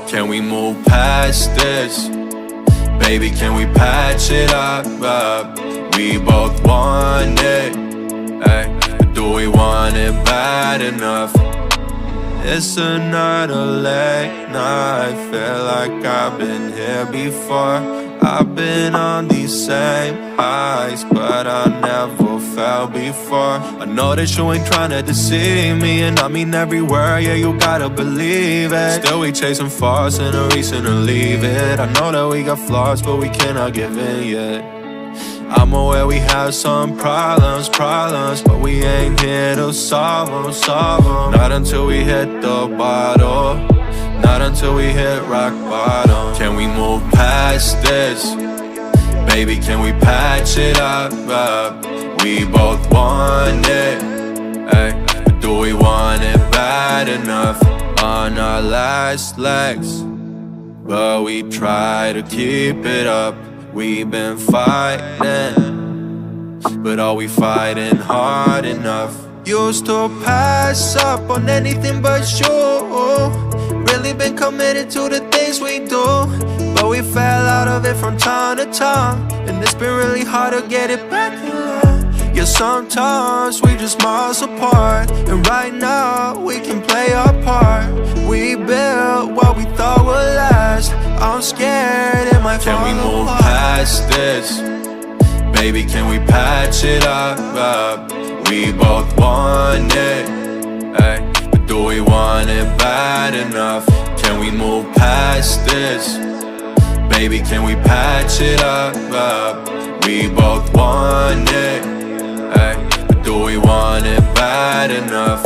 Can we move past this? Baby, can we patch it up? We both want it, ay, but do we want it bad enough? It's another late night, feel like I've been here before. I've been on these same highs, but I never fell before. I know that you ain't tryna deceive me, and I mean every word, yeah, you gotta believe it. Still we chasing fast and a reason to leave it. I know that we got flaws, but we cannot give in yet. I'm aware we have some problems, but we ain't here to solve them. Not until we hit the bottle, not until we hit rock bottom. Can we move past this? Baby, can we patch it up? We both want it, ay, but do we want it bad enough? On our last legs, but we try to keep it up. We've been fighting, but are we fighting hard enough? Used to pass up on anything but you. Really been committed to the things we do, but we fell out of it from time to time, and it's been really hard to get it back in line. Yeah, sometimes we just miles apart, and right now we can play our part. We built what we thought would last. I'm scared it might fall apart. Can we move past this? Baby, can we patch it up? We both want it, ay, but do we want it bad enough? Can we move past this? Baby, can we patch it up? We both want it, ay, but do we want it bad enough?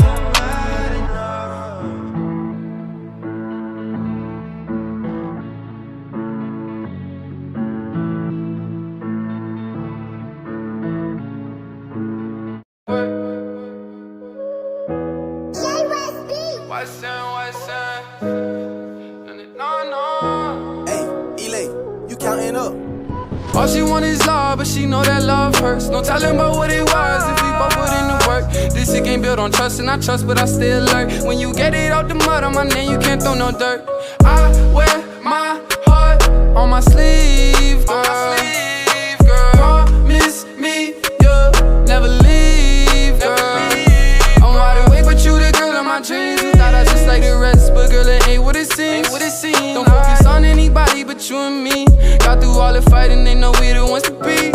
All she want is love, but she know that love hurts. No telling about what it was if we both put in the work. This shit ain't built on trust, and I trust, but I still lurk. When you get it out the mud on my name, you can't throw no dirt. I wear my heart on my sleeve, girl. Promise me you'll never leave, girl. I'm wide awake, but you the girl of my dreams. You thought I just like the rest, but girl, it ain't what it seems. Don't focus on anybody but you and me. Got through all the fighting, they know we the ones to be.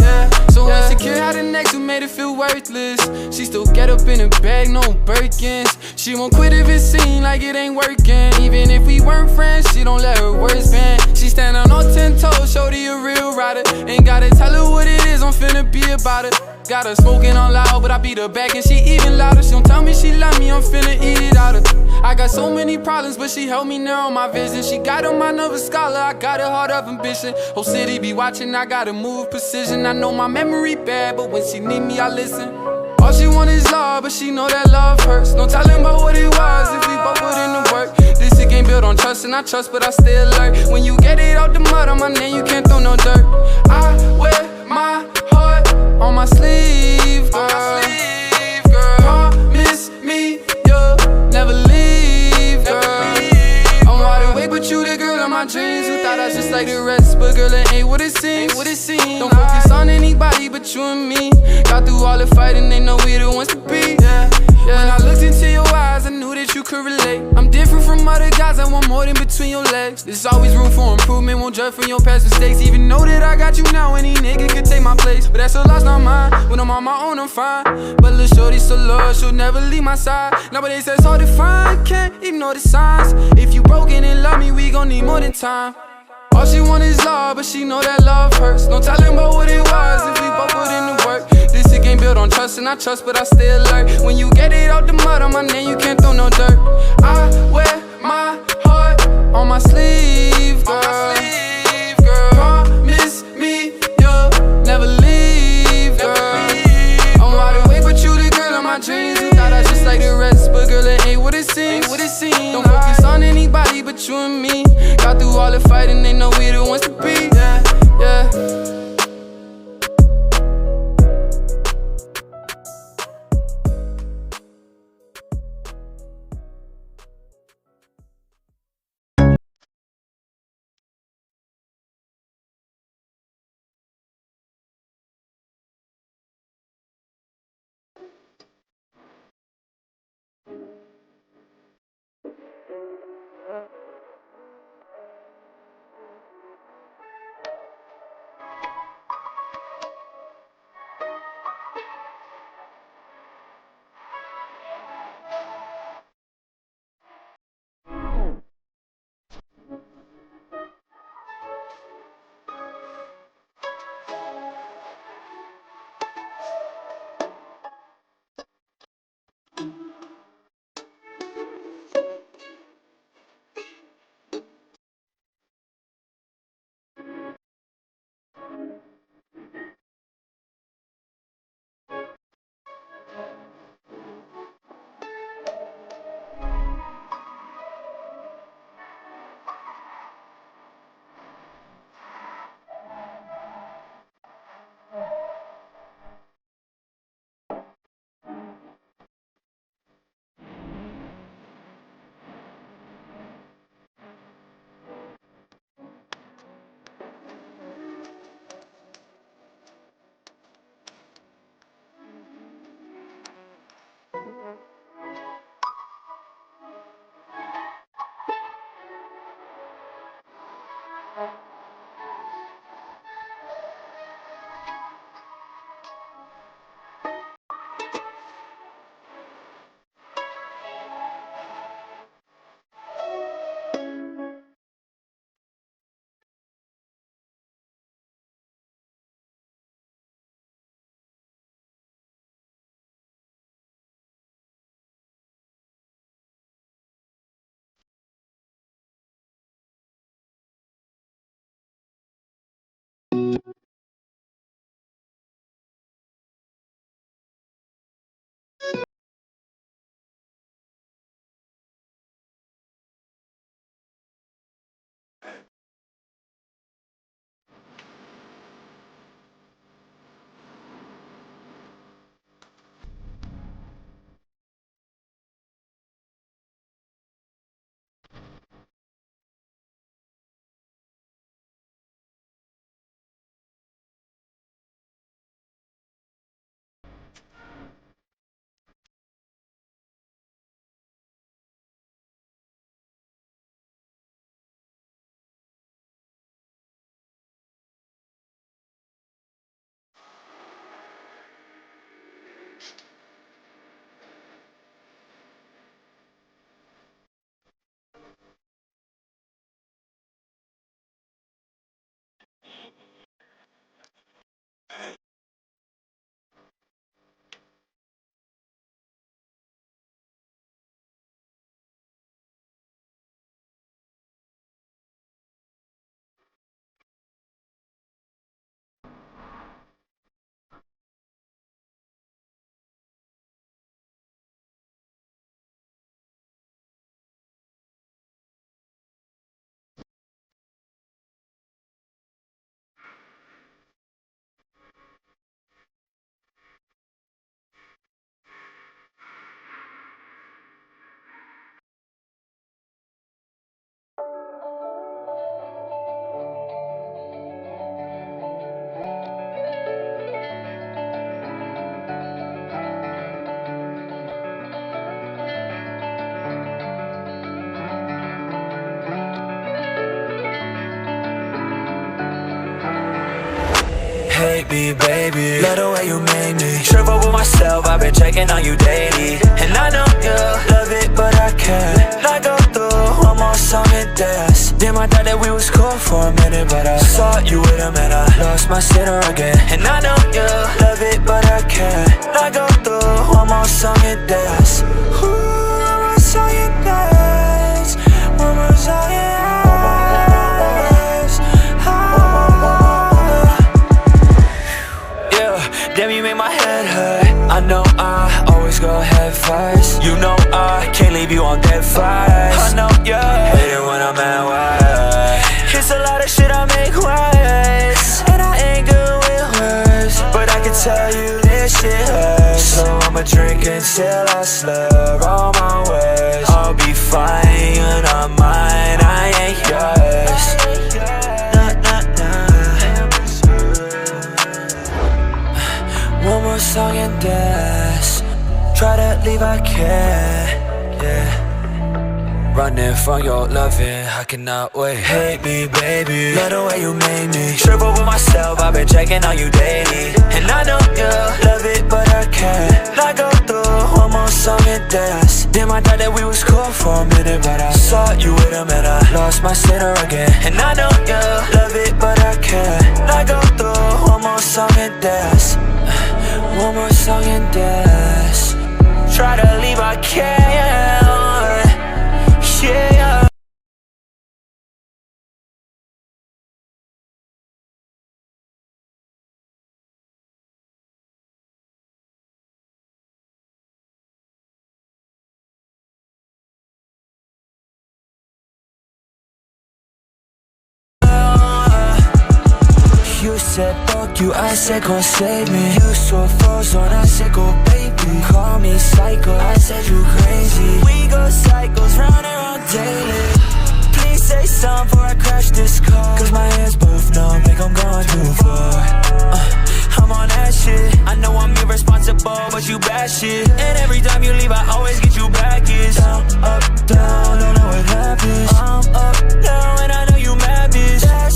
So insecure, how the next who made it feel worthless. She still get up in a bag, no Birkins. She won't quit if it seem like it ain't working. Even if we weren't friends, she don't let her words bend. She stand on 10 toes, shorty a real rider. Ain't gotta tell her what it is, I'm finna be about it. Got her smoking on loud, but I beat her back and she even louder. She don't tell me she love me, I'm finna eat it out of. I got so many problems, but she helped me narrow my vision. She got on my nervous scholar, I got a heart of ambition. Whole city be watching, I gotta move precision. I know my memory bad, but when she need me, I listen. All she want is love, but she know that love hurts. No telling about what it was if we both put in the work. This shit ain't built on trust, and I trust, but I still lurk. When you get it out the mud on my name, you can't throw no dirt. I wear my heart on my sleeve, girl. Promise me you'll never leave, girl. I'm wide awake, but you the girl of my dreams. You thought I was just like the rest, but girl, it ain't what it seems. Don't focus on anybody but you and me. Got through all the fighting, they know we the ones to be. When I looked into your eyes, I knew that you could relate. I'm different from other guys, I want more than between your legs. There's always room for improvement, won't judge from your past mistakes. Even know that I got you now, any nigga could take my place. But that's a loss, not mine. When I'm on my own, I'm fine. But little shorty so loyal, she'll never leave my side. Nowadays that's hard to find, can't ignore the signs. If you broken and love me, we gon' need more than time. All she want is love, but she know that love hurts. No telling about what it was if we both put in the work. This shit ain't built on trust, and I trust, but I still lurk. When you get it out the mud on my name, you can't throw no dirt. I wear my heart on my sleeve, girl. Promise me you'll never leave, girl. I'm wide awake, but you the girl of my dreams. You thought I was just like the rest, but girl, it ain't what it seems. Don't focus on anybody but you and me. Got through all the fighting, they know we the ones to be. Hate me, baby, love the way you made me. Trip over myself, I've been checking on you daily. And I know you love it, but I can't. Like go through one more song and dance. Damn, I thought that we was cool for a minute, but I saw you with him and I lost my sitter again. And I know you love it, but I can't. Like go through one more song and dance. Ooh, one more song and dance. One more song and dance. Damn, you make my head hurt. I know I always go head first. You know I can't leave you on dead fires. I know you hate it when I'm at work. It's a lot of shit I make worse, and I ain't good with words, but I can tell you this shit hurts. So I'ma drink until I slur all my words. I'll be fine, you're not mine, I ain't yours. One more song and dance. Try to leave, I can't, yeah. Running from your loving, I cannot wait. Hate me, baby, love the way you made me. Trip over myself, I've been checking on you daily. And I know you love it, but I can't. Like go through one more song and dance. Damn, I thought that we was cool for a minute, but I saw you with him and I lost my sitter again. And I know you love it, but I can't. Like go through one more song and dance. One more song and dance. Try to leave, I can't. Yeah. You said fuck you, I said gon' save me. You saw froze on, I said go baby. Call me psycho, I said you crazy. We go cycles round and round daily. Please say something before I crash this car, cause my hands both numb, think I'm going too far. I'm on that shit. I know I'm irresponsible, but you bad shit. And every time you leave, I always get you back. It's down, up, down, don't know what happens. I'm up, down, and I know you mad, bitch. That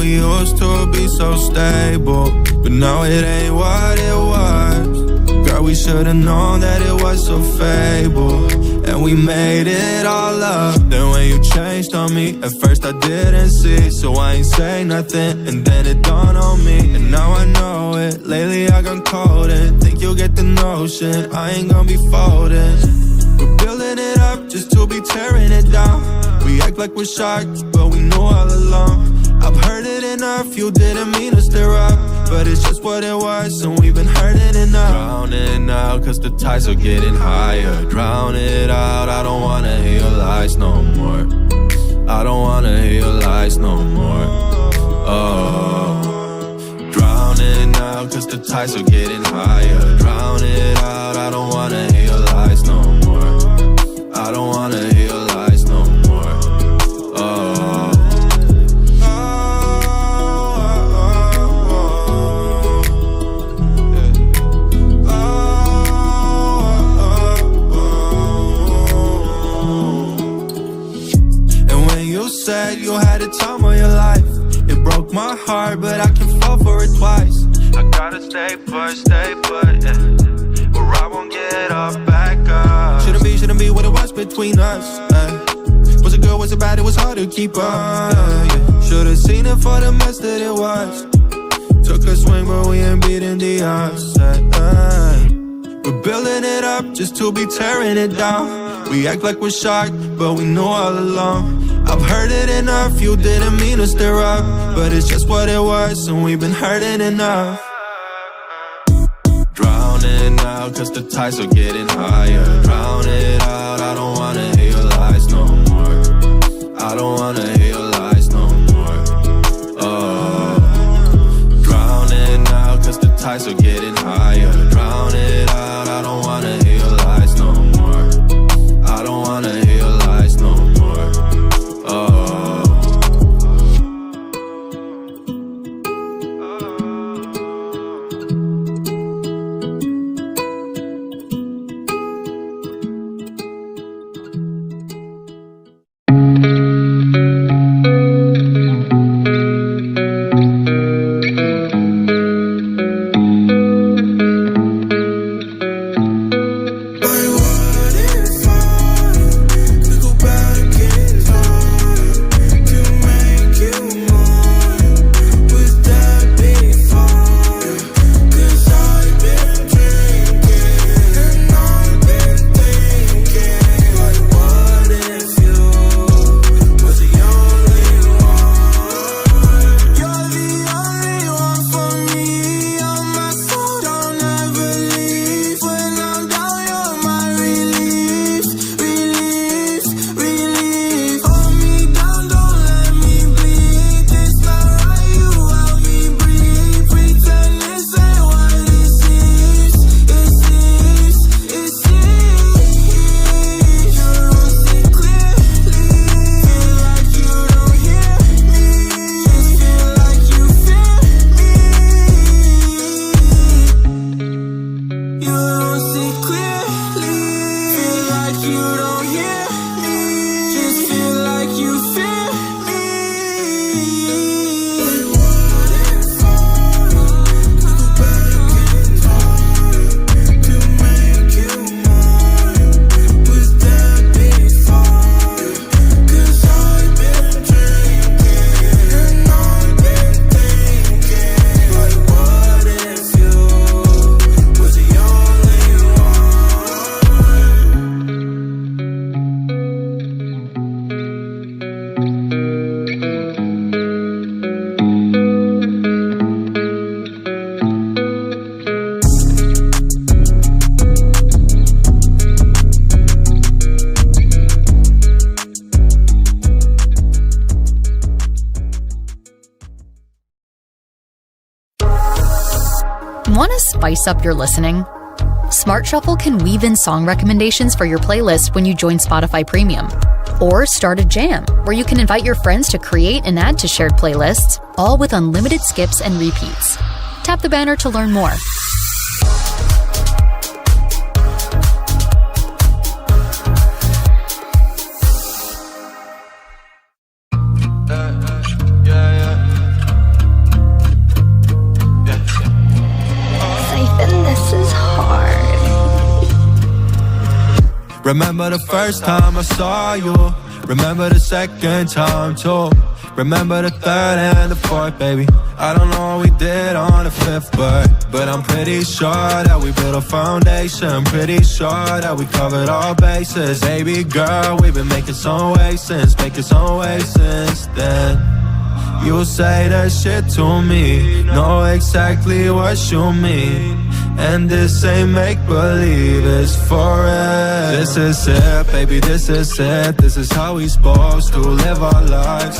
we used to be so stable, but now it ain't what it was. Girl, we should've known that it was so fable, and we made it all up. Then when you changed on me, at first I didn't see, so I ain't say nothing, and then it dawned on me, and now I know it. Lately I got cold and think you'll get the notion. I ain't gonna be folding. We're building it up just to be tearing it down. We act like we're sharks, but we know all along. I've heard it enough, you didn't mean to stir up, but it's just what it was, and we've been hurting enough. Drowning out, cause the tides are getting higher. Drown it out, I don't wanna hear your lies no more. I don't wanna hear your lies no more. Oh, drowning out, cause the tides are getting higher. Drown it out, I don't wanna hear your lies no more. I don't wanna hear your lies no more. Oh. Said you had a time of your life. It broke my heart, but I can fall for it twice. I gotta stay put, yeah. Or I won't get off back up. Shouldn't be what it was between us, Was it good, was it bad, it was hard to keep up, yeah. Should've seen it for the mess that it was. Took a swing, but we ain't beating the odds, We're building it up just to be tearing it down. We act like we're shocked, but we know all along. I've heard it enough, you didn't mean to stir up, but it's just what it was, and we've been hurting enough. Drowning out, cause the tides are getting higher. Drown it out, I don't wanna hear your lies no more. I don't wanna hear your lies no more. Oh, drowning out, cause the tides are getting higher. Drown it out, I don't wanna hear your lies no more. I don't wanna hear your lies no more. Want to spice up your listening? Smart Shuffle can weave in song recommendations for your playlist when you join Spotify Premium. Or start a jam, where you can invite your friends to create and add to shared playlists, all with unlimited skips and repeats. Tap the banner to learn more. Remember the first time I saw you. Remember the second time too. Remember the third and the fourth, baby. I don't know what we did on the fifth, but I'm pretty sure that we built a foundation. Pretty sure that we covered all bases. Baby girl, we've been making some waves since then. You say that shit to me, know exactly what you mean. And this ain't make-believe, it's for real. This is it, baby, this is it. This is how we supposed to live our lives.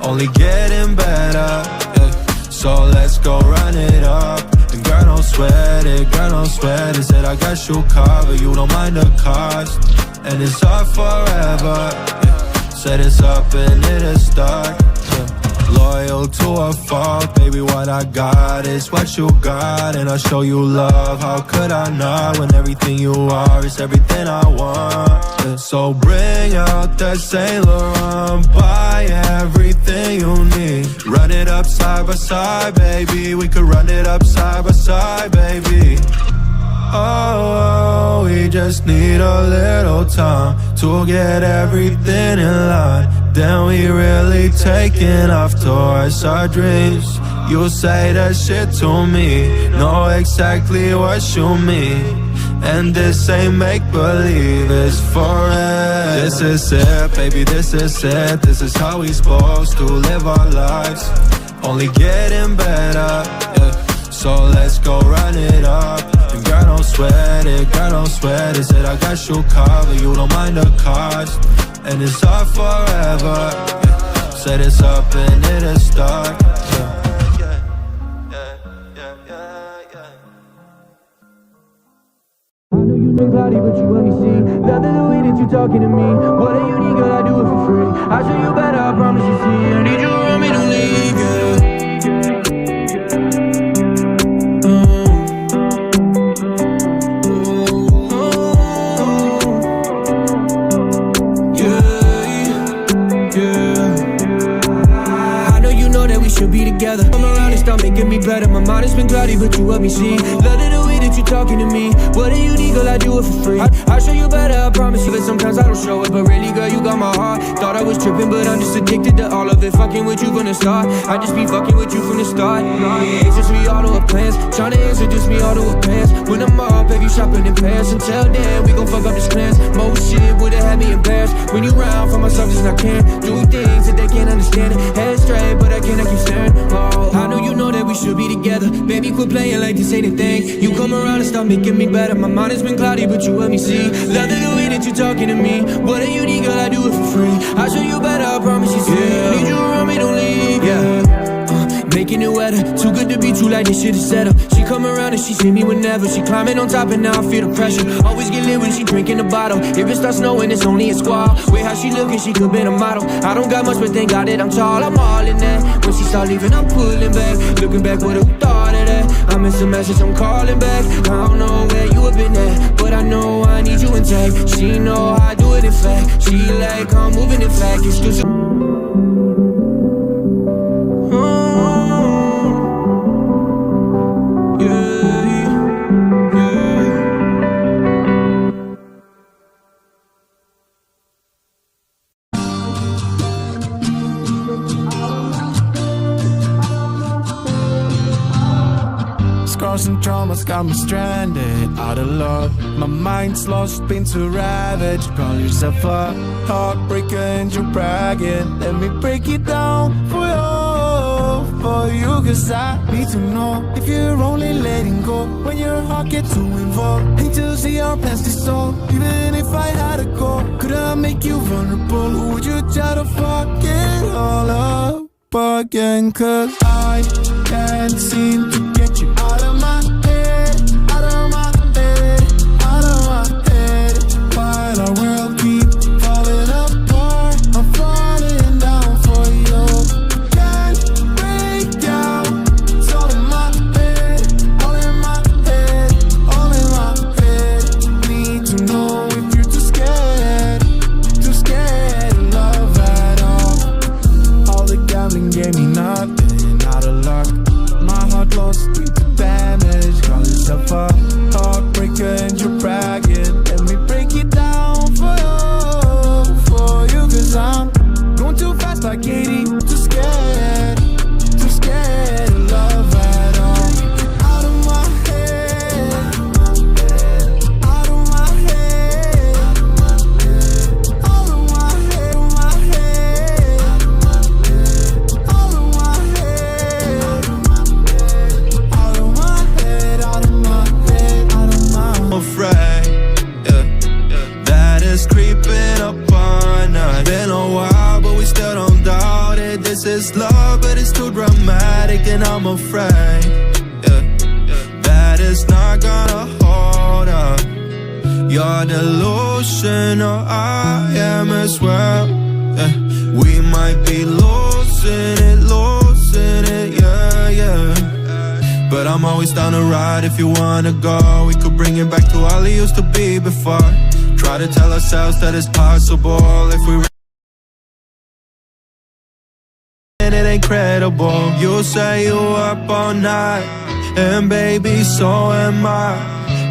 Only getting better, yeah. So let's go run it up. And girl, don't sweat it, girl, don't sweat it. Said I got you covered, you don't mind the cost. And it's up forever, yeah. Said it's up and it'll start, yeah. Loyal to a fault, baby, what I got is what you got. And I'll show you love, how could I not? When everything you are is everything I want, yeah. So bring out that Saint Laurent, buy everything you need. Run it up side by side, baby. We could run it up side by side, baby. Oh, we just need a little time to get everything in line. Then we really taking off towards our dreams. You say that shit to me, know exactly what you mean. And this ain't make-believe, it's for real. This is it, baby, this is it. This is how we supposed to live our lives. Only getting better, yeah. So let's go run it up. And girl, don't sweat it, girl, don't sweat it. Said I got you covered, you don't mind the cost. And it's up forever, yeah. Said it's up and it'll start, yeah. I know you drink cloudy, but you let me see. Love the way that you talking to me. What a unique girl, I do it for free. I show you better, I promise you see. I need you around me, don't leave, yeah. Should be together. Come around and start making me better. My mind has been cloudy, but you help me see. Love the way that you talking to me. What a unique girl, I do it for free. I'll show you better, I promise you. But sometimes I don't show it, but really, girl, you got my heart. Thought I was tripping, but I'm just addicted to all of it. Fucking with you from the start. I just be fucking with you from the start. It's just me all to her plans. Tryna introduce me all to her pants. When I'm up, have you shopping in Paris? Until then, we gon' fuck up this plans. Most shit would've had me embarrassed. When you round for myself, just not caring. Do things that they can't understand it. Head straight, but I cannot keep staring. Oh, I know you know that we should be together. Baby, quit playing like this ain't a thing. You come around and start making me better. My mind has been cloudy, but you help me see. Love the way that you talking to me. What a unique girl, I do it for free. I'll show you better, I promise you see. Yeah. Need you around me, don't leave, yeah. Making it wetter, too good to be true, like this shit is set up. She come around and she see me whenever. She climbing on top and now I feel the pressure. Always get lit when she drinking the bottle. If it starts snowing, it's only a squall. Way how she looking, she could be a model. I don't got much, but thank God that I'm tall. I'm all in that. When she start leaving, I'm pulling back. Looking back, what who thought of that? I miss a message, I'm calling back. I don't know where you have been at, but I know I need you intact. She know how I do it in fact. She like I'm moving in fact. It's just Scars and traumas got me stranded, out of love. My mind's lost, been too ravaged. Call yourself a heartbreaker and you're bragging. Let me break it down for you, cause I need to know if you're only letting go when your heart gets too involved. Hate to see our plans dissolve. Even if I had a goal, could I make you vulnerable? Or would you try to fuck it all up again? Cause I can't seem to get you out of my head, out of my head, out of my head. While our world keeps falling apart, I'm falling down for you. Can't break down, it's all in my head, all in my head, all in my head. Need to know if you're too scared to love at all. All the gambling gave me nothing, not a lot. I'm afraid that it's not gonna hold up. You're delusional, I am as well. We might be losing it, yeah. But I'm always down to ride if you wanna go. We could bring it back to all it used to be before. Try to tell ourselves that it's possible if we and it ain't credible. You say you up all night, and baby, so am I.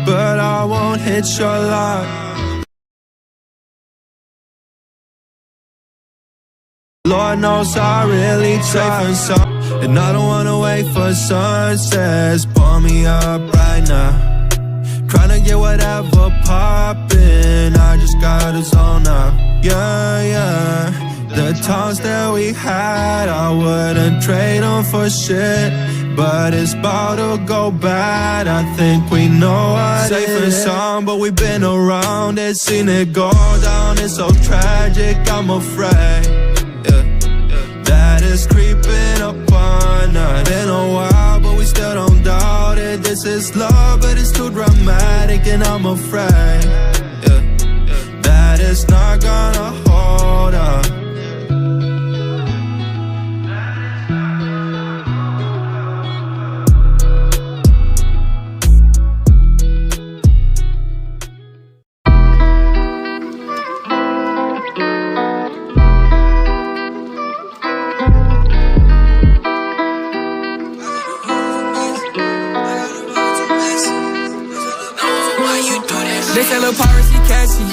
But I won't hit your line. Lord knows I really try, and I don't wanna wait for sunsets. Pull me up right now, tryna get whatever poppin'. I just gotta zone up, yeah. The times that we had, I wouldn't trade them for shit. But it's about to go bad, I think we know what safe and sound, but we've been around it, seen it go down. It's so tragic, I'm afraid that it's creeping upon us. Been a while, but we still don't doubt it. This is love, but it's too dramatic, and I'm afraid that it's not gonna hold up. They say lil' piracy catchy.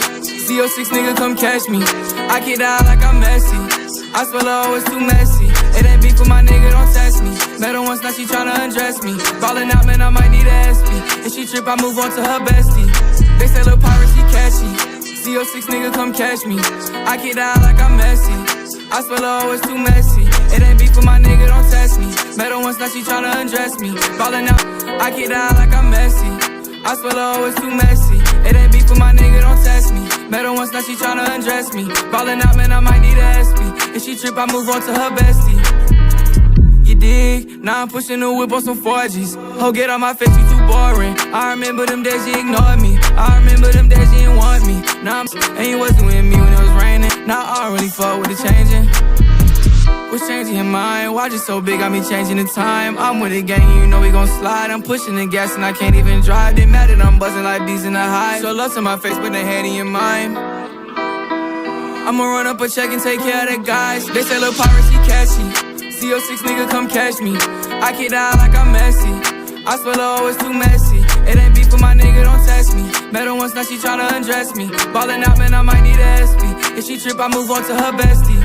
CO6 nigga come catch me. I get out like I'm messy. I spell her always too messy. It ain't beef with my nigga, don't test me. Met her once, now she tryna undress me. Ballin' out, man, I might need a SP. If she trip, I move on to her bestie. They say lil' piracy catchy. CO6 nigga come catch me. I get out like I'm messy. I spell her always too messy. It ain't beef with my nigga, don't test me. Met her once, now she tryna undress me. Ballin' out, I get out like I'm messy. I spell her always too messy. It ain't beef with my nigga, don't test me. Met her once, now she tryna undress me. Ballin' out, man, I might need a SP. If she trip, I move on to her bestie. You dig? Now I'm pushing the whip on some 4Gs. Ho, get on my face, you too boring. I remember them days you ignored me. I remember them days you didn't want me. Now I'm and you wasn't with me when it was raining. Now I don't really fuck with the changing. What's changing your mind? Watch it so big, got me changing the time. I'm with the gang, you know we gon' slide. I'm pushing the gas and I can't even drive. They mad that I'm buzzing like bees in the hive. So love to my face, but they head in your mind. I'ma run up a check and take care of the guys. They say lil' piracy catchy. CO6 nigga come catch me. I get out like I'm messy. I spell her always too messy. It ain't beef with my nigga, don't test me. Met her once, now she tryna undress me. Ballin' out, man, I might need a SP. If she trip, I move on to her bestie.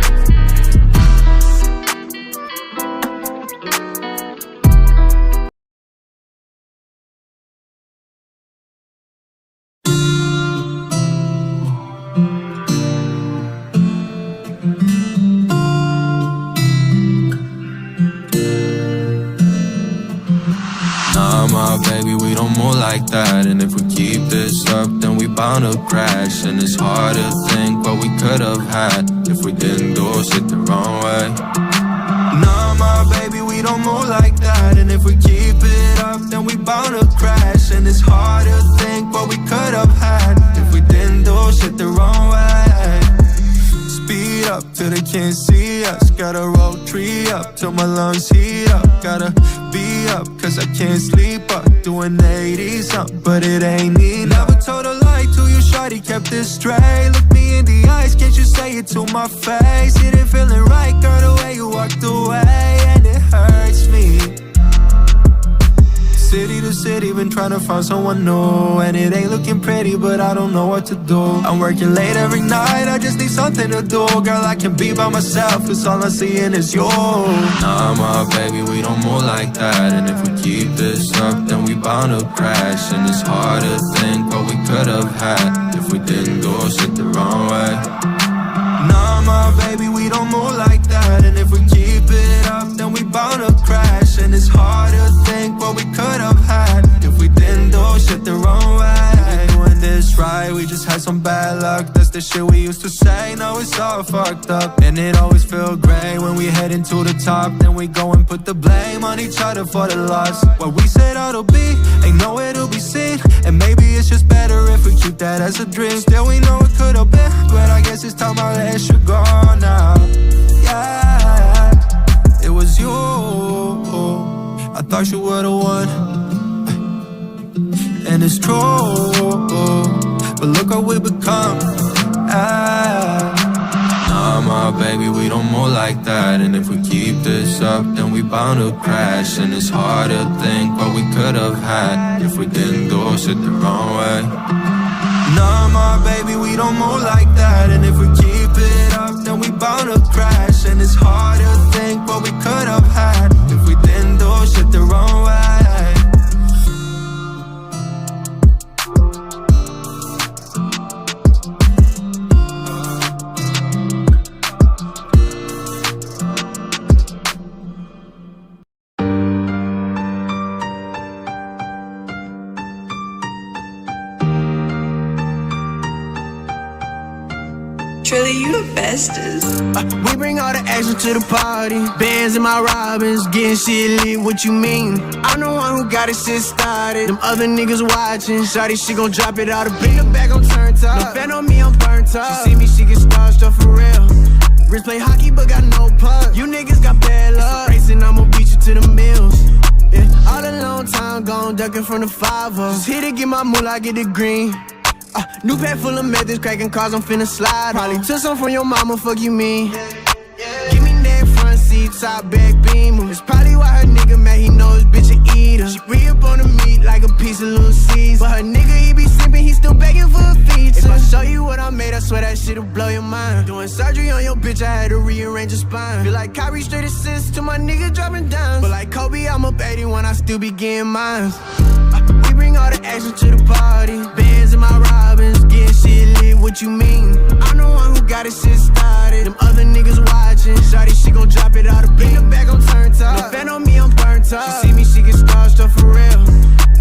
My baby, we don't move like that. And if we keep this up, then we bound to crash. And it's hard to think what we could have had if we didn't do shit the wrong way. Nah, my baby, we don't move like that. And if we keep it up, then we bound to crash. And it's hard to think what we could have had if we didn't do shit the wrong way. Speed up till they can't see us. Gotta roll tree up till my lungs heat up. Gotta be up cause I can't sleep up. Doing 80 something but it ain't me. Never told a lie to you, shawty, kept it straight. Look me in the eyes, can't you say it to my face? It ain't feeling right, girl, the way you walked away. And it hurts me. City to city, been trying to find someone new. And it ain't looking pretty, but I don't know what to do. I'm working late every night, I just need something to do. Girl, I can be by myself, cause all I'm seeing is you. Nah, my baby, we don't move like that. And if we keep this up, then we bound to crash. And it's hard to think what we could have had if we didn't do shit the wrong way. Nah, my baby, we don't move like that. And if we keep it up, then we bound to crash. And it's hard to think what we could have had if we didn't do shit the wrong way. Doing this right, we just had some bad luck. That's the shit we used to say. Now it's all fucked up, and it always feel great when we heading to the top. Then we go and put the blame on each other for the loss. What we said ought to be, ain't nowhere to be seen. And maybe it's just better if we keep that as a dream. Still we know it could have been, but I guess it's time I let you go now. Yeah, it was you, I thought you were the one. And it's true, but look how we become. Nah, my baby, we don't move like that. And if we keep this up, then we bound to crash. And it's hard to think what we could have had if we didn't do shit the wrong way. Nah, my baby, we don't move like that. And if we keep it up, then we bound to crash. And it's hard to think what we could have had if we didn't do shit the wrong way. Truly, you the bestest. We bring all the action to the party. Bands in my Robins, getting shit lit, what you mean? I'm the one who got it shit started. Them other niggas watching. Shawty, she gon' drop it out of bring her back on turn top. No fan on me, I'm burnt up. She see me, she get starstruck for real. Wrist play hockey, but got no puck. You niggas got bad luck. Racing, I'ma beat you to the mills. Yeah, all a long time gone, ducking from the 5-0. Just hit it, get my moolah, get the green. New pack full of methods, cracking cars, I'm finna slide. Probably took some from your mama, fuck you mean. Give me that front seat, top back beamer. It's probably why her nigga mad, he know his bitch a eater. She re-up on the meat like a piece of Little Caesar. But her nigga, he be simping, he still begging for a feature. If I show you what I made, I swear that shit'll blow your mind. Doing surgery on your bitch, I had to rearrange her spine. Feel like Kyrie straight assist to my nigga dropping down. But like Kobe, I'm up 81, I still be getting mine. We bring all the action to the party. Bands in my Robins, getting shit lit, what you mean? I'm the one who got it shit started. Them other niggas watching. Shawty, she gon' drop it out of bring her back on turn top. No fan on me, I'm burnt up. She see me, she get starstruck for real.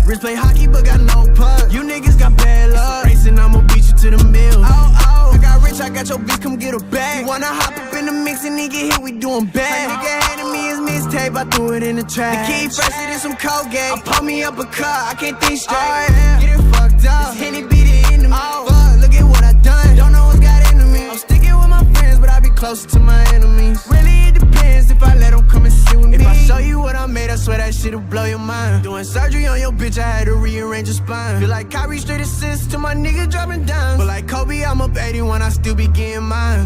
Wrist play hockey, but got no puck. You niggas got bad luck. Racing, I'ma beat you to the mills. Oh, I got rich, I got your bitch, come get her back. You wanna hop up in the mix and nigga hit, we doing bad. My nigga handed me his mixtape, I threw it in the trash. The key fresher than some Colgate. I pull me up a cut, I can't think straight. Oh, yeah. Get it fucked up. This Henny beat it into me. Oh, fuck, look at what I done. Don't know what's got into me. I'm sticking with my friends, but I be closer to my enemies. Really, it depends if I let them come and sit with me. If I show you what I made, I swear that shit'll blow your mind. Doing surgery on your bitch, I had to rearrange her spine. Feel like Kyrie straight assist to my nigga dropping down. But like Kobe, I'm up 81, I still be getting mine.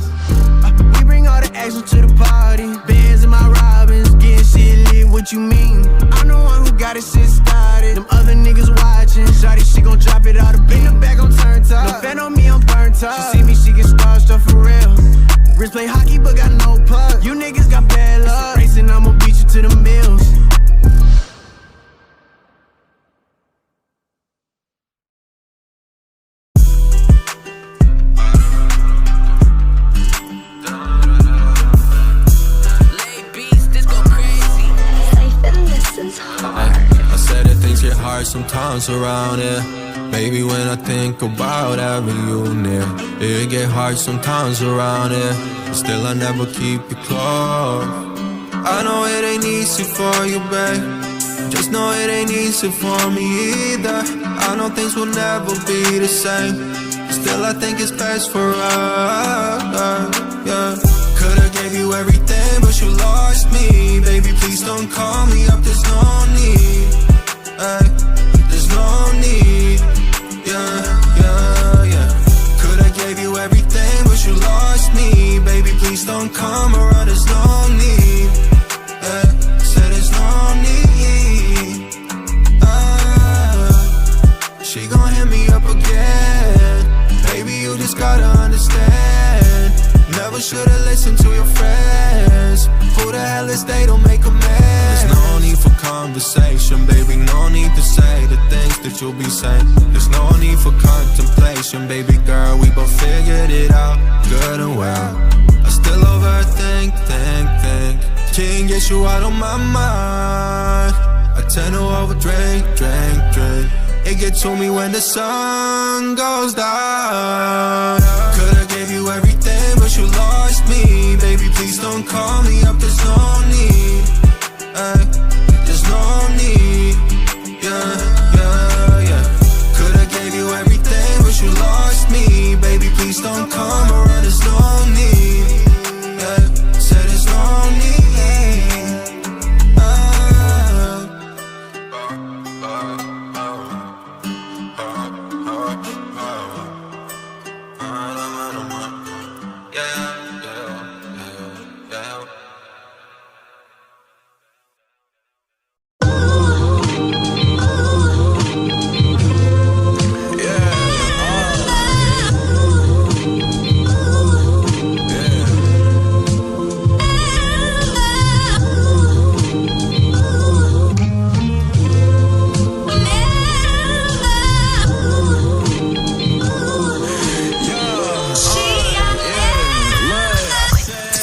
We bring all the action to the party. Bands in my Robins, getting shit lit, what you mean? I'm the one who got it shit started. Them other niggas watching. Shawty, she gon' drop it out of bring her back on turn top. No fan on me, I'm burnt up. She see me, she get starstruck for real. Wrist play hockey, but got no puck. You niggas got bad luck. Racing, I'ma beat you to the mills. I said that things get hard sometimes around here. Baby, when I think about having you near, it get hard sometimes around here. But still I never keep you close. I know it ain't easy for you, babe. Just know it ain't easy for me either. I know things will never be the same. Still I think it's best for us, yeah. Could've gave you everything, but you lost me. Baby, please don't call me up, there's no need. There's no need. Yeah. Could've gave you everything, but you lost me. Baby, please don't come around, there's no need. Said there's no need. She gon' hit me up again. Baby, you just gotta understand. Never should've listened to your friends. Who the hell is they, don't make a mess. There's no need for conversation, baby, no need to say the things that you'll be saying. There's no need for contemplation, baby girl, we both figured it out, good and well. I still overthink, can't get you out of my mind. I tend to overdrink, It get to me when the sun goes down. Could've gave you everything, but you lost me. Baby, please don't call me up, there's no need. There's no need. Yeah. Could've gave you everything, but you lost me. Baby, please don't come around, there's no need. Said there's no need.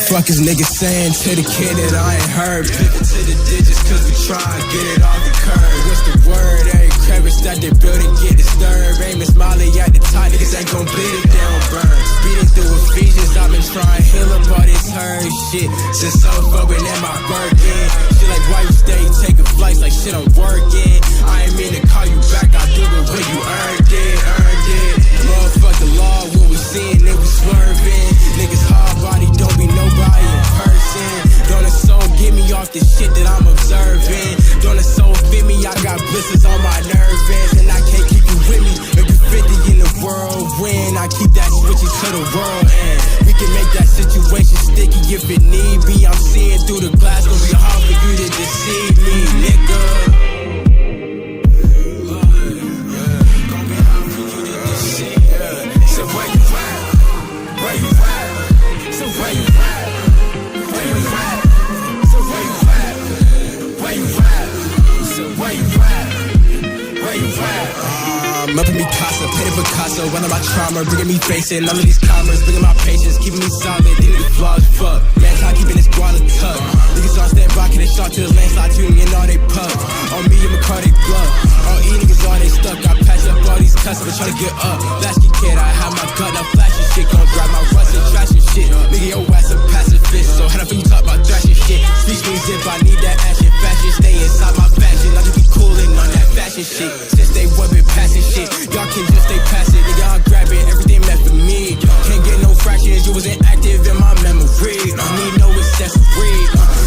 Fuck is niggas saying to the kid that I ain't heard. Pivot to the digits cause we try and get it off the curb. What's the word? Every crevice that they building get disturbed. Aim and Smiley at the top, niggas ain't gon' bleed it down, burn. Speeding through Ephesians, I've been trying to heal up all this hurt shit. Since so fucking at my Birkin. Shit like why you stay taking flights like shit I'm working. I ain't mean to call you back, I do it when you earned it. Motherfucking law when we seeing it, we swerving. Niggas hard body, don't be nobody in person. Don't let soul get me off the shit that I'm observing. Don't let soul fit me, I got blisters on my nerve ends. And I can't keep you with me, if you 50 in the whirlwind. I keep that switching to the world end. We can make that situation sticky if it need be. I'm seeing through the glass, gonna be hard for you to deceive me, nigga. I'm up in me casa, painted Picasso, one of my trauma, bringing me facing, none of these commas, bringing my patience, keeping me solid, these niggas flaws fuck, man's not keeping this guala tuck, niggas on stand by, they shot to the landslide tuning and all they puck, on me and McCarty blood, on E niggas all they stuck, I patch up all these customers trying to get up, latchkey kid, I have my gun, I'm flashing shit, gon' grab my rust and trash and shit, nigga your ass a pacifist, so how the fuck you talk about thrashing shit, speech means if I need that action, fashion, stay inside my fashion, I just be coolin' on that fashion shit, since they wasn't passing shit, y'all can just stay passive, nigga, I'm grabbing everything meant for me. Can't get no fractions, you wasn't active in my memory. Need no accessory,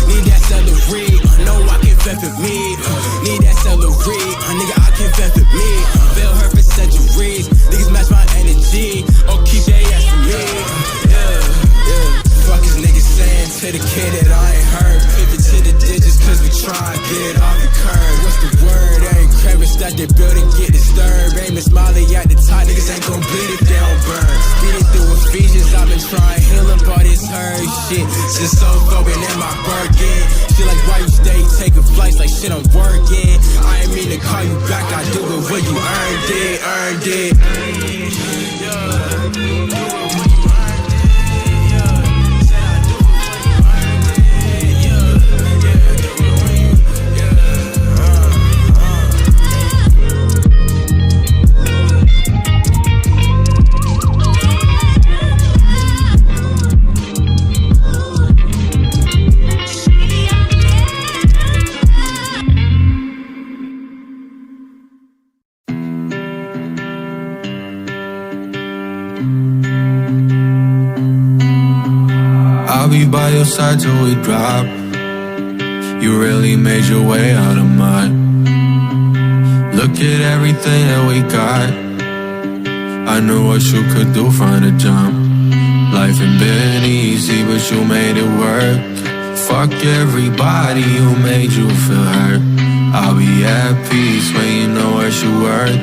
need that celery. No, I can vent for me. Need that celery, nigga, I can vent for me. Feel hurt for centuries, niggas match my energy. Oh, keep their ass for me. Yeah. Fuck is niggas saying to the kid that I ain't heard. Pivot to the digits cause we try and get it off the curb. What's the word? Every crevice that they building get disturbed. Aim and Smiley at the top, niggas ain't gon' bleed it down, burn. Speeding through Ephesians, I've been trying to heal up all this hurt shit. Since so fucking in my Birkin. Shit like why you stay taking flights like shit I'm working. I ain't mean to call you back, I do it when you earned it. I'll be by your side till we drop. You really made your way out of mine. Look at everything that we got. I knew what you could do from the jump. Life ain't been easy, but you made it work. Fuck everybody who made you feel hurt. I'll be at peace when you know what you're worth.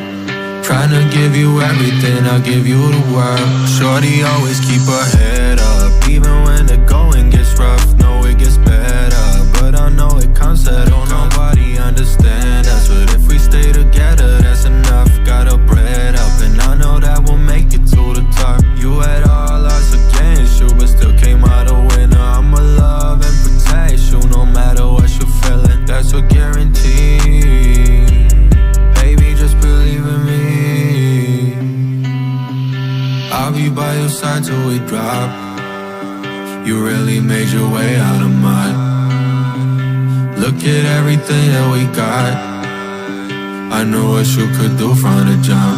Tryna give you everything, I'll give you the world. Shorty always keep her head up, even when the going gets rough. No, it gets better, but I know it comes that don't nobody understand us. But if we stay together, that's enough. Got a bread up, and I know that we'll make it to the top. You had all odds against you, but still came out a winner. I'ma love and protect you, no matter what you're feeling. That's a guarantee. Baby, just believe in your side till we drop. You really made your way out of mine. Look at everything that we got. I know what you could do from the jump.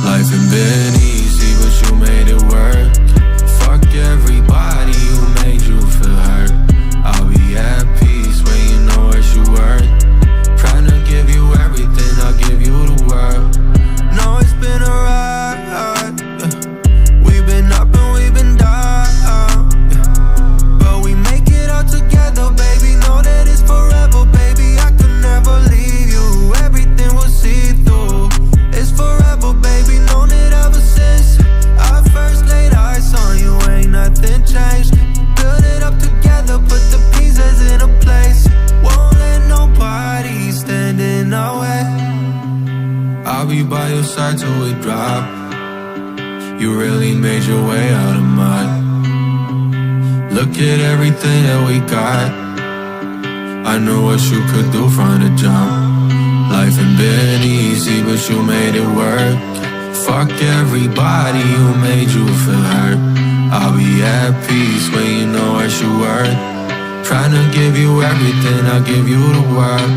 Life ain't been easy, but you made it work. Fuck everybody who made you feel hurt. I'll be at peace when you know what you worth. Trying to give you everything, I'll give you the world. No, it's been a ride. We've been up and we've been down, but we make it all together, baby. Know that it's forever, baby. I could never leave you. Everything we'll see through. It's forever, baby. Known it ever since I first laid eyes on you. Ain't nothing changed. Build it up together, put the pieces in a place. Won't let nobody stand in our way. I'll be by your side till we drop. You really made your way out of mine. Look at everything that we got. I know what you could do from the jump. Life ain't been easy, but you made it work. Fuck everybody who made you feel hurt. I'll be at peace when you know what you worth. Trying to give you everything, I'll give you the world.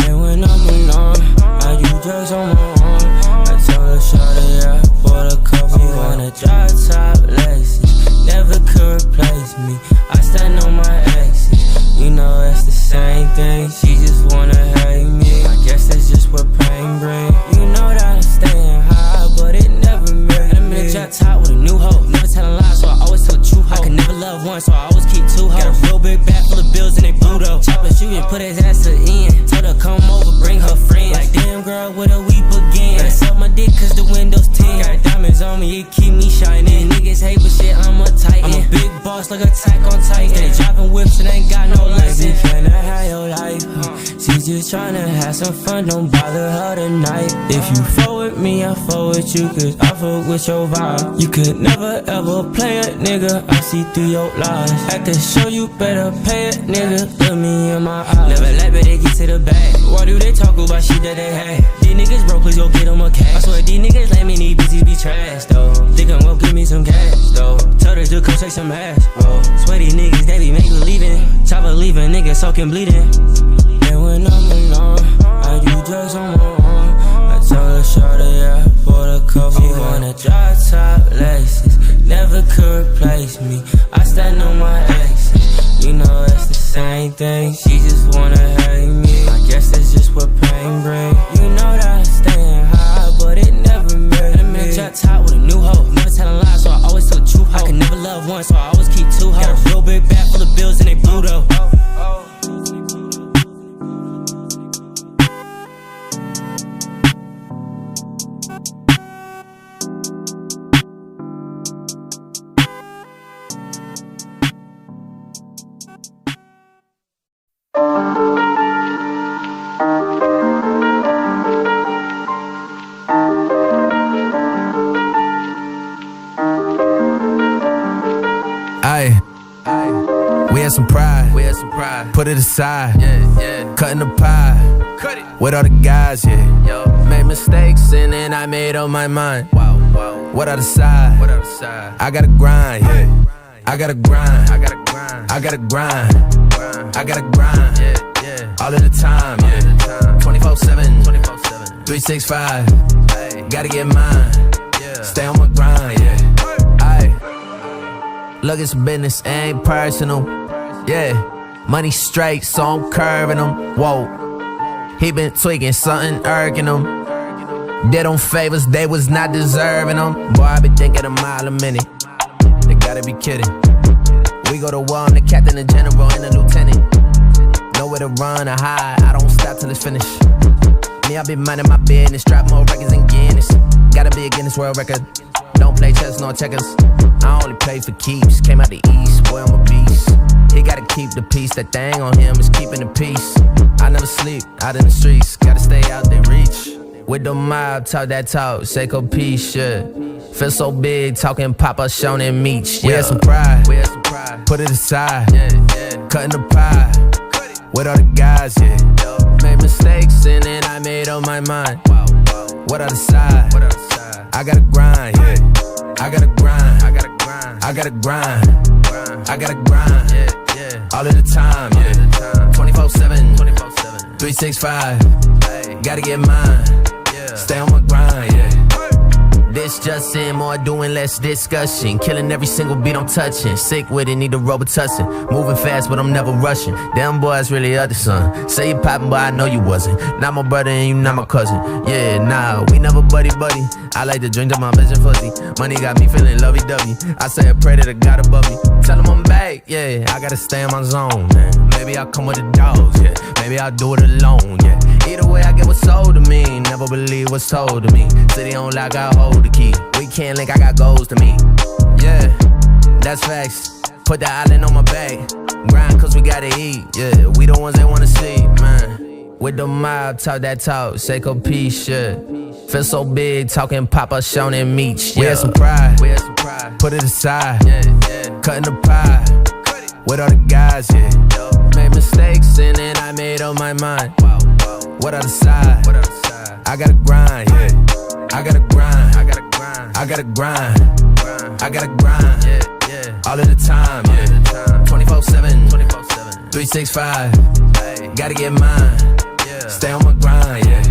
And when I'm alone, I do drugs on my own. I told her shawty I bought a couple. She wanna drop top laces, never could replace me. I stand on my exes, you know that's the same thing. She just wanna hate me, I guess that's just what pain brings. You know that I'm staying high, but it never made me. I'm in a drop top with a new hoe, never telling lies, so I always tell the truth. I could never love one, so I always keep two hoes. Got a real big bag full of bills and they blue though. Chopper shooting, put his ass to the end. Told her come over, bring her friends. Like damn girl, where do we begin? Better suck my dick cause the window's 10. Got diamonds on me, it keep me shining. Niggas hate but shit, I'm a titan. I'm a big boss like Attack on Titan. They driving whips and ain't got no license. Can I have your life? She's just tryna have some fun, don't bother her tonight. If you fuck with me, I fuck with you, cause I fuck with your vibe. You could never ever play it, nigga, I see through your lies. At the show you better pay it, nigga, look me in my eyes. Never let me get to the bag. Why do they talk about shit that they had? These niggas broke, please go get them a cash. I swear these niggas let me need bitches be trash, though. Think I'm gon' give me some cash, though. Tell her to come shake some ass, whoa. Swear these niggas, they be make believing. Chopper leaving, niggas soaking bleeding. And when I'm alone, I do drugs on my own. I told her shawty I bought a couple. She wanna drop top laces, never could replace me. I stand on my exes, you know that's the same thing. She just wanna hate me, I guess that's just what pain brings. You know that I'm staying high, but it never made me. I'm in a drop top with a new hoe, never telling lies, so I always tell the truth. I could never love one, so I always keep two hoes. Got a real big bag full of bills and they blue though. Some pride, put it aside, cutting the pie, with all the guys, made mistakes and then I made up my mind, what I decide, I gotta grind, I gotta grind, I gotta grind, I gotta grind, all of the time, 24/7, 365, gotta get mine, stay on my grind, look, it's business, ain't personal. Yeah, money straight, so I'm curving them. Whoa, he been tweaking, something irking him. Did them favors, they was not deserving them. Boy, I been thinking a mile a minute. They gotta be kidding. We go to war, I'm the captain, the general, and the lieutenant. Nowhere to run or hide, I don't stop till it's finished. Me, I been minding my business, drop more records than Guinness. Gotta be a Guinness World Record. Don't play chess nor checkers. I only play for keeps. Came out the east, boy, I'm a beast. He gotta keep the peace. That thing on him is keeping the peace. I never sleep out in the streets. Gotta stay out their reach. With the mob, talk that talk, Seiko peace, yeah. Feel so big, talking Papa, Sean and Meech. We had some pride, put it aside. Cutting the pie, with all the guys, yeah. Made mistakes and then I made up my mind. What other side? I gotta grind, yeah. I gotta grind, I gotta grind, I gotta grind, I gotta grind, yeah. All of the time, yeah. 24/7, 365. Gotta get mine. Stay on my grind, yeah. This just in, more doing, less discussion. Killing every single beat I'm touching. Sick with it, need a Robitussin. Moving fast, but I'm never rushing. Damn boy, it's really other son. Say you poppin', but I know you wasn't. Not my brother and you not my cousin. Yeah, nah, we never buddy. I like to drink to my vision fuzzy. Money got me feeling lovey-dovey. I say a prayer to the God above me. Tell him I'm back, yeah. I gotta stay in my zone, man. Maybe I'll come with the dogs, yeah. Maybe I'll do it alone, yeah. Either way, I get what's sold to me. Never believe what's told to me. City on lock, I hold the key. We can't link, I got goals to meet. Yeah, that's facts. Put the island on my back. Grind cause we gotta eat. Yeah, we the ones that wanna sleep, man. With the mob, talk that talk, Seiko peace, yeah. Feel so big, talking Papa, Sean and Meech. Yeah. We had some pride, put it aside. Cutting the pie, with all the guys, yeah. Made mistakes and then I made up my mind. What other side? I gotta grind, yeah. I gotta grind, I gotta grind, I gotta grind, I gotta grind, yeah. All of the time, yeah. 24/7, 365. Gotta get mine. Stay on my grind, yeah.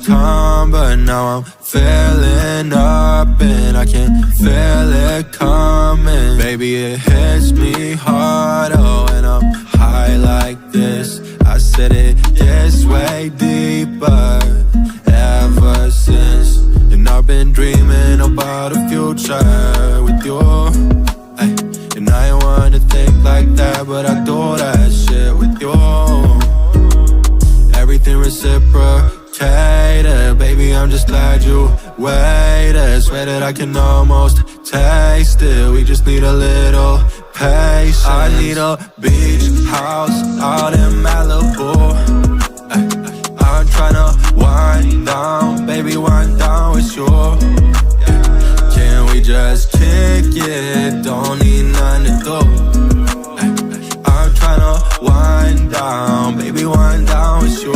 Time, but now I'm feeling up and I can feel it coming. Baby, it hits me harder when I'm high like this. I said it gets way deeper ever since. And I've been dreaming about a future with you. Ay, and I ain't wanna think like that, but I do that shit with you. Everything reciprocated. Baby, I'm just glad you waited. Swear that I can almost taste it. We just need a little patience. I need a beach house out in Malibu. I'm tryna wind down, baby, wind down with you. Can we just kick it? Don't need nothing to do. I'm tryna wind down, baby, wind down with you.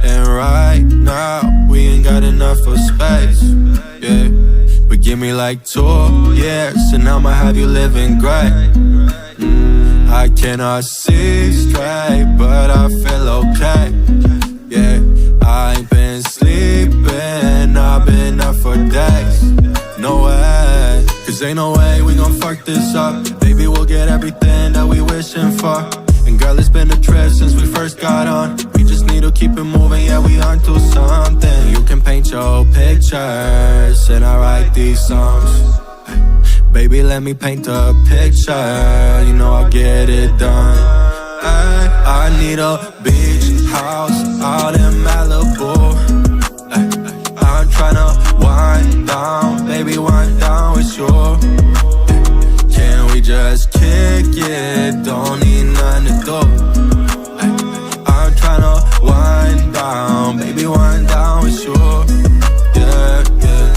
And right now, we ain't got enough for space, yeah. But give me like 2 years, and I'ma have you living great. I cannot see straight, but I feel okay, yeah. I ain't been sleeping, I've been up for days. No way, cause ain't no way we gon' fuck this up. Baby, we'll get everything that we wishing for. And girl, it's been a trip since we first got on. We just need to keep it moving, yeah, we on to something. You can paint your pictures, and I write these songs. Baby, let me paint a picture, you know I'll get it done. I need a beach house out in Malibu. I'm tryna wind down, baby, wind down with you. Can we just kick it? Don't need nothing to do. I'm tryna wind down, baby, wind down with you. Yeah, yeah.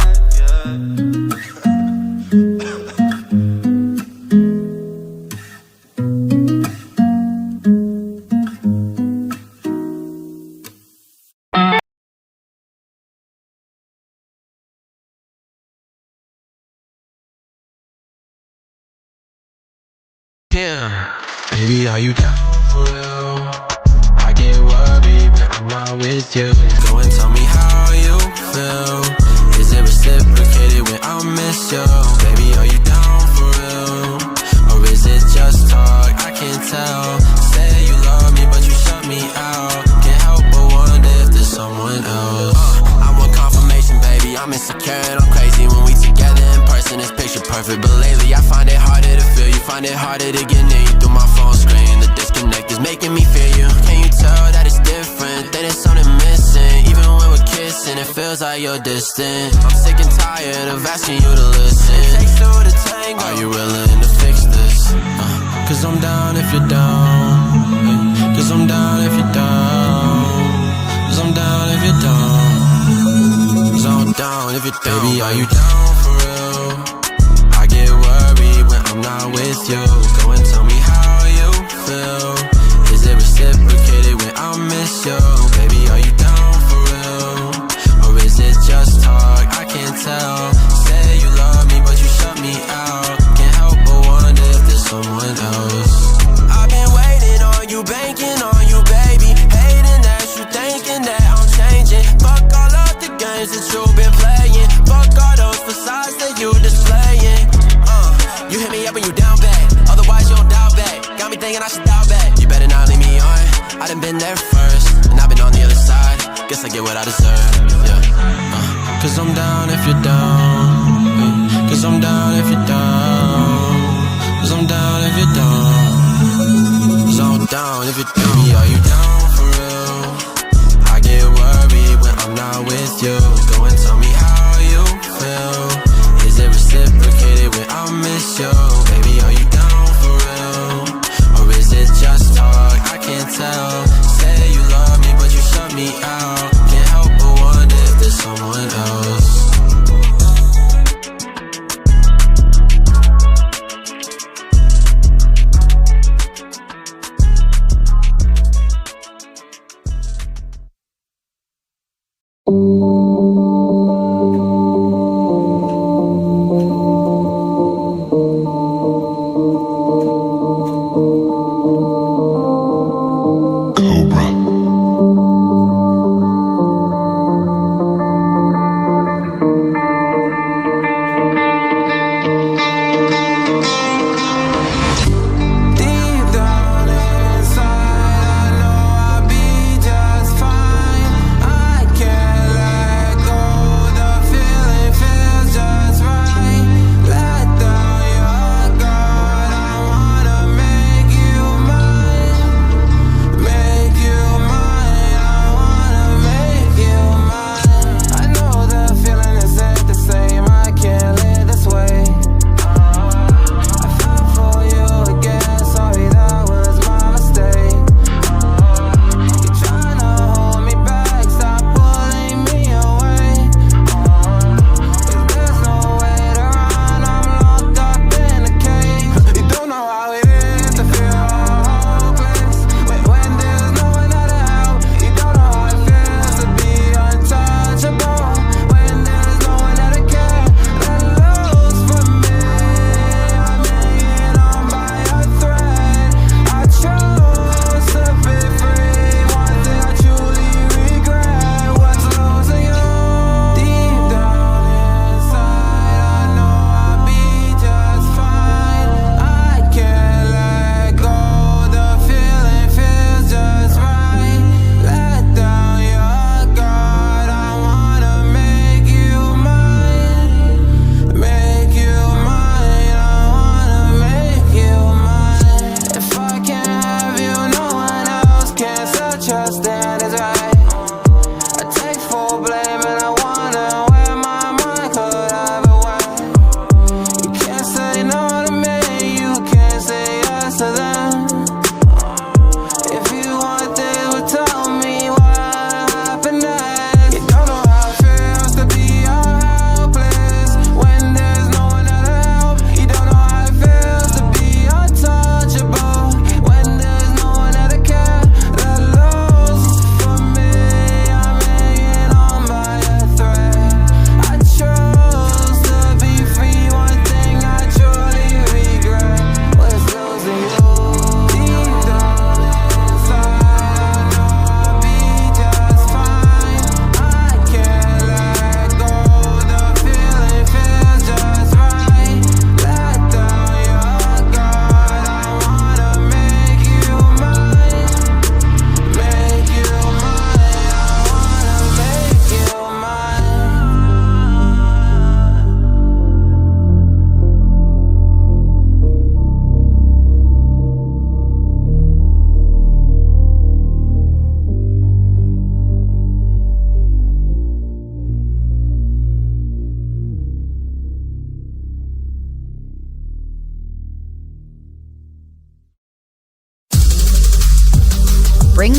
Yeah, baby, are you down for real? I get worried when I'm not with you. Go and tell me how you feel. Is it reciprocated when I miss you? Baby, are you down for real? Or is it just talk? I can't tell. Say you love me, but you shut me out. Can't help but wonder if there's someone else. find it harder to get near you through my phone screen. The disconnect is making me fear you. Can you tell that it's different? That it's something missing. Even when we're kissing, it feels like you're distant. I'm sick and tired of asking you to listen. It takes two to tango. Are you willing to fix this? Cause I'm down if you're down. Cause I'm down if you're down. Cause I'm down if you're down. Cause I'm down if you're down. Baby, are you down for real? I get worried when I'm not with you. Go and tell me how you feel. Is it reciprocated when I miss you? Baby, are you down for real? Or is it just talk? I can't tell. Say you love me but you shut me out. Can't help but wonder if there's someone else. I've been waiting on you, banking on you, baby. Hating that you thinking that I'm changing. Fuck all of the games that you've been playing. Fuck all those facades that you displaying. You hit me up and you down bad. Otherwise you don't doubt back. Got me thinking I should doubt back. You better not leave me on. I done been there first, and I've been on the other side. Guess I get what I deserve, yeah. Cause I'm down if you're down. Cause I'm down if you're down. Cause I'm down if you're down. Cause I'm down if you're down. Baby, are you down for real? I get worried when I'm not with you. Go and tell me how you feel. Is it reciprocated when I miss you? Baby, are you down for real? Or is it just talk? I can't tell. Say you love me but you shut me out. Can't help but wonder if there's someone else.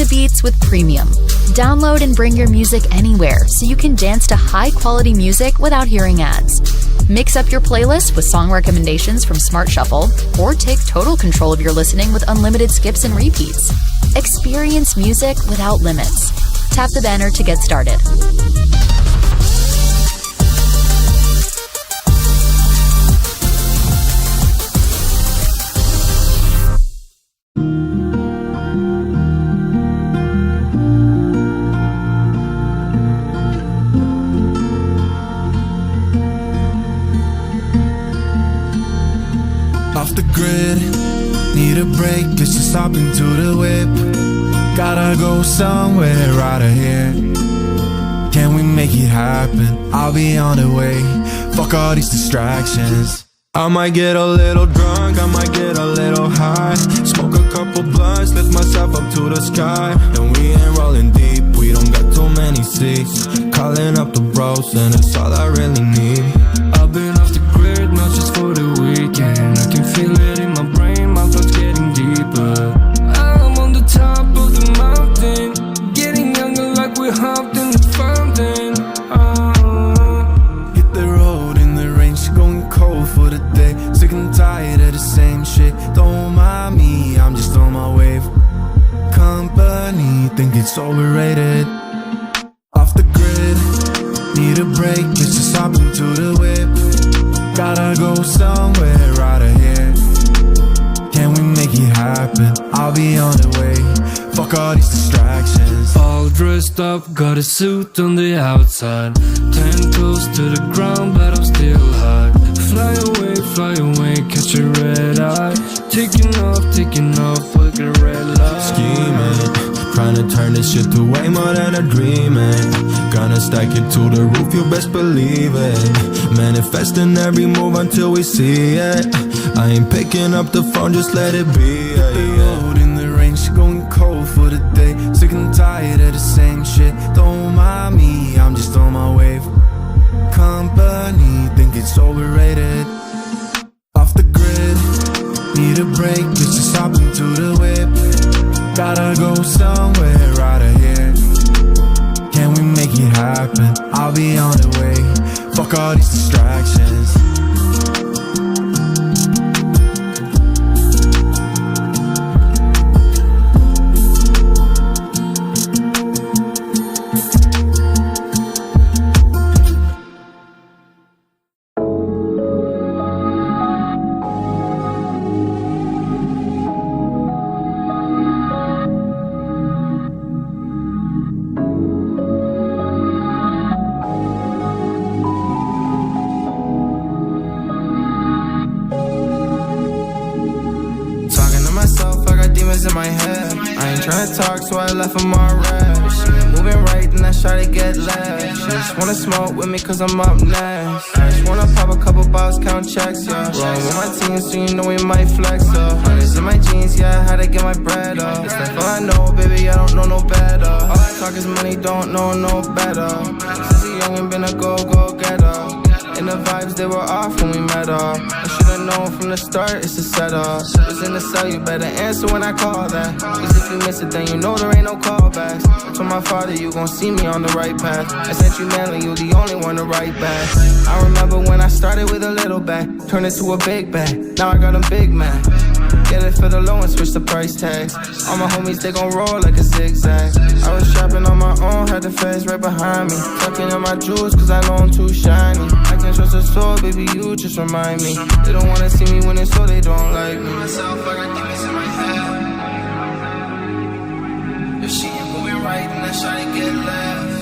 beats with Premium. Download and bring your music anywhere so you can dance to high-quality music without hearing ads. Mix up your playlist with song recommendations from Smart Shuffle, or take total control of your listening with unlimited skips and repeats. Experience music without limits. Tap the banner to get started. Off the grid, need a break, it's just hop into the whip. Gotta go somewhere out of here. Can we make it happen? I'll be on the way. Fuck all these distractions. I might get a little drunk, I might get a little high. Smoke a couple blunts, lift myself up to the sky. And we ain't rolling deep, we don't got too many seats. Calling up the bros and it's all I really need. I've been off the grid, not just for the weekend. I can feel it in my brain, my thoughts getting deeper. I'm on the top of the mountain, getting younger like we hopped in the fountain. Hit the road in the rain, she going cold for the day. Sick and tired of the same shit. Don't mind me, I'm just on my wave. Company, think it's overrated. Off the grid, need a break, it's just hop into the whip. Gotta go somewhere out of here. Can we make it happen? I'll be on the way. Fuck all these distractions. All dressed up, got a suit on the outside. 10 toes to the ground, but I'm still hot. Fly away, catch a red eye. Taking off, like a red light. Scheming, trying to turn this shit to way more than a dream, man. Gonna stack it to the roof, you best believe it. Manifesting every move until we see it. I ain't picking up the phone, just let it be. Hit the road in the rain, she going cold for the day. Sick and tired of the same shit. Don't mind me, I'm just on my wave. Company, think it's overrated. Off the grid, need a break, it's just hop into the whip. Gotta go somewhere out of here. Can we make it happen? I'll be on the way. Fuck all these distractions. In my head, I ain't tryna talk, so I left them all red. If she ain't moving right, then I try to get left. She just wanna smoke with me cause I'm up next. I just wanna pop a couple bottles, count checks, yeah. Rolling with my team, so you know we might flex, Hundreds in my jeans, yeah, I had to get my bread up. This life all I know, baby, I don't know no better. All I talk is money, don't know no better. Since a youngin' been a go-go-getter. And the vibes, they were off when we met up. I should've known from the start, it's a setup. Was in the cell, you better answer when I call that. Cause if you miss it, then you know there ain't no callbacks. I told my father, you gon' see me on the right path. I sent you manly, you the only one to write back. I remember when I started with a little bag, turned it to a big bag. Now I got a big man. Get it for the low and switch the price tags. All my homies, they gon' roll like a zigzag. I was shopping on my own, had the feds right behind me. Tucking in my jewels, cause I know I'm too shiny. I can trust a soul, baby, you just remind me. They don't wanna see me winning, so they don't like me. Myself, I got demons in my head. If she ain't moving right, then I try to get left.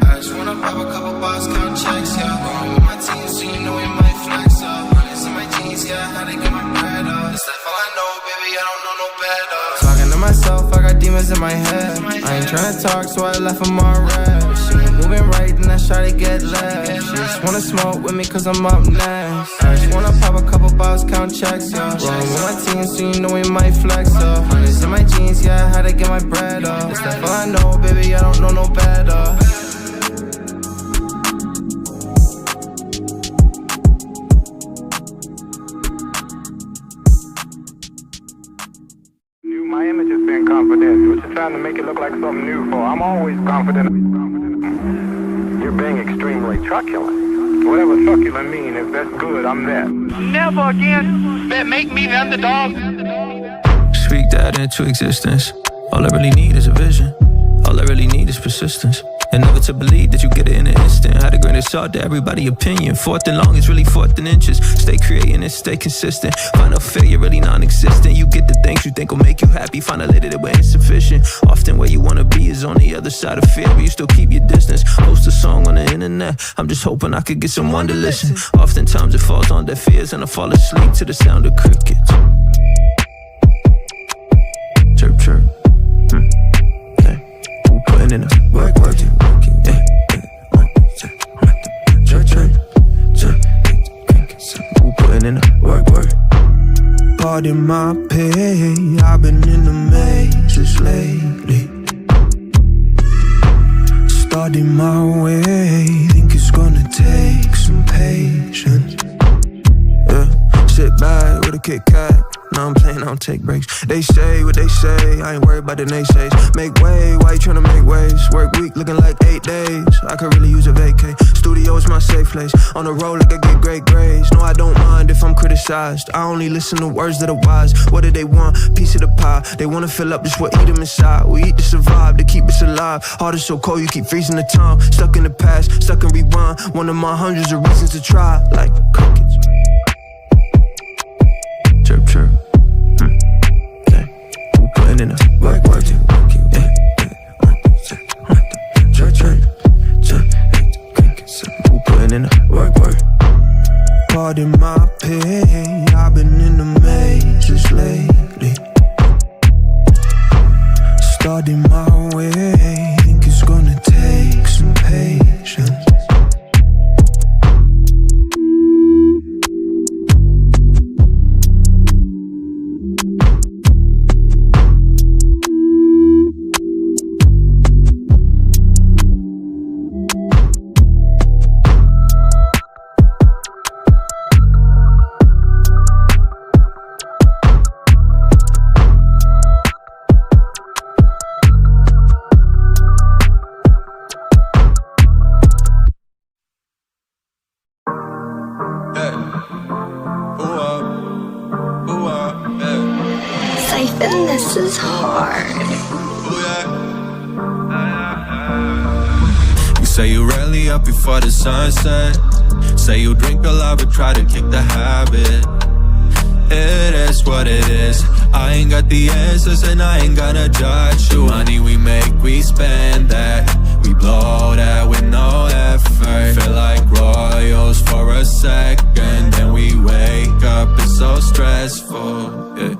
I just wanna pop a couple bars, count checks, yeah. Rolling with my team, so you know we might flex up. Hundreds in my jeans, yeah, I had to get my bread up. This life all I know, baby, I don't know no better. Talking to myself, I got demons in my head. I ain't tryna talk, so I left them all red. If she ain't moving right, then I try to get left. She just wanna smoke with me cause I'm up next. I just wanna pop a couple bottles, count checks, yeah. Rolling with my team, so you know we might flex up. Hundreds in my jeans, yeah, I had to get my bread up. This life all I know, baby, I don't know no better. My image trying to make it look like something new for? I'm always confident. You're being extremely truculent. Whatever truculent means, if that's good, I'm there. Never again. That make me the underdog. Speak that into existence. All I really need is a vision. All I really need is persistence. And never to believe that you get it in an instant. Had a grain of salt to everybody's opinion. Fourth and long is really fourth and inches. Stay creating and stay consistent. Find a failure really non-existent. You get the things you think will make you happy. Find out later that we're insufficient. Often where you wanna be is on the other side of fear, but you still keep your distance. Post a song on the internet. I'm just hoping I could get someone to listen. Oftentimes it falls on deaf ears and I fall asleep to the sound of crickets. Chirp, chirp. Putting in the work, working, yeah. Who putting in the work, work? Pardon my pay, I've been in the mazes lately. Starting my way, think it's gonna take some patience. Yeah, sit back with a Kit Kat. Now I'm playing, I don't take breaks. They say what they say, I ain't worried about the naysays. Make way, why you tryna make waves? Work week looking like 8 days. I could really use a vacay. Studio is my safe place. On the road like I get great grades. No, I don't mind if I'm criticized. I only listen to words that are wise. What do they want? Piece of the pie. They wanna fill up just what eat them inside. We eat to survive, to keep us alive. Heart is so cold, you keep freezing the time. Stuck in the past, stuck in rewind. One of my hundreds of reasons to try. Like crickets. Chirp, chirp. Okay. Who putting in the work, working, yeah. Chirp, chirp, chirp. Who putting in the work, work? Pardon my pain, I've been in the mazes lately. Starting my way, think it's gonna take some patience. This is hard. You say you rarely up before the sunset. Say you drink a lot but try to kick the habit. It is what it is. I ain't got the answers and I ain't gonna judge you. Money we make, we spend that. We blow that with no effort. Feel like royals for a second, then we wake up, it's so stressful, yeah.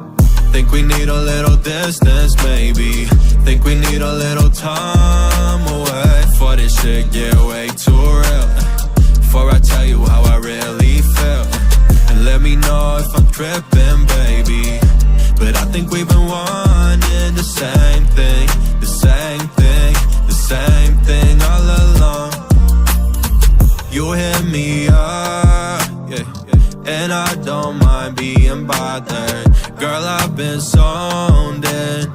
Think we need a little distance, maybe. Think we need a little time away. For this shit get way too real. Before I tell you how I really feel. And let me know if I'm tripping, baby. But I think we've been wanting the same thing. The same thing, the same thing all along. You hit me up, yeah, and I don't mind being bothered. Girl, I've been zoned in,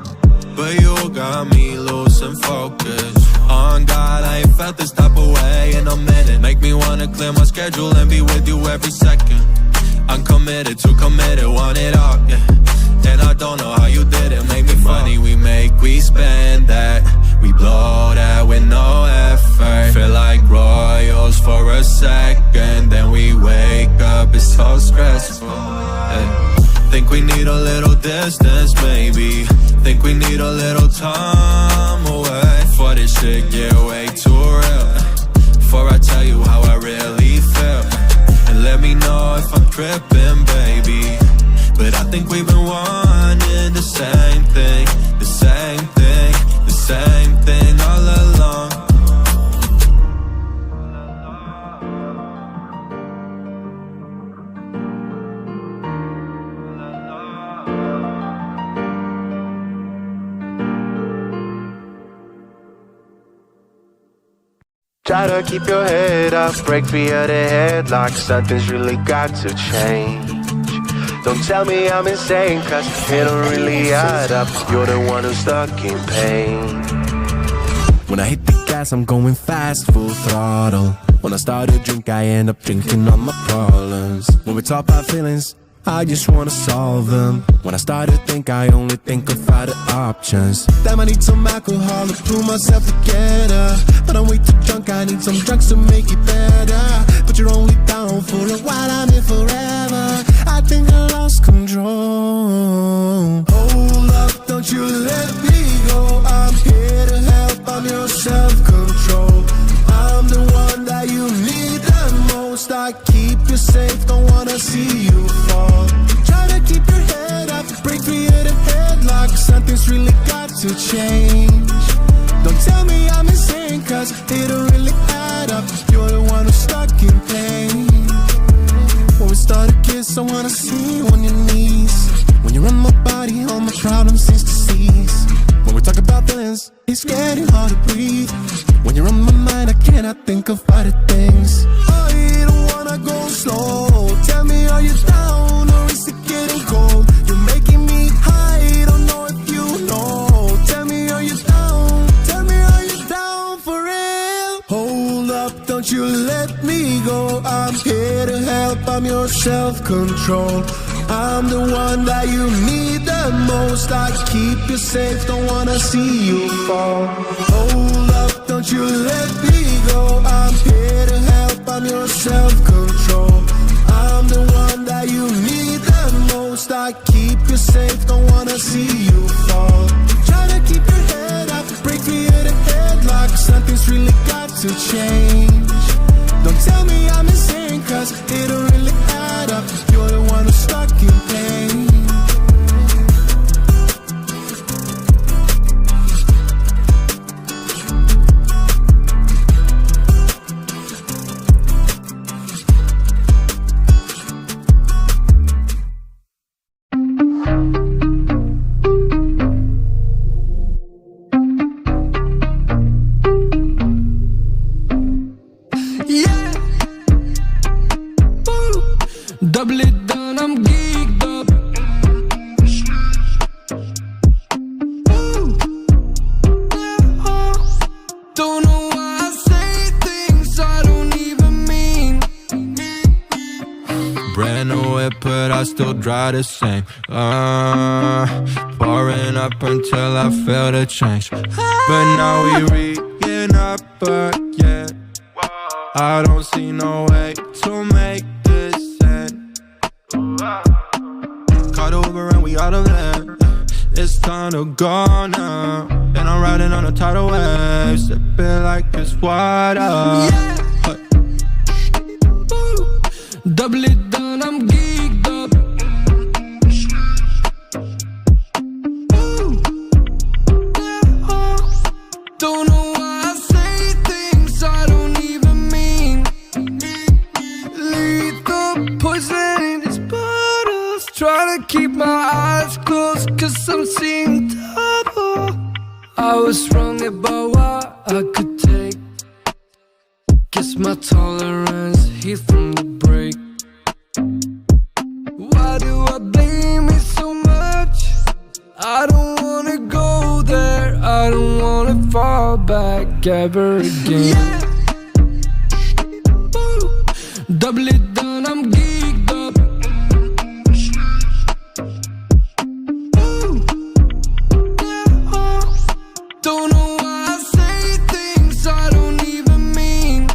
but you got me losing focus. On God, I ain't felt this type of way in a minute. Make me wanna clear my schedule and be with you every second. I'm committed, too committed, want it all, yeah. And I don't know how you did it, make me money we make, we spend that. We blow that with no effort. Feel like royals for a second, then we wake up, it's so stressful, yeah. Think we need a little distance, maybe. Think we need a little time away. For this shit get way too real. Before I tell you how I really feel. And let me know if I'm tripping, baby. But I think we've been wanting the same thing. The same thing, the same thing all along. Try to keep your head up, break free of the headlock. Something's really got to change. Don't tell me I'm insane, cause it don't really add up. You're the one who's stuck in pain. When I hit the gas, I'm going fast, full throttle. When I start to drink, I end up drinking all my problems. When we talk about feelings, I just wanna solve them. When I start to think, I only think of other options. Damn, I need some alcohol to pull myself together. But I'm way too drunk, I need some drugs to make it better. But you're only down for a while, I'm here forever. I think I lost control. Hold up, don't you let me go. I'm here to help, I'm your self-control. I'm the one that you need the most. I keep you safe, don't wanna see you fall. Try to keep your head up, break free of the headlock. Something's really got to change. Don't tell me I'm insane, cause it don't really add up. You're the one who's stuck in pain. When we start to kiss, I wanna see you on your knees. When you're on my body, all my problems seem to cease. When we talk about feelings, it's getting hard to breathe. When you're on my mind, I cannot think of other things. I don't wanna go slow. Tell me, are you down or is it getting cold? You're making me high, don't know if you know. Tell me, are you down? Tell me, are you down for real? Hold up, don't you let me go. I'm here to help, I'm your self-control. I'm the one that you need the most. I keep you safe, don't wanna see you fall. Hold up, don't you let me go. I'm here to help, I'm your self-control. I'm the one that you need the most. I keep you safe, don't wanna see you fall. Try to keep your head up, break free of the headlock. Something's really got to change. Don't tell me I'm insane, cause it don't really add up. You're the one who's stuck in pain. Double it down, I'm geeked up. Don't know why I say things I don't even mean. Brand new whip, but I still drive the same. Pouring up until I feel the change. But now we reading up again. I don't see no way to make this end. Caught Uber and we out of there. It's time to go now. And I'm riding on a tidal wave, sipping like it's water. Double it down, I'm geeked up. Don't know why I say things I don't even mean. Lethal poison in these bottles. Trying to keep my eyes closed, cause I'm seeing double. I was wrong about what I could take. Guess my tolerance hit from the break. Why do I blame it so much? I don't wanna go there. I don't wanna fall back ever again. Double it down, I'm geeked up. Don't know why I say things I don't even mean.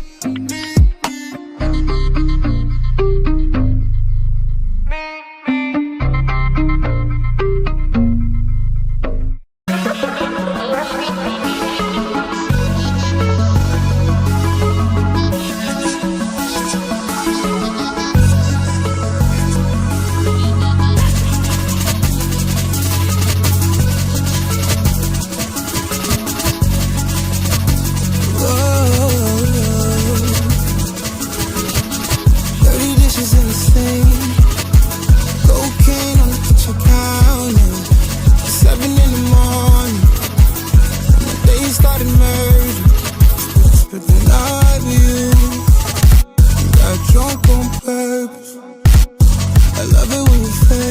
I love it when you say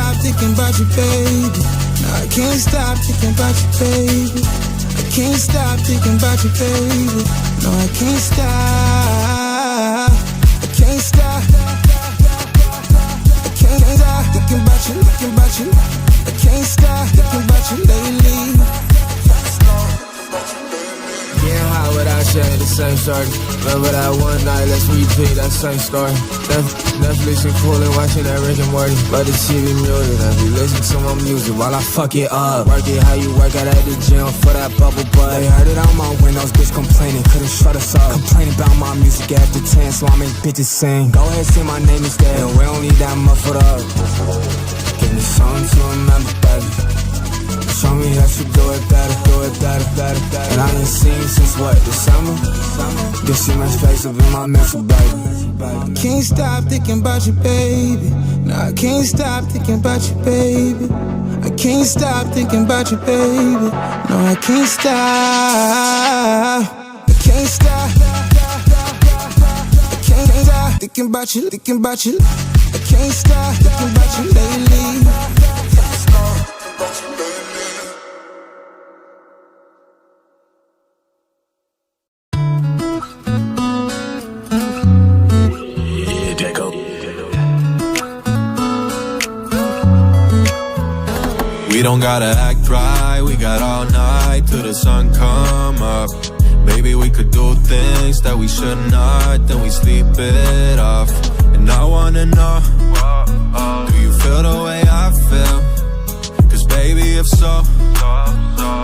stop thinking about you, baby. No, I can't stop thinking about you, baby. I can't stop thinking about you, baby. No, I can't stop. I can't stop. I can't stop thinking about you, thinking about you. I can't stop thinking about you lately. Getting hot without sharing the same story. Remember that one night, let's repeat that same story. Netflix and cool and watching that Rick and Morty. But the TV muted, I be listening to my music while I fuck it up. Work it how you work out at the gym for that bubble butt. They heard it on my windows, bitch complaining, couldn't shut us up. Complaining about my music after 10, so I make bitches sing. Go ahead, say my name instead, and we don't need that muffled up. Give me something to remember, baby. Show me that you do it better, do it better, better, better. And I ain't seen you since what, December? Just see my face up in my mental, baby. I can't stop thinking about you, baby. No, I can't stop thinking about you, baby. I can't stop thinking about you, baby. No, I can't stop. I can't stop. I can't stop thinking about you, thinking about you. I can't stop thinking about you lately. We don't gotta act right, we got all night till the sun come up. Baby, we could do things that we should not, then we sleep it off. And I wanna know, do you feel the way I feel? Cause baby, if so,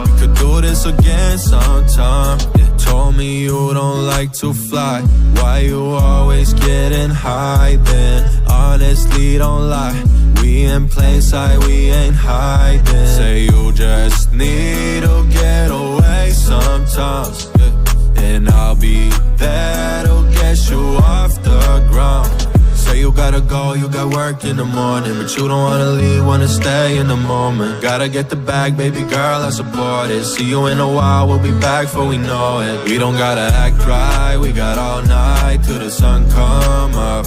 we could do this again sometime. You told me you don't like to fly, why you always getting high then? Honestly, don't lie, we in plain sight, we ain't hiding. Say you just need to get away sometimes, yeah. And I'll be there to get you off the ground. Say you gotta go, you got work in the morning, but you don't wanna leave, wanna stay in the moment. Gotta get the bag, baby girl, I support it. See you in a while, we'll be back before we know it. We don't gotta act right, we got all night till the sun come up.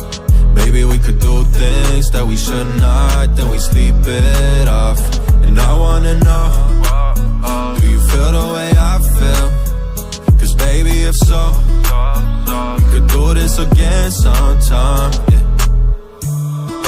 Baby, we could do things that we should not, then we sleep it off. And I wanna know, do you feel the way I feel? Cause baby, if so, we could do this again sometime, yeah.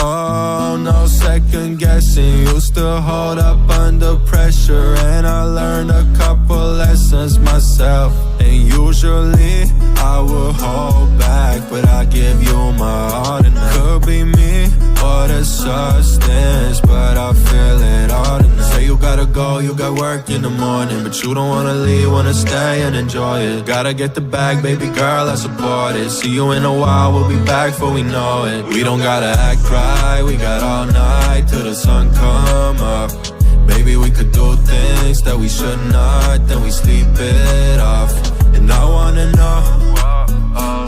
Oh, no second guessing, you still hold up under pressure. And I learned a couple lessons myself. And usually I will hold back, but I give you my all tonight. Could be me or the substance, but I feel it all tonight. Say you gotta go, you got work in the morning, but you don't wanna leave, wanna stay and enjoy it. Gotta get the bag, baby girl, I support it. See you in a while, we'll be back before we know it. We don't gotta act right, we got all night till the sun come up. Baby, we could do things that we should not, then we sleep it off. And I wanna know,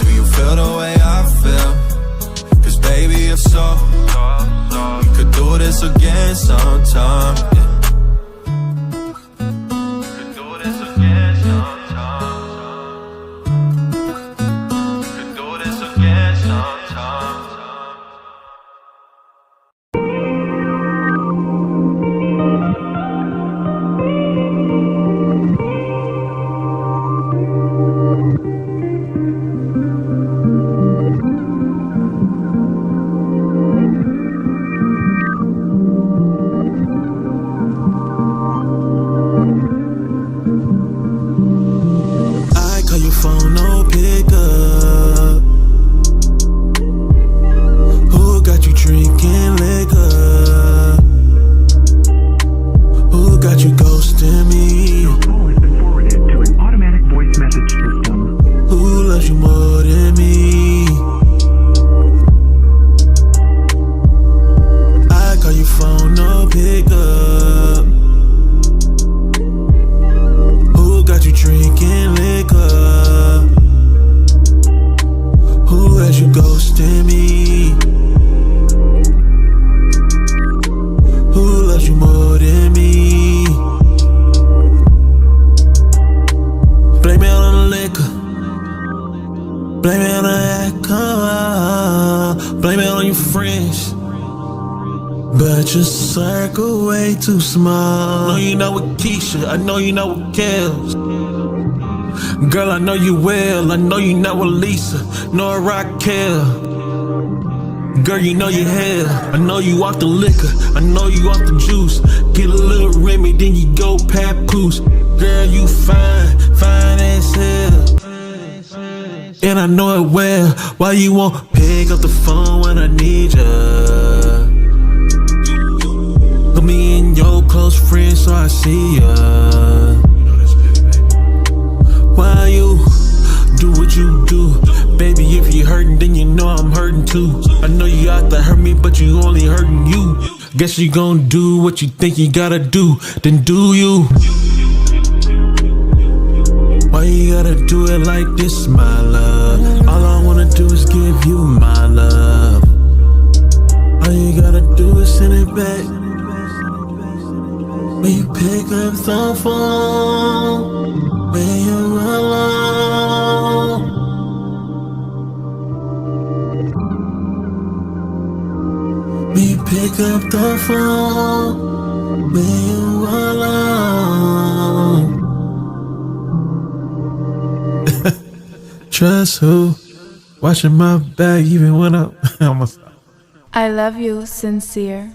do you feel the way I feel? Cause baby, if so, we could do this again sometime, yeah. Could do this again sometime. Could do this again sometime. circle way too small. I know you're not with Keisha, I know you're not with Kels. Girl, I know you well, I know you're not with Lisa, nor Raquel. Girl, you know you hell, I know you off the liquor, I know you off the juice. Get a little Remy, then you go papoose. Girl, you fine, fine as hell, and I know it well. Why you won't pick up the phone when I need ya? Put me in your close friends so I see ya. Why you do what you do? Baby, if you hurting, then you know I'm hurting too. I know you out to hurt me, but you only hurting you. Guess you gon' do what you think you gotta do, then do you. Why you gotta do it like this, my love? All I wanna do is give you my love. All you gotta do is send it back. When you pick up the phone, when you're alone. When you pick up the phone, when you're alone. Trust who? Watching my back even when I'm almost. I love you, sincere.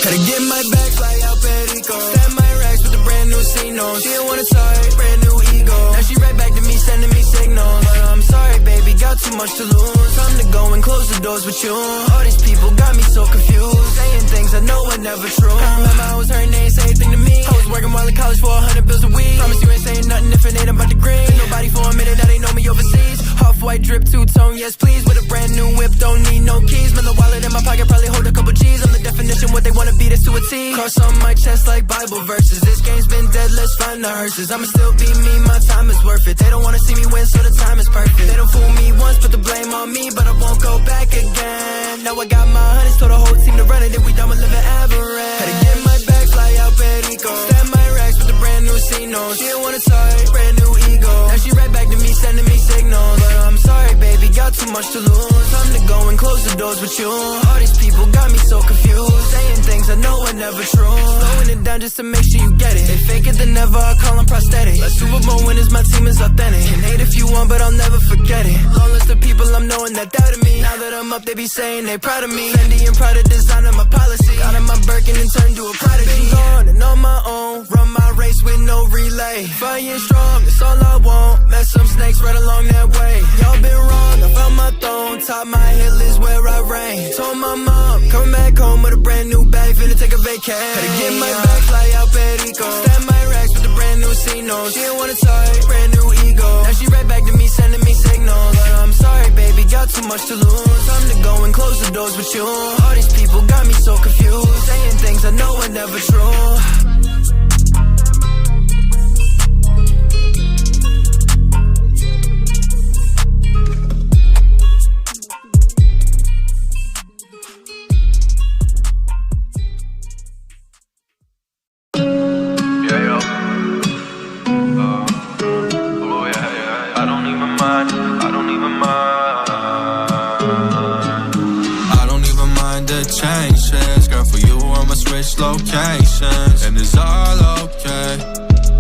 Gotta get my back, fly out Perico. Stab my racks with a brand new C-No. She didn't wanna talk, brand new ego. Now she right back to me, sending me signals. But I'm sorry, baby, got too much to lose. Time to go and close the doors with you. All these people got me so confused, saying things I know are never true. I remember I was hurting, they ain't say anything to me. I was working while in college for 100 bills a week. Promise you ain't saying nothing if it ain't about the green. Ain't nobody for a minute that ain't know me overseas. Off-white drip, two-tone, yes please. With a brand new whip, don't need no keys. Man, the wallet in my pocket probably hold a couple G's. I'm the definition, what they wanna beat us to a T. Cross on my chest like Bible verses. This game's been dead, let's find the hearses. I'ma still be me, my time is worth it. They don't wanna see me win, so the time is perfect. They don't fool me once, put the blame on me, but I won't go back again. Now I got my hundreds, told the whole team to run it. If we done, we're living average. Had to get my back, fly out Perico. Stab my racks with a brand new C-No. She didn't wanna talk, brand new ego. Now she right back to me, sending me signals. But I'm sorry, baby, got too much to lose. Time to go and close the doors with you. All these people got me so confused, saying things I know are never true. Slowing it down just to make sure you get it. They fake it, then never, I call them prosthetic. Like Super Bowl winners, my team is authentic. Can hate if you want, but I'll never forget it. Long list of people I'm knowing that doubted me. Now that I'm up, they be saying they proud of me. Fendi and Prada designing my policy. Got in my Birkin and turned to a prodigy. Been gone and on my own, run my race with no relay. Fighting strong, that's all I want. Met some snakes right along that way. Y'all been wrong, I found my throne. Top my hill is where I reign. Told my mom, coming back home with a brand new bag, finna take a vacay. Had to get my back, fly out Perico. Stab my racks with a brand new C-No. She didn't wanna talk, brand new ego. Now she right back to me, sending me signals. But I'm sorry, baby, got too much to lose. Time to go and close the doors with you. All these people got me so confused, saying things I know are never true. Locations, and it's all okay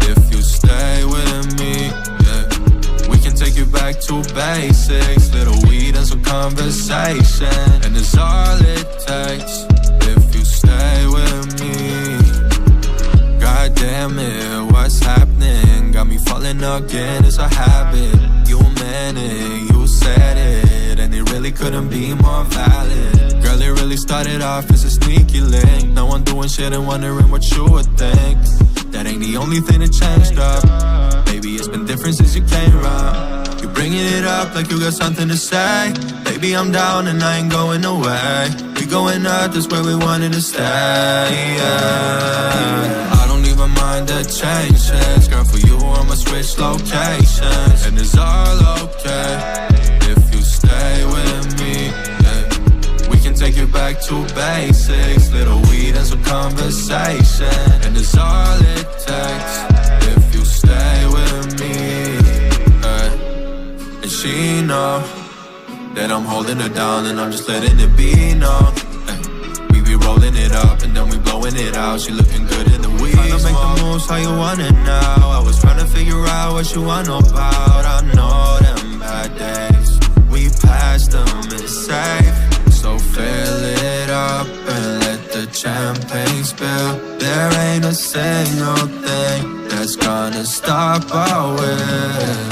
if you stay with me, yeah. We can take you back to basics, little weed and some conversation, and it's all it takes if you stay with me. God damn it, what's happening? Got me falling again, it's a habit. You meant it, you said it, and it really couldn't be more valid. Girl, it really started off as a sneaky link. Now I'm doing shit and wondering what you would think. That ain't the only thing that changed up. Baby, it's been different since you came around. You bringing it up like you got something to say. Baby, I'm down and I ain't going away. We going up, that's where we wanted to stay, yeah. I don't even mind the changes. Girl, for you I'ma switch locations, and it's all okay if you stay with me, yeah. We can take you back back to basics. Little weed and some conversation, and it's all it takes if you stay with me. And she know that I'm holding her down and I'm just letting it be known. We be rolling it up and then we blowing it out. She looking good in the weeds. Tryna make the moves how you want it now. I was trying to figure out what you want about. I know them bad days, we passed them, it's safe. So fill it up and let the champagne spill. There ain't a single thing that's gonna stop our will.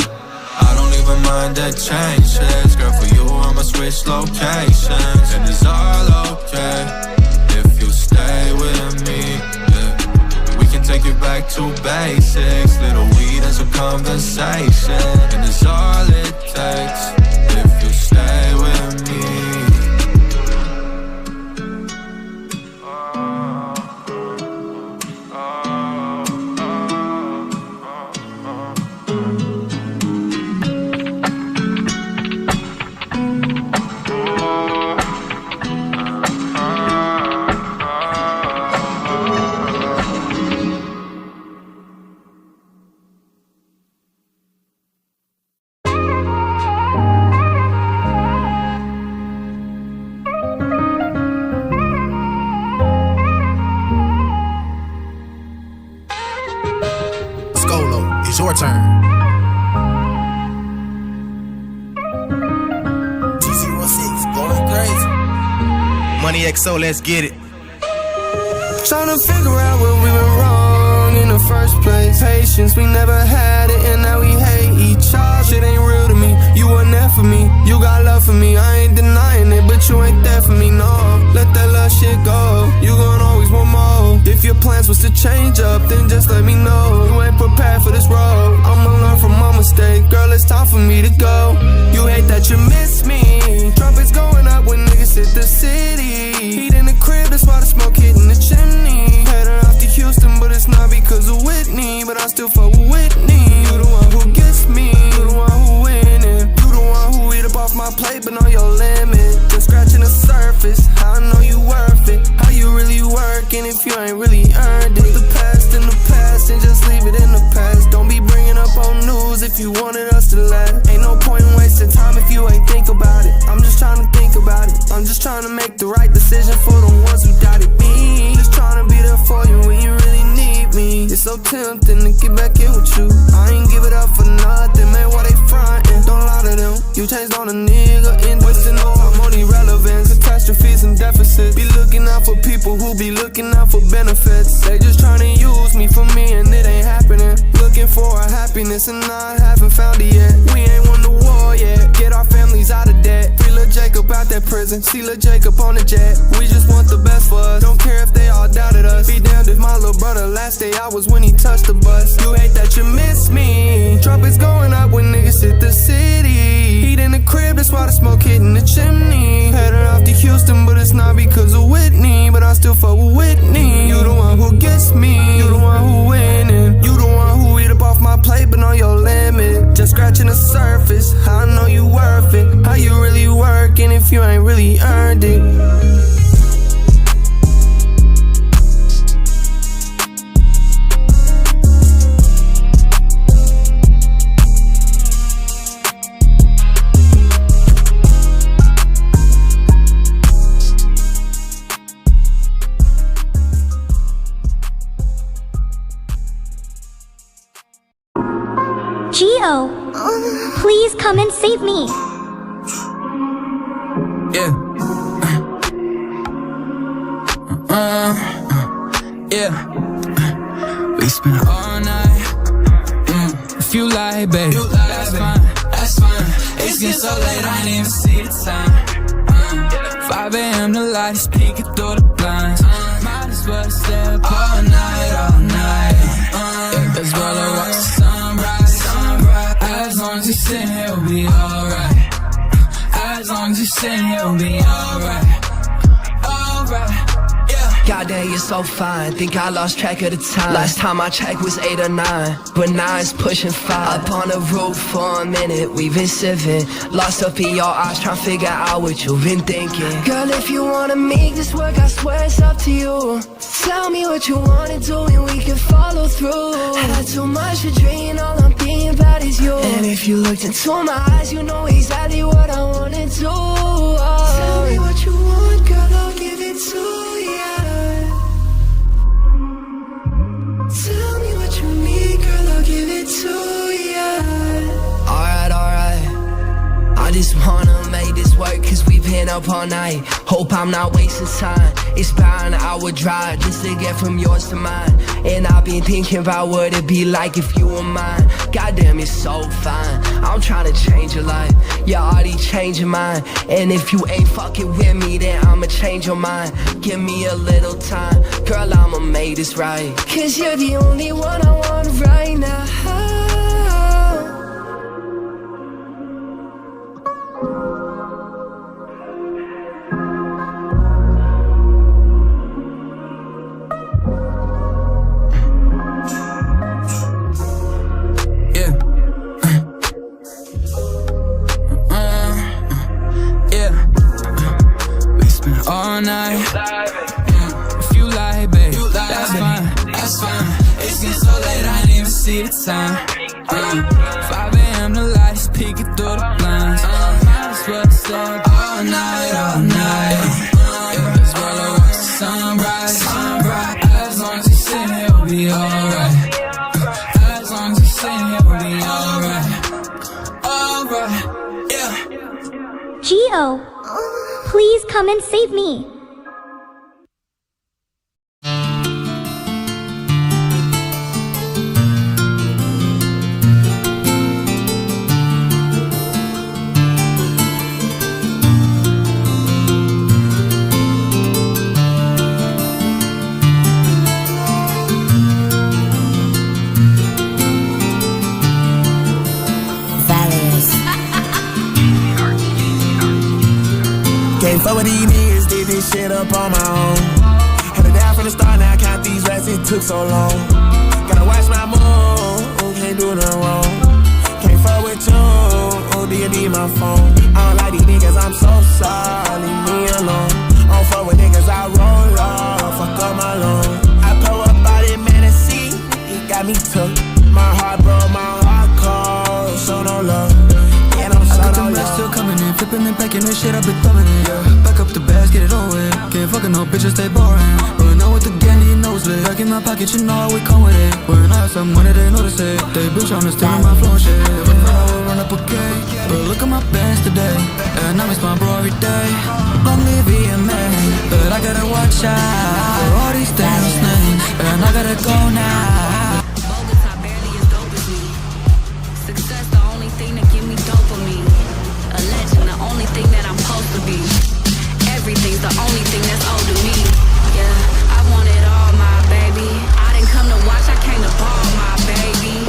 I don't even mind the changes. Girl, for you I'ma switch locations, and it's all okay if you stay with me, yeah. We can take it back to basics. Little weed and some conversation, and it's all it takes if you stay with me. Your turn. T06 going crazy. Money XO, let's get it. Tryna figure out where we went wrong in the first place. Patience, we never had it, and now we hate each other. Shit ain't real to me, you weren't there for me. You got love for me, I ain't denying it, but you ain't there for me, no. Let that love shit go, you gon' always want more. If your plans was to change up, then just let me know. You ain't prepared for this road, I'ma learn from my mistake. Girl, it's time for me to go. You hate that you miss me. Trumpets going up when niggas hit the city. Heat in the crib, that's why the smoke hitting the chimney. Heading off to Houston, but it's not because of Whitney. But I still fuck with Whitney. You the one who gets me, you the one who winning. You the one who eat up off my plate, but on your limit. Just scratching the surface, how I know you worth it. How you really working if you ain't really earned it. Put the past in the past and just leave it in the past. Don't be bringing up on news if you wanted us to last. Ain't no point in wasting time if you ain't think about it. I'm just trying to think about it. I'm just trying to make the right decision for the ones who doubted me. Just trying to be there for you when you really need me. It's so tempting to get back in with you. I ain't give it up for nothing, man, why they frontin'? Don't lie to them, you changed on a nigga. In wasting no time on irrelevance, catastrophes and deficits. Be looking out for people who be looking out for benefits. They just trying to use me for me and it ain't happening. Looking for a happiness and I haven't found it yet. We ain't won the war yet, get our families out of debt. Free Lil Jacob out that prison, see Lil Jacob on the jet. We just want the best for us, don't care if they all doubted us. Be damned if my little brother last day out was when he touched the bus. You hate that you miss me. Trumpets going up when niggas hit the city. Heat in the crib, that's why the smoke hitting the chimney. Heading off to Houston, but it's not because of Whitney. But I still fuck with Whitney. You the one who gets me, you the one who winning. You the one who eat up off my plate, but on your limit. Just scratching the surface, how I know you worth it. How you really working if you ain't really earned it. Gio, please come and save me. Yeah. Yeah. We spent all night. If you lie, baby, that's fine. That's fine. It's getting so late, I ain't even see the time. 5 a.m. the light is peeking through the blinds. Might as well stay up all night, all night. As well as watch the sunrise. As long as you sit here, we'll be alright. As long as you sit here, we'll be alright. Alright, yeah. Goddamn, you're so fine. Think I lost track of the time. Last time I checked was 8 or 9, but 9's pushing 5. Up on the roof for a minute, we've been sipping. Lost up in your eyes, trying to figure out what you've been thinking. Girl, if you wanna make this work, I swear it's up to you. Tell me what you wanna do and we can follow through. I got too much to dream, all I'm thinking about is you. And if you looked into my eyes, you know exactly what I wanna do. Tell me what you want, girl, I'll give it to you. Tell me what you need, girl, I'll give it to you. Alright, I just wanna make this work, cause we've been up all night. Hope I'm not wasting time. It's about an hour drive just to get from yours to mine. And I've been thinking about what it'd be like if you were mine. Goddamn, it's so fine. I'm trying to change your life. You're already changing mine. And if you ain't fucking with me, then I'ma change your mind. Give me a little time. Girl, I'ma make this right. Cause you're the only one I want right now. All night, if you like, babe, that's fine, that's fine. It's getting so late, I didn't even see the time. 5 a.m. the lights peeking through the blinds. Might as well stay up all night, all night. As well as watch the sunrise. As long as you sit here, we'll be alright. As long as you sit here, we'll be alright. Alright, yeah. Gio, please come and save me. Can't fuck with these niggas, did this shit up on my own. Had it down from the start, now I count these rats, it took so long. Gotta watch my move, can't do nothing wrong. Can't fuck with you, D&D my phone. I don't like these niggas, I'm so sorry, leave me alone. I don't fuck with niggas, I roll off, fuck up my loan. I pull up out in Manatee, it got me took. My heart broke, my heart cold, so no love. Still coming in, flipping and packing this shit, I've been thumbing it, yeah. Back up the bags, get it all in. Can't fucking no bitches, stay boring. Running out with the gang, you nose lit. Back in my pocket, you know how we come with it. When I have some money, they notice it. They bitch on the steering my flow and shit. Never thought I would run up a cake, but look at my bands today. And I miss my bro every day. Long live man, but I gotta watch out for all these damn names. And I gotta go now. Bogota barely as dope as me. Success the only thing that give me dopamine. A legend, the only thing that I'm supposed to be. Everything's the only thing that's owed to me. Yeah, I want it all, my baby. I didn't come to watch, I came to ball, my baby.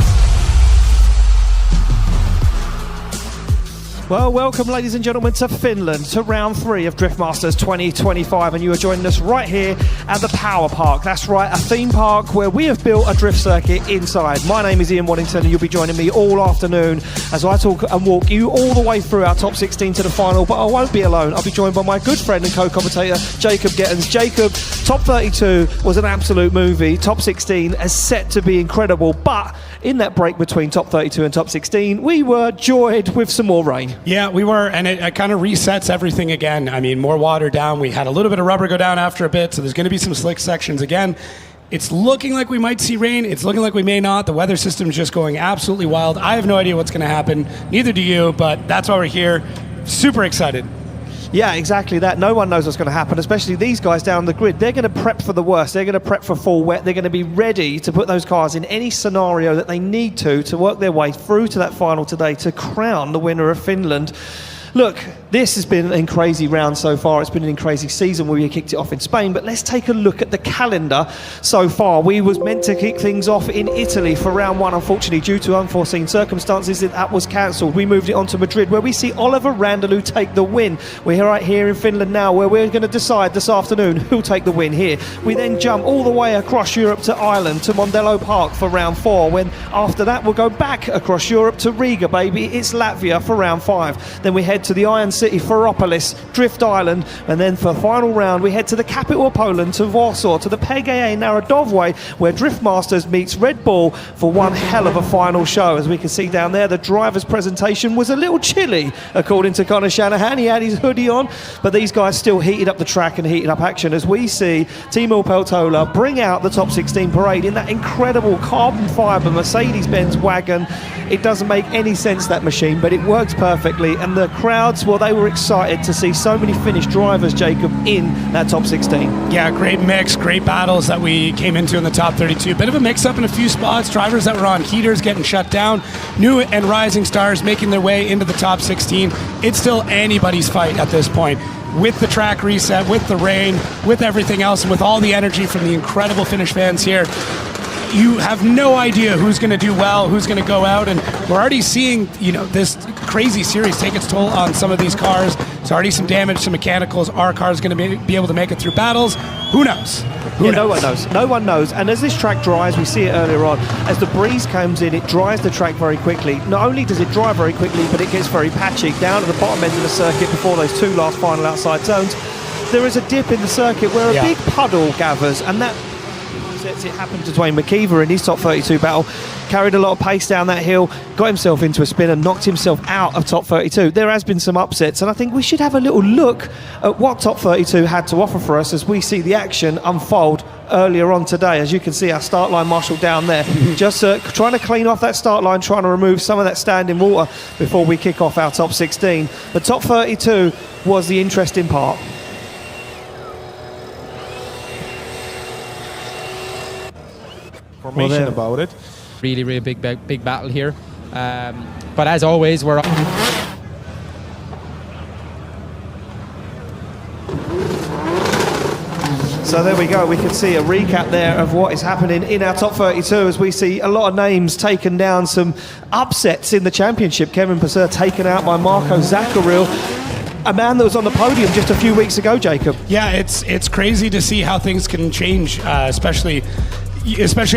Well, welcome, ladies and gentlemen, to Finland, to round 3 of Driftmasters 2025, and you are joining us right here at the PowerPark. That's right, a theme park where we have built a drift circuit inside. My name is Ian Waddington, and you'll be joining me all afternoon as I talk and walk you all the way through our top 16 to the final, but I won't be alone. I'll be joined by my good friend and co-commentator, Jacob Gettens. Jacob, top 32 was an absolute movie. Top 16 is set to be incredible, but in that break between top 32 and top 16, we were joyed with some more rain. Yeah, we were, and it kind of resets everything again. I mean, more water down. We had a little bit of rubber go down after a bit, so there's going to be some slick sections again. It's looking like we might see rain. It's looking like we may not. The weather system is just going absolutely wild. I have no idea what's going to happen. Neither do you, but that's why we're here. Super excited. Yeah, exactly that. No one knows what's going to happen, especially these guys down the grid. They're going to prep for the worst. They're going to prep for full wet. They're going to be ready to put those cars in any scenario that they need to work their way through to that final today to crown the winner of Finland. Look, This has been a crazy round so far. It's been a crazy season where we kicked it off in Spain, but let's take a look at the calendar so far. We was meant to kick things off in Italy for round 1. Unfortunately, due to unforeseen circumstances, that was cancelled. We moved it on to Madrid, where we see Oliver Randalou take the win. We're right here in Finland now, where we're going to decide this afternoon who'll take the win here. We then jump all the way across Europe to Ireland, to Mondello Park for round 4, when after that we'll go back across Europe to Riga, baby. It's Latvia for round 5. Then we head to the Iron City, Ferropolis, Drift Island, and then for the final round we head to the capital of Poland, to Warsaw, to the PGA Narodowe, where Drift Masters meets Red Bull for one hell of a final show. As we can see down there, the driver's presentation was a little chilly, according to Connor Shanahan. He had his hoodie on, but these guys still heated up the track and heated up action as we see Timo Peltola bring out the top 16 parade in that incredible carbon fibre Mercedes-Benz wagon. It doesn't make any sense, that machine, but it works perfectly, and the crowds, well, they were excited to see so many Finnish drivers, Jacob, in that top 16. Yeah, great mix, great battles that we came into in the top 32. Bit of a mix-up in a few spots. Drivers that were on heaters getting shut down. New and rising stars making their way into the top 16. It's still anybody's fight at this point. With the track reset, with the rain, with everything else, and with all the energy from the incredible Finnish fans here, you have no idea who's going to do well, who's going to go out, and we're already seeing, this crazy series take its toll on some of these cars. There's already some damage to mechanicals. Our car's going to be able to make it through battles. Who knows? No one knows. No one knows. And as this track dries, we see it earlier on, as the breeze comes in, it dries the track very quickly. Not only does it dry very quickly, but it gets very patchy. Down at the bottom end of the circuit, before those two last final outside zones, there is a dip in the circuit where a big puddle gathers, and that it happened to Dwayne McKeever in his top 32 battle. Carried a lot of pace down that hill, got himself into a spin and knocked himself out of top 32. There has been some upsets, and I think we should have a little look at what top 32 had to offer for us as we see the action unfold earlier on today. As you can see, our start line marshal down there, just trying to clean off that start line, trying to remove some of that standing water before we kick off our top 16. But top 32 was the interesting part. Information about it. Really big battle here. But as always, we're... So there we go, we can see a recap there of what is happening in our top 32 as we see a lot of names taken down, some upsets in the championship. Kevin Passer taken out by Marco Zaccaril, a man that was on the podium just a few weeks ago, Jacob. Yeah, it's crazy to see how things can change, especially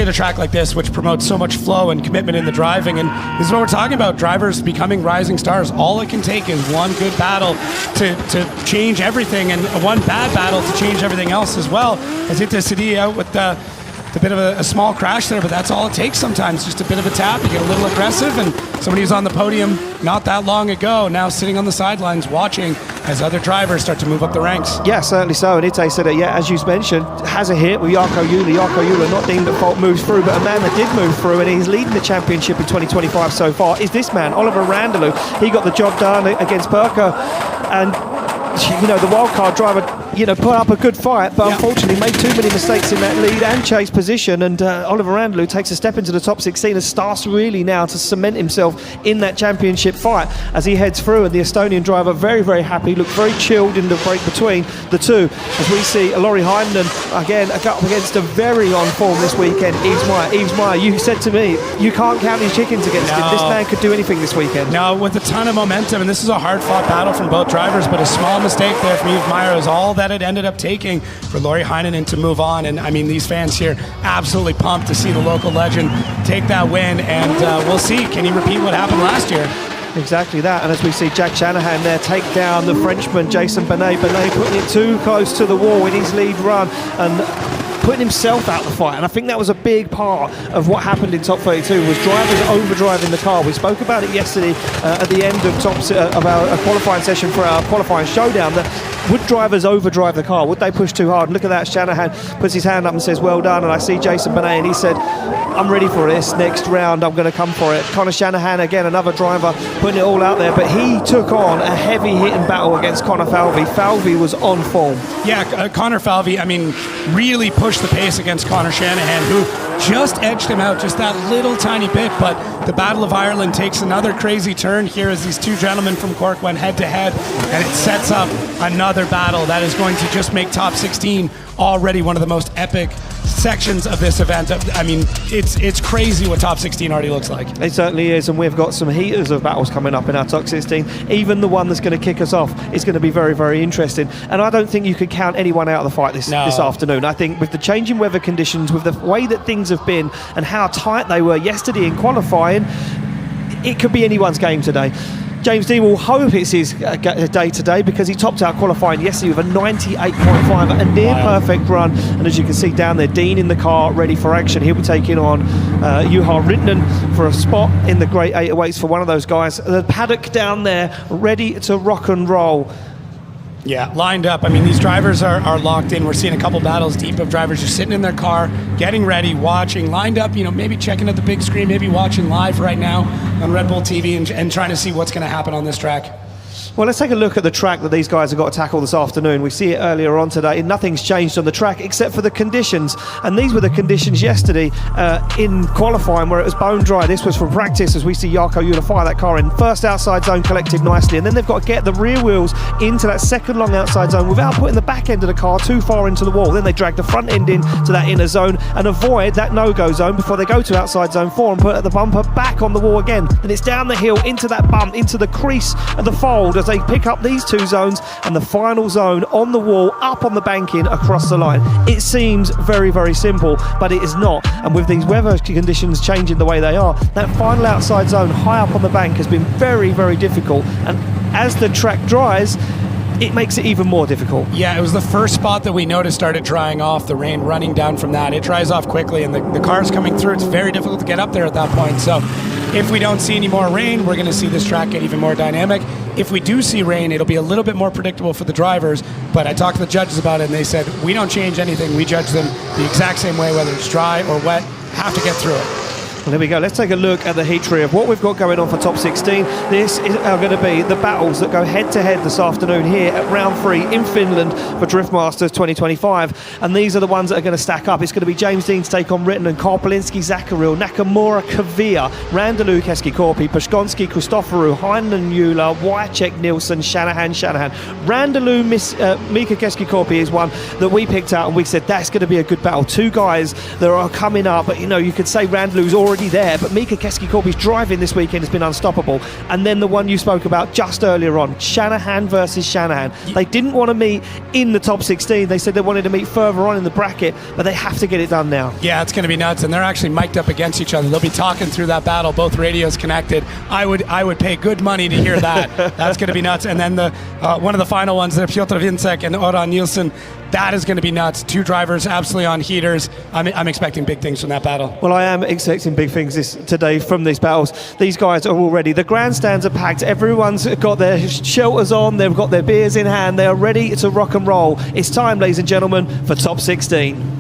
at a track like this, which promotes so much flow and commitment in the driving. And this is what we're talking about, drivers becoming rising stars. All it can take is one good battle to change everything, and one bad battle to change everything else as well. As Ita out with the bit of a small crash there, but that's all it takes sometimes, just a bit of a tap. You get a little aggressive, and somebody who's on the podium not that long ago now sitting on the sidelines watching as other drivers start to move up the ranks. Yeah, certainly so. And Ite said, as you mentioned, has a hit with Jarkko Juli. Jarkko Juli not deemed at fault, moves through, but a man that did move through and he's leading the championship in 2025 so far is this man, Oliver Randalou. He got the job done against Perka, and the wildcard driver, put up a good fight, but unfortunately made too many mistakes in that lead and chase position. And Oliver Randalou takes a step into the top 16 and starts really now to cement himself in that championship fight as he heads through. And the Estonian driver, very, very happy, looked very chilled in the break between the two. As we see Lori Heinen again up against a very on form this weekend, Yves Meyer. You said to me, you can't count his chickens against him. This man could do anything this weekend. No, with a ton of momentum, and this is a hard-fought battle from both drivers, but a small mistake there from Yves Meyer is all that it ended up taking for Lori Heinen to move on. And I mean, these fans here absolutely pumped to see the local legend take that win, and we'll see, can he repeat what happened last year? Exactly that. And as we see Jack Shanahan there take down the Frenchman Jason Benet putting it too close to the wall in his lead run and putting himself out the fight. And I think that was a big part of what happened in top 32 was drivers overdriving the car. We spoke about it yesterday at the end of our qualifying session for our qualifying showdown, that would drivers overdrive the car? Would they push too hard? And look at that, Shanahan puts his hand up and says, well done. And I see Jason Benet and he said, I'm ready for this next round, I'm going to come for it. Connor Shanahan, again, another driver putting it all out there, but he took on a heavy hitting battle against Connor Falvey. Falvey was on form. Yeah, Connor Falvey, I mean, really pushed push the pace against Connor Shanahan, who just edged him out just that little tiny bit. But the Battle of Ireland takes another crazy turn here as these two gentlemen from Cork went head-to-head, and it sets up another battle that is going to just make top 16 already one of the most epic sections of this event. I mean, it's crazy what top 16 already looks like. It certainly is, and we've got some heaters of battles coming up in our top 16. Even the one that's going to kick us off is going to be very, very interesting. And I don't think you could count anyone out of the fight this afternoon. I think with the changing weather conditions, with the way that things have been and how tight they were yesterday in qualifying, it could be anyone's game today. James Dean will hope it's his day today, because he topped out qualifying yesterday with a 98.5, a near perfect run. And as you can see down there, Dean in the car ready for action. He'll be taking on Juha Rintanen for a spot in the Great 808s for one of those guys. The paddock down there ready to rock and roll. Yeah, lined up. I mean, these drivers are locked in. We're seeing a couple battles deep of drivers just sitting in their car, getting ready, watching, lined up, maybe checking at the big screen, maybe watching live right now on Red Bull TV and trying to see what's going to happen on this track. Well, let's take a look at the track that these guys have got to tackle this afternoon. We see it earlier on today. Nothing's changed on the track except for the conditions. And these were the conditions yesterday in qualifying, where it was bone dry. This was from practice, as we see Jarkko Juhla fire that car in. First outside zone collected nicely, and then they've got to get the rear wheels into that second long outside zone without putting the back end of the car too far into the wall. Then they drag the front end into that inner zone and avoid that no-go zone before they go to outside zone 4 and put the bumper back on the wall again. And it's down the hill into that bump, into the crease of the fold, as they pick up these two zones and the final zone on the wall, up on the banking, across the line. It seems very, very simple, but it is not. And with these weather conditions changing the way they are, that final outside zone high up on the bank has been very, very difficult. And as the track dries, it makes it even more difficult. Yeah, it was the first spot that we noticed started drying off, the rain running down from that. It dries off quickly, and the cars coming through, it's very difficult to get up there at that point. So if we don't see any more rain, we're going to see this track get even more dynamic. If we do see rain, it'll be a little bit more predictable for the drivers, but I talked to the judges about it, and they said, we don't change anything. We judge them the exact same way, whether it's dry or wet, have to get through it. Well, there we go. Let's take a look at the heat tree of what we've got going on for top 16. This are going to be the battles that go head-to-head this afternoon here at round 3 in Finland for Drift Masters 2025. And these are the ones that are going to stack up. It's going to be James Dean to take on Rintanen, Karpolinski, Zakaril, Nakamura, Kavia, Randalu, Keski-Korpi, Pashkonski, Christoforou, Heinen, Juhla, Wycheck, Nilsson, Shanahan. Randalu, Mika Keski-Korpi is one that we picked out, and we said that's going to be a good battle. Two guys that are coming up, but you could say Randalu's already there, but Mika Keski-Korpi's driving this weekend has been unstoppable. And then the one you spoke about just earlier on, Shanahan versus Shanahan. They didn't want to meet in the top 16. They said they wanted to meet further on in the bracket, but they have to get it done now. Yeah, it's going to be nuts, and they're actually mic'd up against each other. They'll be talking through that battle, both radios connected. I would pay good money to hear that. That's going to be nuts. And then the one of the final ones there, Piotr Vincek and Oran Nielsen. That is going to be nuts. Two drivers absolutely on heaters. I'm expecting big things from that battle. Well, I am expecting big things today from these battles. These guys are all ready. The grandstands are packed. Everyone's got their shelters on. They've got their beers in hand. They are ready to rock and roll. It's time, ladies and gentlemen, for top 16.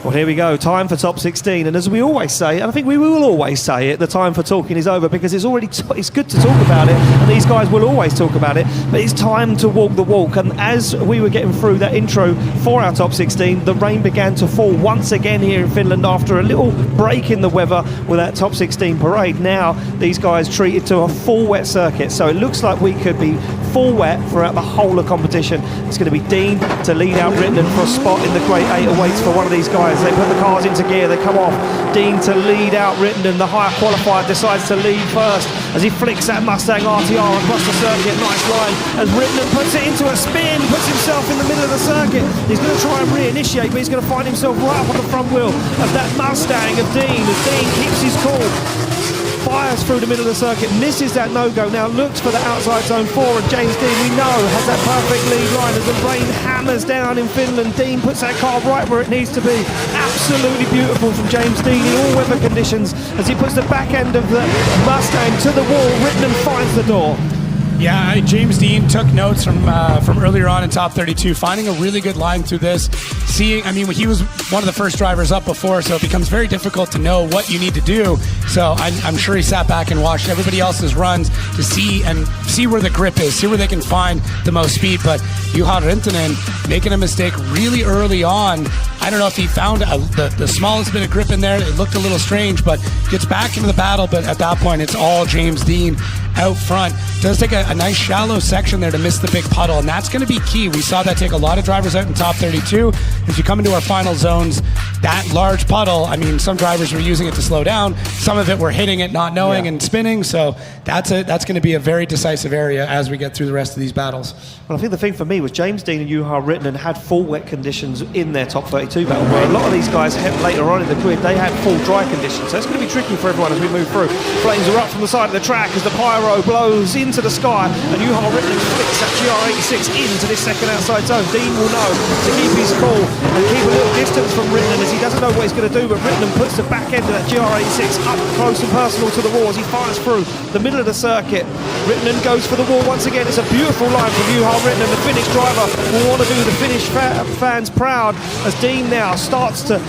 Well, here we go. Time for top 16. And as we always say, and I think we will always say it, the time for talking is over, because it's already it's good to talk about it, and these guys will always talk about it, but it's time to walk the walk. And as we were getting through that intro for our top 16, the rain began to fall once again here in Finland after a little break in the weather with that top 16 parade. Now these guys treated to a full wet circuit, so it looks like we could be full wet throughout the whole of competition. It's going to be Dean to lead out Rintanen for a spot in the Great 808s for one of these guys. They put the cars into gear, they come off. Dean to lead out Rintanen. The higher qualifier decides to lead first as he flicks that Mustang RTR across the circuit. Nice line as Rintanen puts it into a spin, puts himself in the middle of the circuit. He's going to try and reinitiate, but he's going to find himself right up on the front wheel of that Mustang of Dean, as Dean keeps his cool. Fires through the middle of the circuit, misses that no-go, now looks for the outside zone 4, and James Dean, we know, has that perfect lead line as the rain hammers down in Finland. Dean puts that car right where it needs to be. Absolutely beautiful from James Dean in all weather conditions as he puts the back end of the Mustang to the wall. Rintanen finds the door. Yeah, James Dean took notes from earlier on in top 32, finding a really good line through this. Seeing, I mean, he was one of the first drivers up before, so it becomes very difficult to know what you need to do. So I'm sure he sat back and watched everybody else's runs to see where the grip is, see where they can find the most speed. But Juha Rintanen making a mistake really early on. I don't know if he found the smallest bit of grip in there. It looked a little strange, but gets back into the battle. But at that point, it's all James Dean out front. Does take a nice shallow section there to miss the big puddle, and that's going to be key. We saw that take a lot of drivers out in top 32. As you come into our final zones, that large puddle, I mean, some drivers were using it to slow down. Some of it were hitting it, not knowing, and spinning. So that's going to be a very decisive area as we get through the rest of these battles. Well, I think the thing for me was James Dean and Juha Rintanen had full wet conditions in their top 32 battle, where a lot of these guys later on in the grid, they had full dry conditions. So it's going to be tricky for everyone as we move through. Flames are up from the side of the track as the pyro blows into the sky, and Juha Rintanen flicks that GR86 into this second outside zone. Dean will know to keep his cool and keep a little distance from Rintanen as he doesn't know what he's going to do, but Rintanen puts the back end of that GR86 up close and personal to the wall as he fires through the middle of the circuit. Rintanen goes for the wall once again. It's a beautiful line from Juha Rintanen. The Finnish driver will want to do the Finnish fans proud as Dean now starts to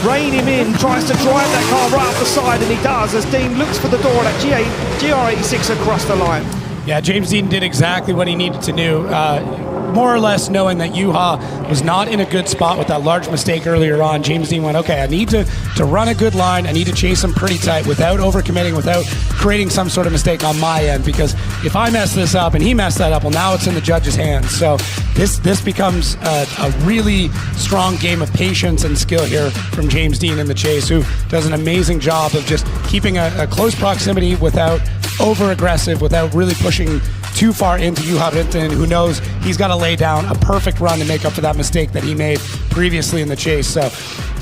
rein him in, tries to drive that car right up the side, and he does as Dean looks for the door of that GR86 across the line. Yeah, James Dean did exactly what he needed to do. More or less knowing that Juha was not in a good spot with that large mistake earlier on. James Dean went, okay, I need to run a good line. I need to chase him pretty tight without overcommitting, without creating some sort of mistake on my end, because if I mess this up and he messed that up, well, now it's in the judge's hands. So this becomes a really strong game of patience and skill here from James Dean in the chase, who does an amazing job of just keeping a close proximity without over-aggressive, without really pushing too far into Juha Rintanen, who knows he's got to lay down a perfect run to make up for that mistake that he made previously in the chase. So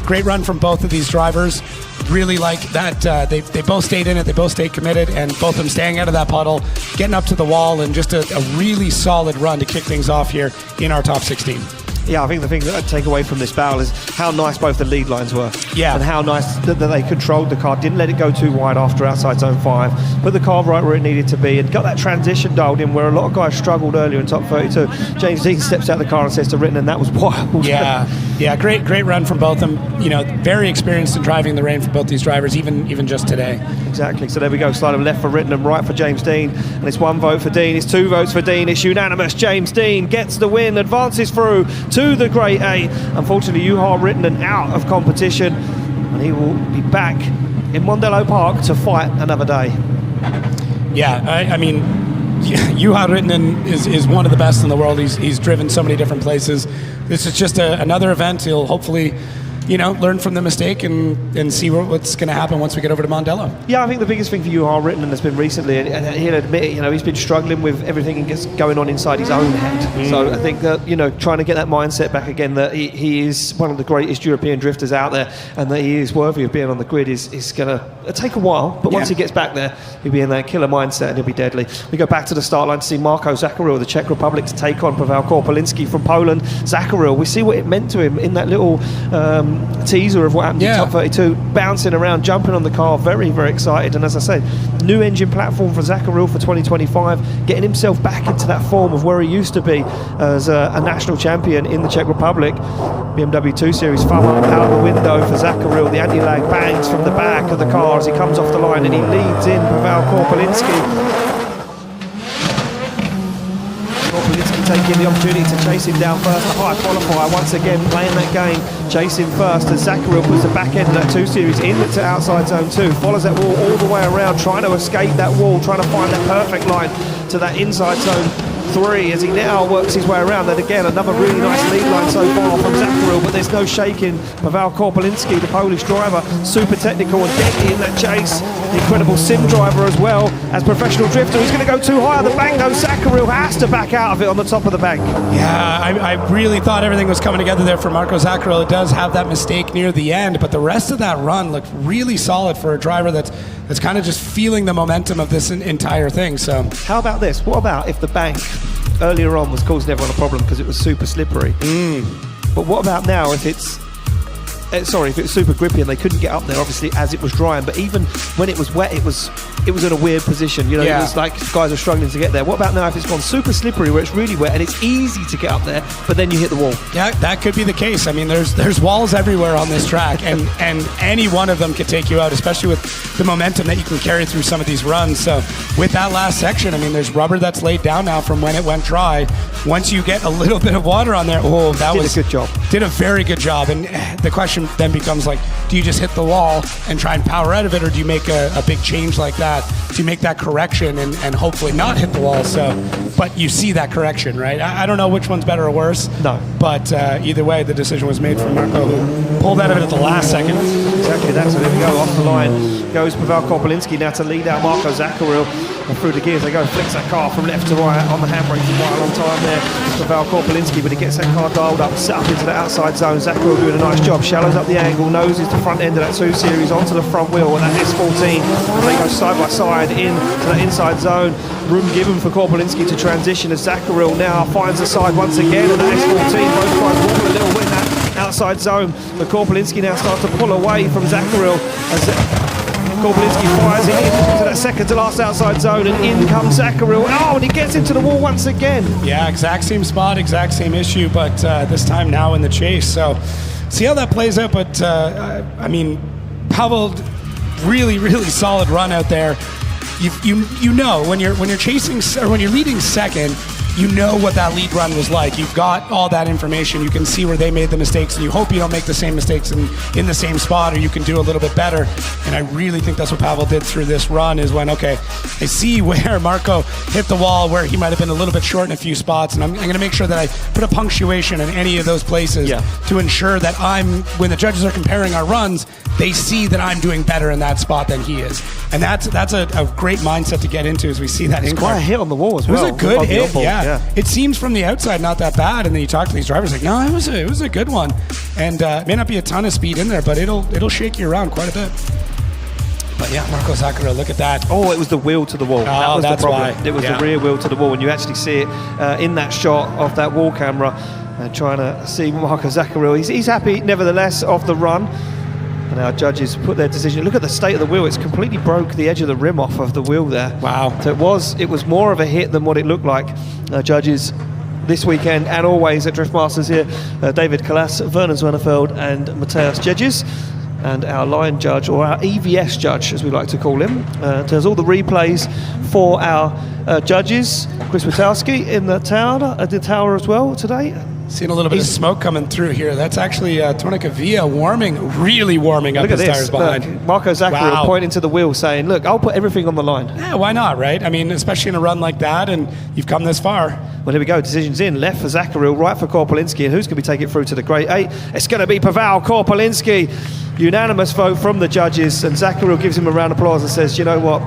great run from both of these drivers. Really like that they both stayed in it, they both stayed committed, and both of them staying out of that puddle, getting up to the wall, and just a really solid run to kick things off here in our top 16. Yeah, I think the thing that I take away from this battle is how nice both the lead lines were. Yeah. And how nice that they controlled the car, didn't let it go too wide after outside zone 5, put the car right where it needed to be, and got that transition dialed in where a lot of guys struggled earlier in top 32. James Dean steps out of the car and says to Rintanen, that was wild. Yeah, great run from both of them. You know, very experienced in driving the rain for both these drivers, even just today. Exactly. So there we go. Slide of left for Rintanen, right for James Dean, and it's 1 vote for Dean. It's 2 votes for Dean. It's unanimous. James Dean gets the win, advances through to the Grade A. Unfortunately, Juha Rintanen out of competition, and he will be back in Mondello Park to fight another day. Yeah, I mean, Juha Rintanen is one of the best in the world. He's driven so many different places. This is just another event. He'll hopefully, learn from the mistake and see what's going to happen once we get over to Mondello. Yeah, I think the biggest thing for Juha Rintanen has been recently, and he'll admit it, he's been struggling with everything that's going on inside his own head. So I think that, trying to get that mindset back again, that he is one of the greatest European drifters out there, and that he is worthy of being on the grid is going to take a while, but once he gets back there, he'll be in that killer mindset and he'll be deadly. We go back to the start line to see Marko Zacharil of the Czech Republic to take on Pavel Korpolinski from Poland. Zacharil, we see what it meant to him in that little teaser of what happened in top 32, bouncing around, jumping on the car, very, very excited. And as I said, new engine platform for Zacharil for 2025, getting himself back into that form of where he used to be as a national champion in the Czech Republic. BMW 2 Series thumb up out of the window for Zacharil. The anti-lag bangs from the back of the car as he comes off the line, and he leads in Pavel Korpolinski. Korpolinski taking the opportunity to chase him down first. A high qualifier once again playing that game, chasing first as Zacharil puts the back end of that 2 Series into outside zone 2, follows that wall all the way around, trying to escape that wall, trying to find that perfect line to that inside zone 3 as he now works his way around. And again, another really nice lead line so far from Zacharil, but there's no shaking. Pavel Korpolinski, the Polish driver, super technical and deadly in that chase. The incredible sim driver as well as professional drifter. He's going to go too high on the bank though. Zacharil has to back out of it on the top of the bank. Yeah, I really thought everything was coming together there for Marko Zacharil. It does have that mistake near the end, but the rest of that run looked really solid for a driver that's kind of just feeling the momentum of this entire thing. So how about this? What about if the bank earlier on was causing everyone a problem because it was super slippery? But what about now if it's sorry, if it was super grippy and they couldn't get up there, obviously, as it was drying. But even when it was wet, it was in a weird position. You know, it was like guys are struggling to get there. What about now if it's gone super slippery where it's really wet and it's easy to get up there, but then you hit the wall? Yeah, that could be the case. I mean, there's walls everywhere on this track, and any one of them could take you out, especially with the momentum that you can carry through some of these runs. So with that last section, I mean, there's rubber that's laid down now from when it went dry. Once you get a little bit of water on there, did a good job. Did a very good job. And the question then becomes like, do you just hit the wall and try and power out of it, or do you make a big change like that? Do you make that correction and hopefully not hit the wall? But you see that correction, right? I don't know which one's better or worse. No. But either way, the decision was made for Marco, who pulled out of it at the last second. Exactly that. So there we go. Off the line goes Pavel Korpolinski now to lead out Marko Zakaril. And through the gears they go, flicks that car from left to right on the handbrake for quite a long time there. Pavel Korpolinski, but he gets that car dialed up, set up into the outside zone. Zakaril doing a nice job, shallows up the angle, noses the front end of that 2 Series onto the front wheel with that S14. And they go side by side into the inside zone. Room given for Korpolinski to transition as Zakaril now finds the side once again, and that S14, both guys wobble a little bit in that outside zone. But Korpolinski now starts to pull away from Zakaril as Korpolinski fires it into that second to last outside zone, and in comes Zakaril. Oh, and he gets into the wall once again. Yeah, exact same spot, exact same issue, but this time now in the chase. So see how that plays out. But I mean, Pavel, really, really solid run out there. You know when you're chasing, or when you're leading second, you know what that lead run was like. You've got all that information. You can see where they made the mistakes, and you hope you don't make the same mistakes in the same spot, or you can do a little bit better. And I really think that's what Pavel did through this run, is when, okay, I see where Marco hit the wall, where he might have been a little bit short in a few spots, and I'm going to make sure that I put a punctuation in any of those places to ensure that when the judges are comparing our runs, they see that I'm doing better in that spot than he is. And that's a great mindset to get into as we see that. It's quite a hit on the wall as well. It was a good hit, yeah. It seems from the outside not that bad, and then you talk to these drivers like, no, it was a good one. And it may not be a ton of speed in there, but it'll shake you around quite a bit. But yeah, Marko Zakaril, look at that. Oh, it was the wheel to the wall. That was that's the problem. why. It was the rear wheel to the wall, and you actually see it in that shot of that wall camera, trying to see Marko Zakaril. He's happy, nevertheless, of the run. And our judges put their decision. Look at the state of the wheel. It's completely broke the edge of the rim off of the wheel there. Wow. So it was more of a hit than what it looked like. Judges this weekend and always at Drift Masters here, David Kalas, Vernon Zwenefeld and Mateusz Jedges. And our line judge, or our EVS judge as we like to call him, does all the replays for our judges. Chris Witowski in the tower as well today. Seeing a little bit of smoke coming through here. That's actually Tonica Villa really warming up his tires behind. Marko Zakaril pointing to the wheel saying, look, I'll put everything on the line. Yeah, why not, right? I mean, especially in a run like that, and you've come this far. Well, here we go. Decisions in. Left for Zakaril, right for Korpolinski. And who's going to be taking it through to the Great 8? It's going to be Pavel Korpolinski. Unanimous vote from the judges. And Zakaril gives him a round of applause and says, you know what?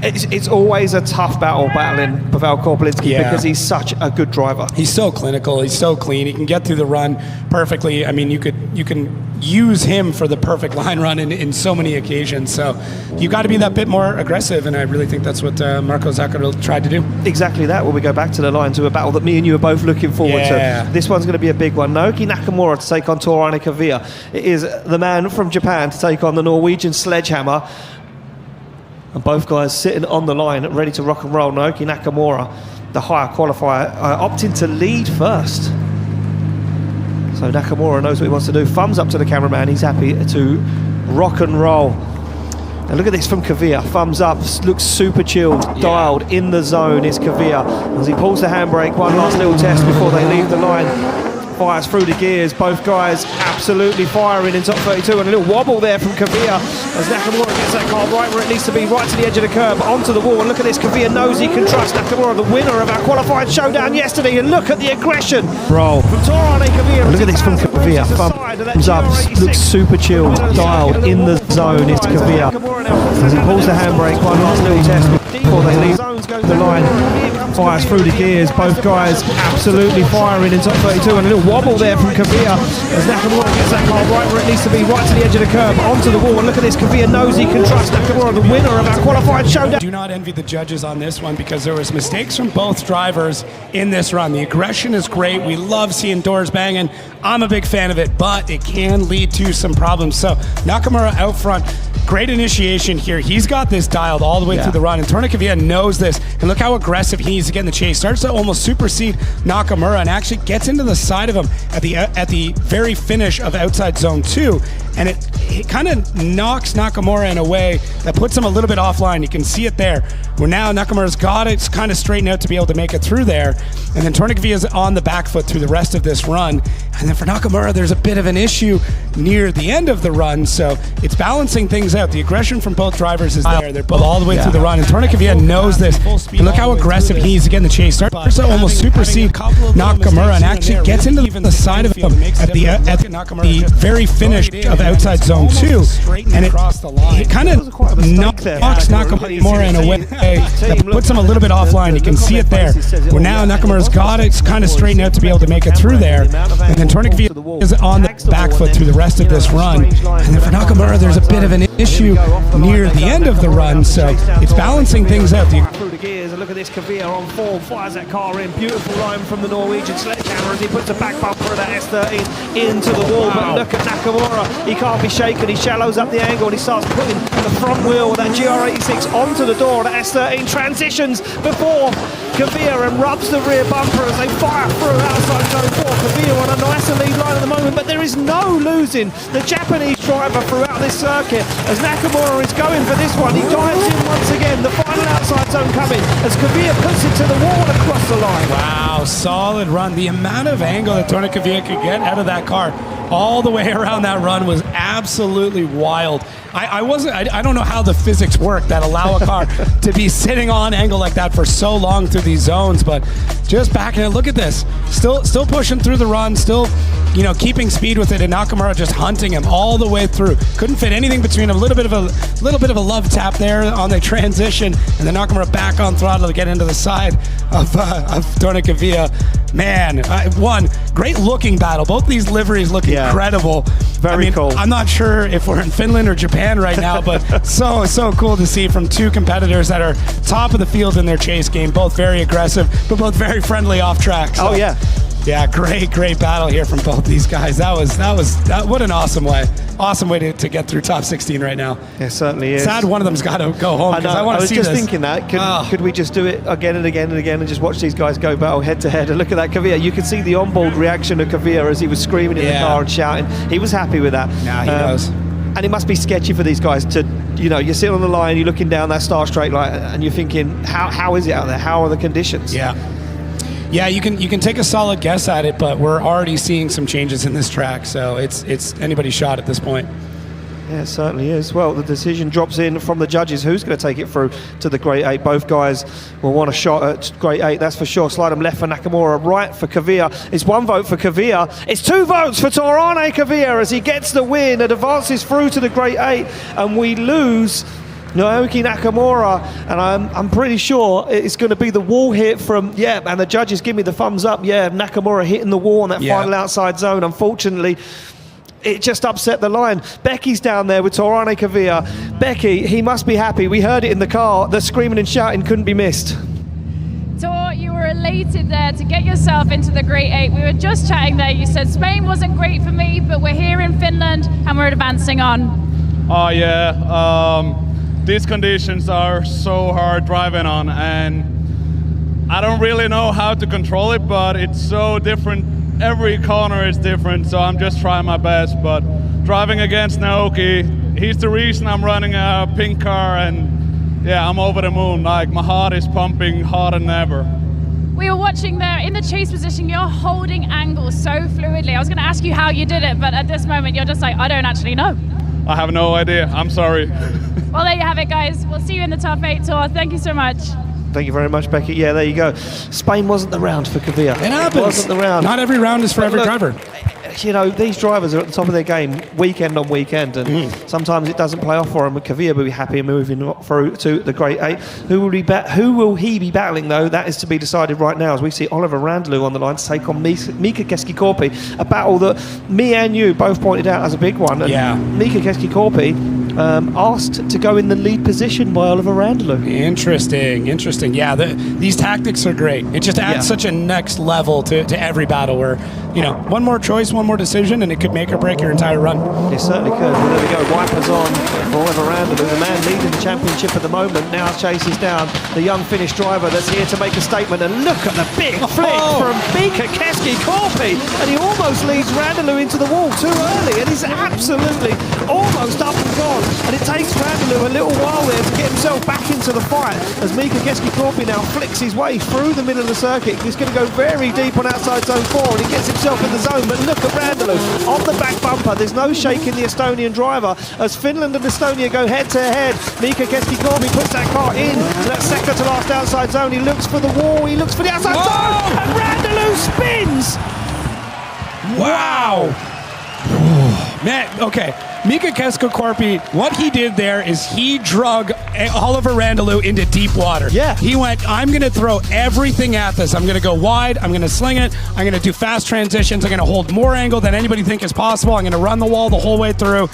It's always a tough battling Pavel Korpolinski because he's such a good driver. He's so clinical. He's so clean. He can get through the run perfectly. I mean, you can use him for the perfect line run in so many occasions. So you got to be that bit more aggressive, and I really think that's what Marko Zakaril tried to do. Exactly that. Well, we go back to the line to a battle that me and you are both looking forward to. This one's going to be a big one. Naoki Nakamura to take on Tor Anika Villa. It is the man from Japan to take on the Norwegian sledgehammer. And both guys sitting on the line, ready to rock and roll. Naoki Nakamura, the higher qualifier, opting to lead first. So Nakamura knows what he wants to do. Thumbs up to the cameraman. He's happy to rock and roll. And look at this from Kavir. Thumbs up. Looks super chilled. Dialed in the zone is Kavir. As he pulls the handbrake. One last little test before they leave the line. Fires through the gears, both guys absolutely firing in top 32, and a little wobble there from Kavir as Nakamura gets that car right where it needs to be, right to the edge of the curb, onto the wall. And look at this, Kavir knows he can trust Nakamura, the winner of our qualified showdown yesterday, and look at the aggression. Bro. From Torane Kavir. Look at this from Kavir, thumbs up, looks super chilled, dialed in the zone is Kavir. As he pulls the handbrake, one last little test before they leave the line. Fires through the gears, both guys absolutely firing in top 32, and a little wobble there from Kavir as Nakamura gets that car right where it needs to be, right to the edge of the curb, onto the wall. And look at this, Kavir knows he can trust Nakamura, the winner of our qualified showdown. Do not envy the judges on this one, because there was mistakes from both drivers in this run. The aggression is great. We love seeing doors banging. I'm a big big fan of it, but it can lead to some problems. So Nakamura out front. Great initiation here. He's got this dialed all the way through the run, and Tornakavia knows this. And look how aggressive he needs to get in the chase. Starts to almost supersede Nakamura and actually gets into the side of him at the very finish of outside zone 2. And it kind of knocks Nakamura in a way that puts him a little bit offline. You can see it there, where now Nakamura's got it kind of straightened out to be able to make it through there. And then Tornakavia is on the back foot through the rest of this run. And then for Nakamura, there's a bit of an issue near the end of the run, so it's balancing things out. The aggression from both drivers is there. They're both all the way through the run, and Tornakavia knows this. And look how aggressive he needs to get in the chase. Starts to almost supersede Nakamura and actually gets into the side of him at the very finish of outside zone 2. And it kind of knocks Nakamura in a way that puts him a little bit offline. You can see it there, where now Nakamura's got it kind of straightened out to be able to make it through there. And then Tornakavia is on the back foot through the rest of this run. And then for Nakamura, there's a bit of an issue near the end of the run, so it's balancing things out. Through the gears, and look at this, Kavir on form, fires that car in, beautiful line from the Norwegian sledgehammer as he puts a back bumper of that S13 into the wall. But look at Nakamura, he can't be shaken, he shallows up the angle and he starts putting the front wheel of that GR86 onto the door. That S13 transitions before Kavir and rubs the rear bumper as they fire through outside zone 4. Kavir on a nice lead line at the moment, but there is no losing the Japanese driver throughout this circuit as Nakamura is going for this one. He dives in once again, the final outside zone coming as Kavir puts it to the wall and across the line. Wow, solid run. The amount of angle that Tornakavia could get out of that car all the way around that run was absolutely wild. I don't know how the physics work that allow a car to be sitting on angle like that for so long through these zones, but just backing it. Look at this, still pushing through the run, still, you know, keeping speed with it, and Nakamura just hunting him all the way through. Couldn't fit anything between him. A little bit of a love tap there on the transition, and then Nakamura back on throttle to get into the side of Tornakavia. Man, one great looking battle. Both these liveries look incredible. Very cool. I'm not sure if we're in Finland or Japan right now, but so cool to see from two competitors that are top of the field in their chase game. Both very aggressive, but both very friendly off track. So, yeah, great battle here from both these guys. That was what an awesome way to get through top 16 right now. It certainly is. Sad one of them's got to go home because I want to see this. I was just thinking that. Could we just do it again and again and again and just watch these guys go battle head to head? And look at that Kavir. You could see the onboard reaction of Kavir as he was screaming in the car and shouting. He was happy with that. Nah, he knows. And it must be sketchy for these guys to, you know, you're sitting on the line, you're looking down that star straight line, and you're thinking, how is it out there? How are the conditions? Yeah, you can take a solid guess at it, but we're already seeing some changes in this track, so it's anybody's shot at this point. Yeah, it certainly is. Well, the decision drops in from the judges. Who's going to take it through to the Great 8? Both guys will want a shot at Great 8, that's for sure. Slide them left for Nakamura, right for Kavir. It's one vote for Kavir. It's two votes for Torane Kavir as he gets the win and advances through to the Great 8. And we lose Naoki Nakamura, and I'm pretty sure it's going to be the wall hit from, and the judges give me the thumbs up, Nakamura hitting the wall on that final outside zone. Unfortunately, it just upset the line. Becky's down there with Torane Kavir. Becky, he must be happy. We heard it in the car. The screaming and shouting couldn't be missed. Tor, you were elated there to get yourself into the Great 8. We were just chatting there. You said Spain wasn't great for me, but we're here in Finland and we're advancing on. Oh yeah, these conditions are so hard driving on, and I don't really know how to control it, but it's so different. Every corner is different, so I'm just trying my best. But driving against Naoki, he's the reason I'm running a pink car, and I'm over the moon. Like, my heart is pumping harder than ever. We were watching there in the chase position. You're holding angles so fluidly. I was going to ask you how you did it, but at this moment you're just like, I don't actually know. I have no idea. I'm sorry. Well, there you have it, guys. We'll see you in the top 8, Tor. Thank you so much. Thank you very much, Becky. Yeah, there you go. Spain wasn't the round for Kavir. It happens. It wasn't the round. Not every round is for every driver. You know, these drivers are at the top of their game weekend on weekend, and sometimes it doesn't play off for them. Kavir will be happy moving through to the Great 8. Who will he be battling, though? That is to be decided right now as we see Oliver Randalou on the line to take on Mika Keskikorpi, a battle that me and you both pointed out as a big one. And Mika Keskikorpi, asked to go in the lead position by Oliver Randalou. Interesting. Yeah, these tactics are great. It just adds such a next level to every battle where, one more choice, one more decision, and it could make or break your entire run. It certainly could. Well, there we go. Wipers on for Oliver Randalou, the man leading the championship at the moment. Now chases down the young Finnish driver that's here to make a statement. And look at the big flick from Mika Keski-Korpi. And he almost leads Randalou into the wall too early. And he's absolutely almost up and gone. And it takes Randalou a little while there to get himself back into the fight as Mika Keski-Korpi now flicks his way through the middle of the circuit. He's going to go very deep on outside zone 4 and he gets himself in the zone. But look at Randalou on the back bumper. There's no shake in the Estonian driver as Finland and Estonia go head to head. Mika Keski-Korpi puts that car in to that second to last outside zone. He looks for the wall. He looks for the outside zone. And Randalou spins. Wow. Man, okay. Mika Keski-Korpi, what he did there is he drug Oliver Randalou into deep water. Yeah. He went, I'm going to throw everything at this. I'm going to go wide. I'm going to sling it. I'm going to do fast transitions. I'm going to hold more angle than anybody think is possible. I'm going to run the wall the whole way through.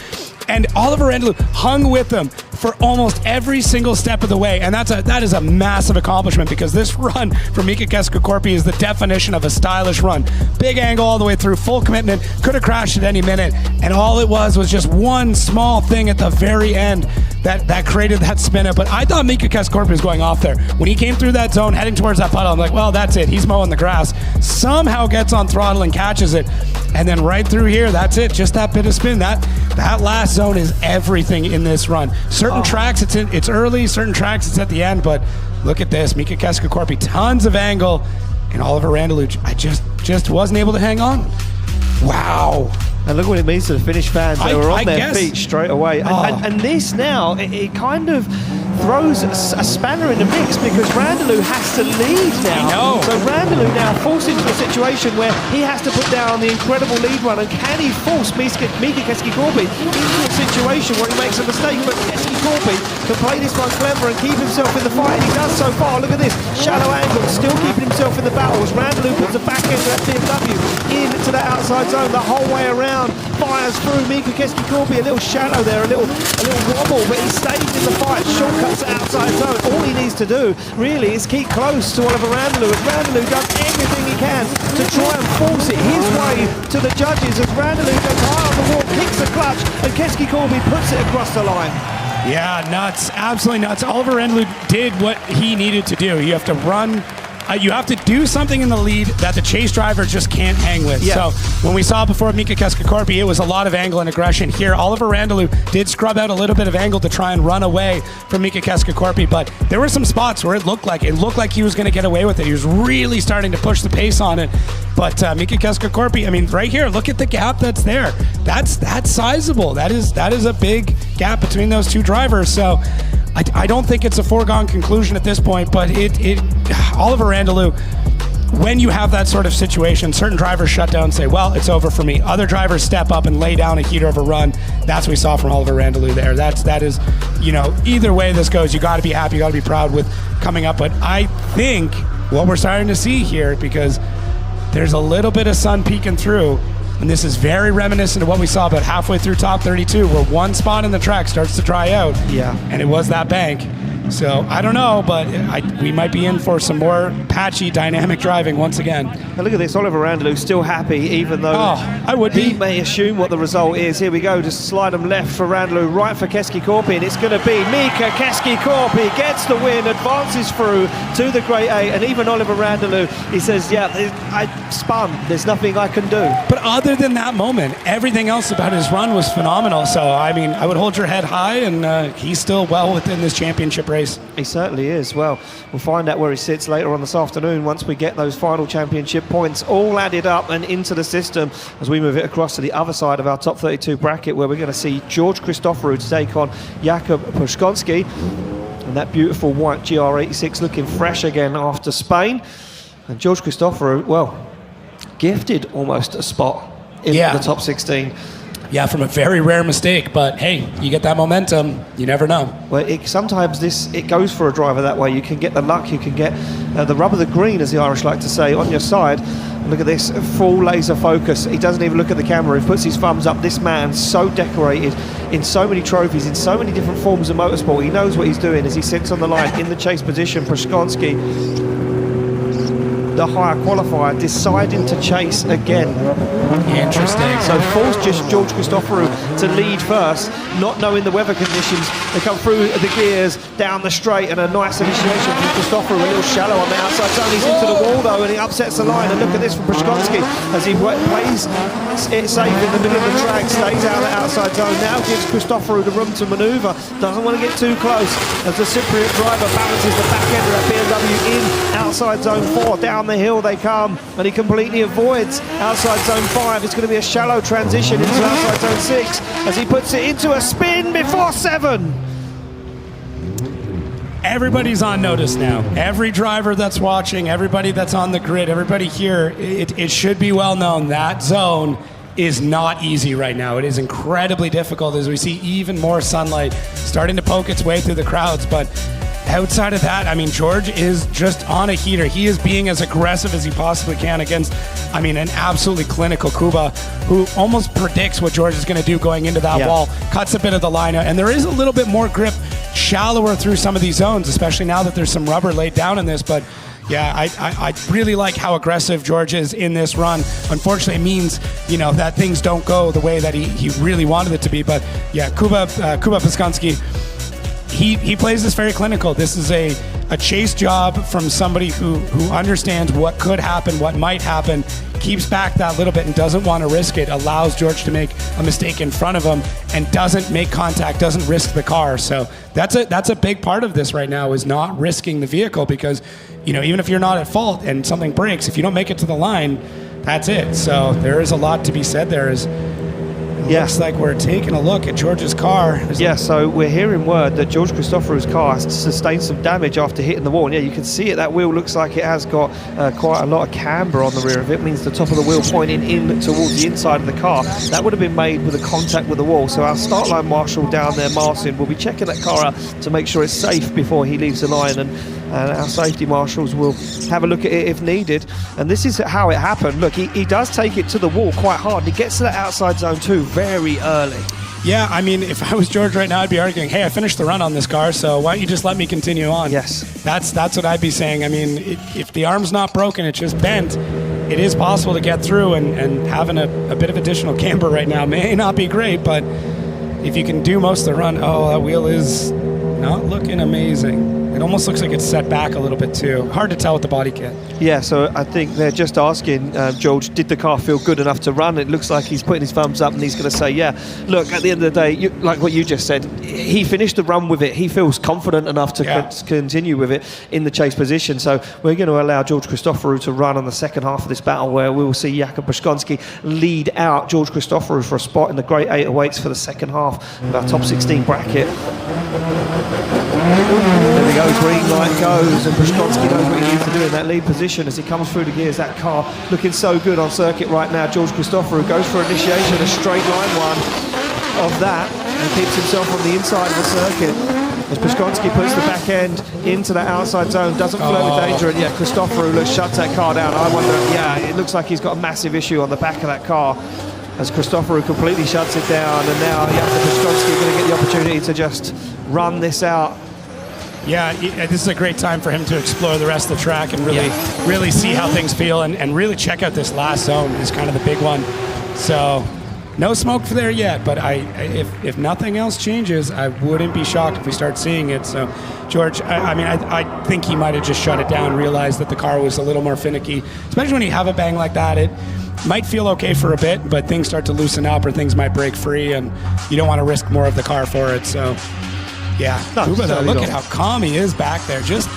And Oliver Randalou hung with him for almost every single step of the way. And that is a massive accomplishment because this run for Mika Keski-Korpi is the definition of a stylish run. Big angle all the way through, full commitment, could have crashed at any minute. And all it was just one small thing at the very end that created that spin up. But I thought Mika Keski-Korpi was going off there. When he came through that zone, heading towards that puddle, I'm like, well, that's it. He's mowing the grass. Somehow gets on throttle and catches it. And then right through here, that's it. Just that bit of spin. That last zone is everything in this run. Certain tracks, it's early. Certain tracks, it's at the end. But look at this. Mika Keski-Korpi, tons of angle. And Oliver Randalou, I just wasn't able to hang on. Wow. And look what it means to the Finnish fans. They were on their feet straight away. And this now, it kind of throws a spanner in the mix because Randalou has to lead now. I know. So Randalou now forced into a situation where he has to put down the incredible lead run. And can he force Mika Keski-Korpi into a situation where he makes a mistake? But Keski-Korpi can play this one clever and keep himself in the fight. And he does so far. Look at this. Shallow angle, still keeping himself in the battle as Randalou puts the back end of that BMW into that outside zone the whole way around. Fires through Mika Keski-Korpi, a little shadow there, a little wobble, but he stays in the fight. Shortcuts the outside zone. All he needs to do really is keep close to Oliver Randalou. As Randalou does everything he can to try and force it his way to the judges. As Randalou goes high on the wall, kicks the clutch, and Keski-Korpi puts it across the line. Yeah, nuts. Absolutely nuts. Oliver Randalou did what he needed to do. You have to run. You have to do something in the lead that the chase driver just can't hang with. Yeah. So when we saw before Mika Keski-Korpi, it was a lot of angle and aggression. Here, Oliver Randalou did scrub out a little bit of angle to try and run away from Mika Keski-Korpi, but there were some spots where it looked like he was going to get away with it. He was really starting to push the pace on it. But Mika Keski-Korpi, I mean, right here, look at the gap that's there. That's sizable. That is a big gap between those two drivers. So I don't think it's a foregone conclusion at this point, but Oliver Randalou, when you have that sort of situation, certain drivers shut down and say, well, it's over for me. Other drivers step up and lay down a heater of a run. That's what we saw from Oliver Randalou there. That is, either way this goes, you got to be happy, you got to be proud with coming up. But I think what we're starting to see here, because there's a little bit of sun peeking through, and this is very reminiscent of what we saw about halfway through top 32, where one spot in the track starts to dry out. Yeah. And it was that bank. So I don't know, but we might be in for some more patchy, dynamic driving once again. Now look at this, Oliver Randalou still happy, even though I would he be. may assume what the result is. Here we go, just slide them left for Randalou, right for Keski-Korpi, and it's going to be Mika Keski-Korpi gets the win, advances through to the Grade A, and even Oliver Randalou, he says, yeah, I spun, there's nothing I can do. But other than that moment, everything else about his run was phenomenal. So, I mean, I would hold your head high, and he's still well within this championship race. He certainly is. Well, we'll find out where he sits later on this afternoon once we get those final championship points all added up and into the system as we move it across to the other side of our top 32 bracket, where we're going to see George Christoforou to take on Jakub Puszkonski. And that beautiful white GR86 looking fresh again after Spain. And George Christoforou, well, gifted almost a spot in the top 16. Yeah, from a very rare mistake, but hey, you get that momentum, you never know. Well, sometimes it goes for a driver that way. You can get the luck, you can get the rub of the green, as the Irish like to say, on your side. And look at this, full laser focus. He doesn't even look at the camera, he puts his thumbs up. This man, so decorated in so many trophies, in so many different forms of motorsport. He knows what he's doing as he sits on the line in the chase position. Praskonski, the higher qualifier, deciding to chase again. Interesting. So forced just George Christoforou to lead first, not knowing the weather conditions. They come through the gears, down the straight, and a nice initiation from Christoforou, a little shallow on the outside zone. He's into the wall though, and he upsets the line. And look at this from Praskonski as he plays it safe in the middle of the track, stays out of the outside zone. Now gives Christoforou the room to manoeuvre. Doesn't want to get too close as the Cypriot driver balances the back end of that BMW in outside zone 4. Down the hill they come, and he completely avoids outside zone 5. It's going to be a shallow transition into outside zone 6 as he puts it into a spin before 7. Everybody's on notice now. Every driver that's watching, everybody that's on the grid, everybody here, it should be well known that zone is not easy right now. It is incredibly difficult as we see even more sunlight starting to poke its way through the crowds. But outside of that, I mean, George is just on a heater. He is being as aggressive as he possibly can against, I mean, an absolutely clinical Kuba who almost predicts what George is going to do going into that wall, cuts a bit of the line out, and there is a little bit more grip shallower through some of these zones, especially now that there's some rubber laid down in this. But yeah, I really like how aggressive George is in this run. Unfortunately, it means, you know, that things don't go the way that he really wanted it to be. But yeah, Kuba Praskonski, he plays this very clinical. This is a chase job from somebody who understands what could happen, what might happen, keeps back that little bit and doesn't want to risk it, allows George to make a mistake in front of him and doesn't make contact, doesn't risk the car. So that's a big part of this right now, is not risking the vehicle, because, you know, even if you're not at fault and something breaks, if you don't make it to the line, that's it. So there is a lot to be said there. Looks like we're taking a look at George's car. So we're hearing word that George Christoforou's car has sustained some damage after hitting the wall. And yeah, you can see it. That wheel looks like it has got quite a lot of camber on the rear of it. It means the top of the wheel pointing in towards the inside of the car. That would have been made with a contact with the wall. So our start line marshal down there, Marcin, will be checking that car out to make sure it's safe before he leaves the line. And our safety marshals will have a look at it if needed. And this is how it happened. Look, he does take it to the wall quite hard. He gets to that outside zone 2 very early. Yeah, I mean, if I was George right now, I'd be arguing, hey, I finished the run on this car, so why don't you just let me continue on? Yes. That's what I'd be saying. I mean, if the arm's not broken, it's just bent, it is possible to get through, and having a bit of additional camber right now may not be great, but if you can do most of the run, that wheel is not looking amazing. It almost looks like it's set back a little bit too. Hard to tell with the body kit. Yeah, so I think they're just asking George, did the car feel good enough to run? It looks like he's putting his thumbs up and he's going to say, yeah. Look, at the end of the day, like what you just said, he finished the run with it. He feels confident enough to continue with it in the chase position. So we're going to allow George Christoforou to run on the second half of this battle, where we will see Jakub Praskonski lead out George Christoforou for a spot in the Great 8 awaits for the second half of our top 16 bracket. There we go, green light goes, and Praskonski knows what he needs to do in that lead position as he comes through the gears. That car looking so good on circuit right now. George Christoforou goes for initiation, a straight line one of that, and keeps himself on the inside of the circuit. As Praskonski puts the back end into that outside zone, doesn't flirt with danger, and yeah, Christoforou shuts that car down. I wonder, it looks like he's got a massive issue on the back of that car, as Christoforou completely shuts it down, and now Praskonski going to get the opportunity to just run this out. Yeah, this is a great time for him to explore the rest of the track and really see how things feel, and really check out this last zone is kind of the big one. So no smoke there yet, but if nothing else changes, I wouldn't be shocked if we start seeing it. So George, I think he might have just shut it down, realized that the car was a little more finicky, especially when you have a bang like that. It might feel okay for a bit, but things start to loosen up or things might break free, and you don't want to risk more of the car for it. So yeah, Kuba, though, look at how calm he is back there. Just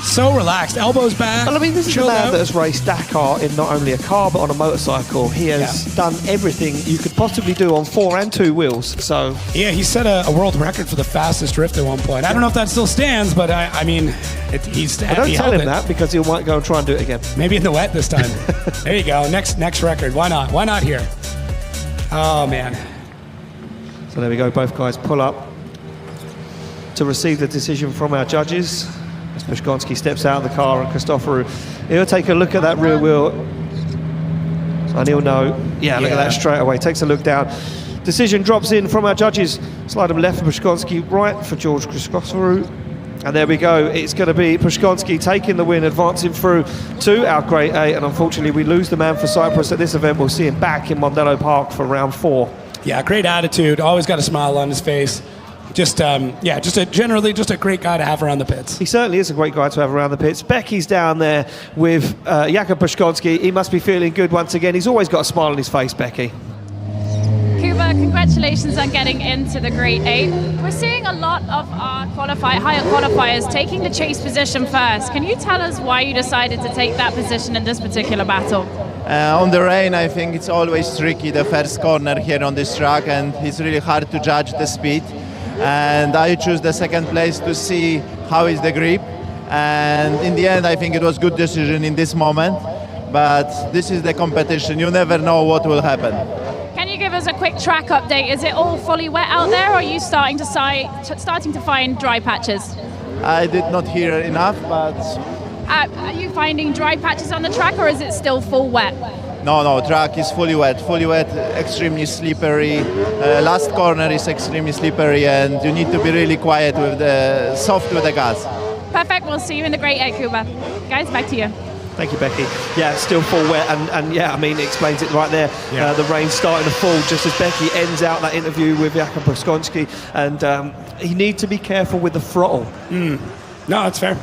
so relaxed. Elbows back. Well, I mean, this is a man that has raced Dakar in not only a car, but on a motorcycle. He has done everything you could possibly do on 4 and 2 wheels. So yeah, he set a world record for the fastest drift at one point. I don't know if that still stands, but I mean, he's don't tell him that, because he might go and try and do it again. Maybe in the wet this time. There you go. Next record. Why not? Why not here? Oh, man. So there we go. Both guys pull up to receive the decision from our judges. As Praskonski steps out of the car, and Christoforou, he'll take a look at that rear wheel, and he'll know, look at that straight away. Takes a look down. Decision drops in from our judges. Slide him left for Pushkonsky, right for George Christoforou. And there we go. It's going to be Pushkonsky taking the win, advancing through to our Grade 8. And unfortunately, we lose the man for Cyprus at this event. We'll see him back in Mondello Park for round 4. Yeah, great attitude. Always got a smile on his face. Generally a great guy to have around the pits. He certainly is a great guy to have around the pits. Becky's down there with Jakub Pushkonsky. He must be feeling good once again. He's always got a smile on his face, Becky. Kuba, congratulations on getting into the Grade 8. We're seeing a lot of our higher qualifiers taking the chase position first. Can you tell us why you decided to take that position in this particular battle? On the rain, I think it's always tricky, the first corner here on this track, and it's really hard to judge the speed. And I choose the second place to see how is the grip. And in the end, I think it was good decision in this moment. But this is the competition. You never know what will happen. Can you give us a quick track update? Is it all fully wet out there, or are you starting to find dry patches? I did not hear enough, but... Are you finding dry patches on the track, or is it still full wet? No, track is fully wet, extremely slippery. Last corner is extremely slippery, and you need to be really quiet soft with the gas. Perfect, we'll see you in the Grade 8, Kuba. Guys, back to you. Thank you, Becky. Yeah, still full wet, and yeah, I mean, it explains it right there. Yeah. The rain's starting to fall just as Becky ends out that interview with Jakub Pushkonsky, and you need to be careful with the throttle. No, that's fair.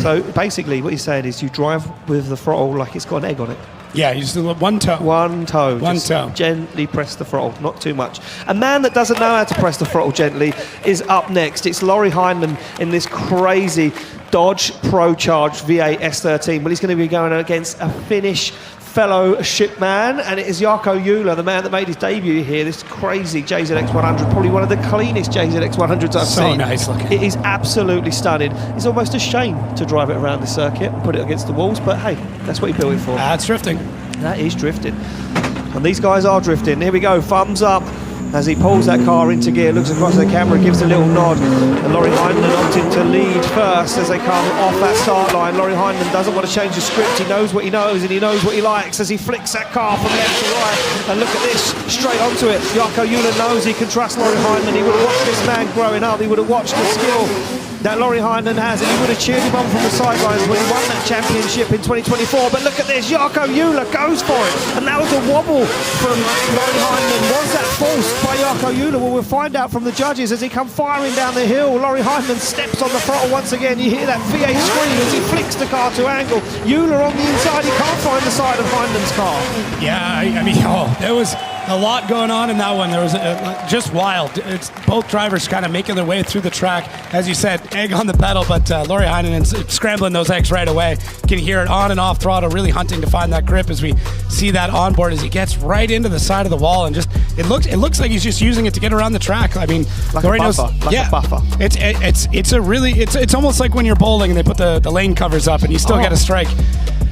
So basically what he's saying is you drive with the throttle like it's got an egg on it. Yeah, you just one toe. One toe. One just toe. Gently press the throttle, not too much. A man that doesn't know how to press the throttle gently is up next. It's Laurie Heinemann in this crazy Dodge Pro Charge V8 S13. Well, he's going to be going against a Finnish fellow shipman, and it is Jarkko Juhla, the man that made his debut here, this crazy JZX100, probably one of the cleanest JZX100s I've seen. So nice looking. It is absolutely stunning. It's almost a shame to drive it around the circuit and put it against the walls, but hey, that's what he built it for. That's drifting. That is drifting. And these guys are drifting. Here we go, thumbs up as he pulls that car into gear, looks across the camera, gives a little nod, and Laurie Heinemann opting to lead first as they come off that start line. Laurie Heinemann doesn't want to change the script. He knows what he knows, and he knows what he likes as he flicks that car from left to right. And look at this, straight onto it. Jarkko Juhla knows he can trust Laurie Heinemann. He would have watched this man growing up. He would have watched the skill that Laurie Heinemann has, and he would have cheered him on from the sidelines when he won that championship in 2024. But look at this, Jarkko Juhla goes for it, and that was a wobble from Laurie Heinemann. Was that forced by Jarkko Juhla? Well, we'll find out from the judges as he comes firing down the hill. Laurie Heinemann steps on the throttle once again. You hear that V8 scream as he flicks the car to angle. Juhla on the inside, he can't find the side of Heinemann's car. Yeah, I mean, there was a lot going on in that one. There was just wild. It's both drivers kind of making their way through the track. As you said, egg on the pedal, but Laurie Heinemann's scrambling those eggs right away. You can hear it on and off throttle, really hunting to find that grip as we see that onboard as he gets right into the side of the wall, and just it looks like he's just using it to get around the track. I mean, like Laurie a buffer, knows, like yeah, a buffer. It's almost like when you're bowling and they put the lane covers up and you still get a strike.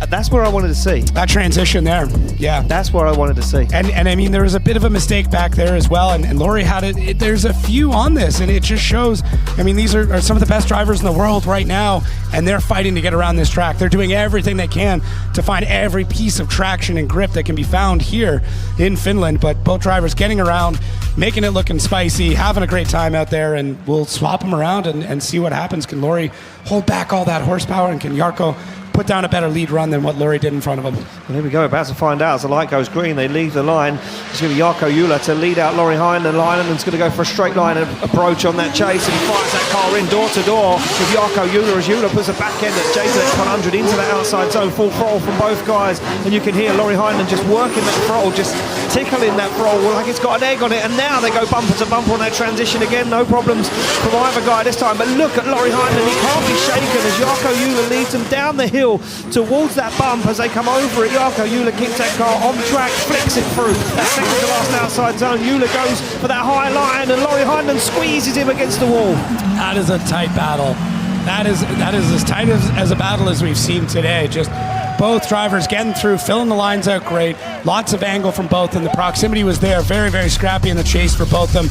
That's where I wanted to see. That transition there, yeah. That's where I wanted to see. And I mean, there was a bit of a mistake back there as well, and Laurie had it. There's a few on this, and it just shows, I mean, these are some of the best drivers in the world right now, and they're fighting to get around this track. They're doing everything they can to find every piece of traction and grip that can be found here in Finland, but both drivers getting around, making it looking spicy, having a great time out there, and we'll swap them around and see what happens. Can Laurie hold back all that horsepower, and can Jarkko put down a better lead run than what Laurie did in front of him? And here we go, about to find out as the light goes green. They leave the line. It's going to be Jarkko Juhla to lead out Laurie Heinemann. Heinemann's going to go for a straight line approach on that chase, and he fires that car in door to door with Jarkko Juhla as Juhla puts a back end at JZX100 into the outside zone. Full throttle from both guys, and you can hear Laurie Heinemann just working that throttle, just tickling that throttle like it's got an egg on it. And now they go bumper to bumper on that transition again. No problems from either guy this time. But look at Laurie Heinemann. He can't be shaken as Jarkko Juhla leads him down the hill towards that bump. As they come over it, Jarkko Juhla kicks that car on track, flicks it through that second to last outside zone. Juhla goes for that high line, and Laurie Heinemann squeezes him against the wall. That is a tight battle. That is as tight as a battle as we've seen today. Just both drivers getting through, filling the lines out great. Lots of angle from both, and the proximity was there. Very, very scrappy in the chase for both of them.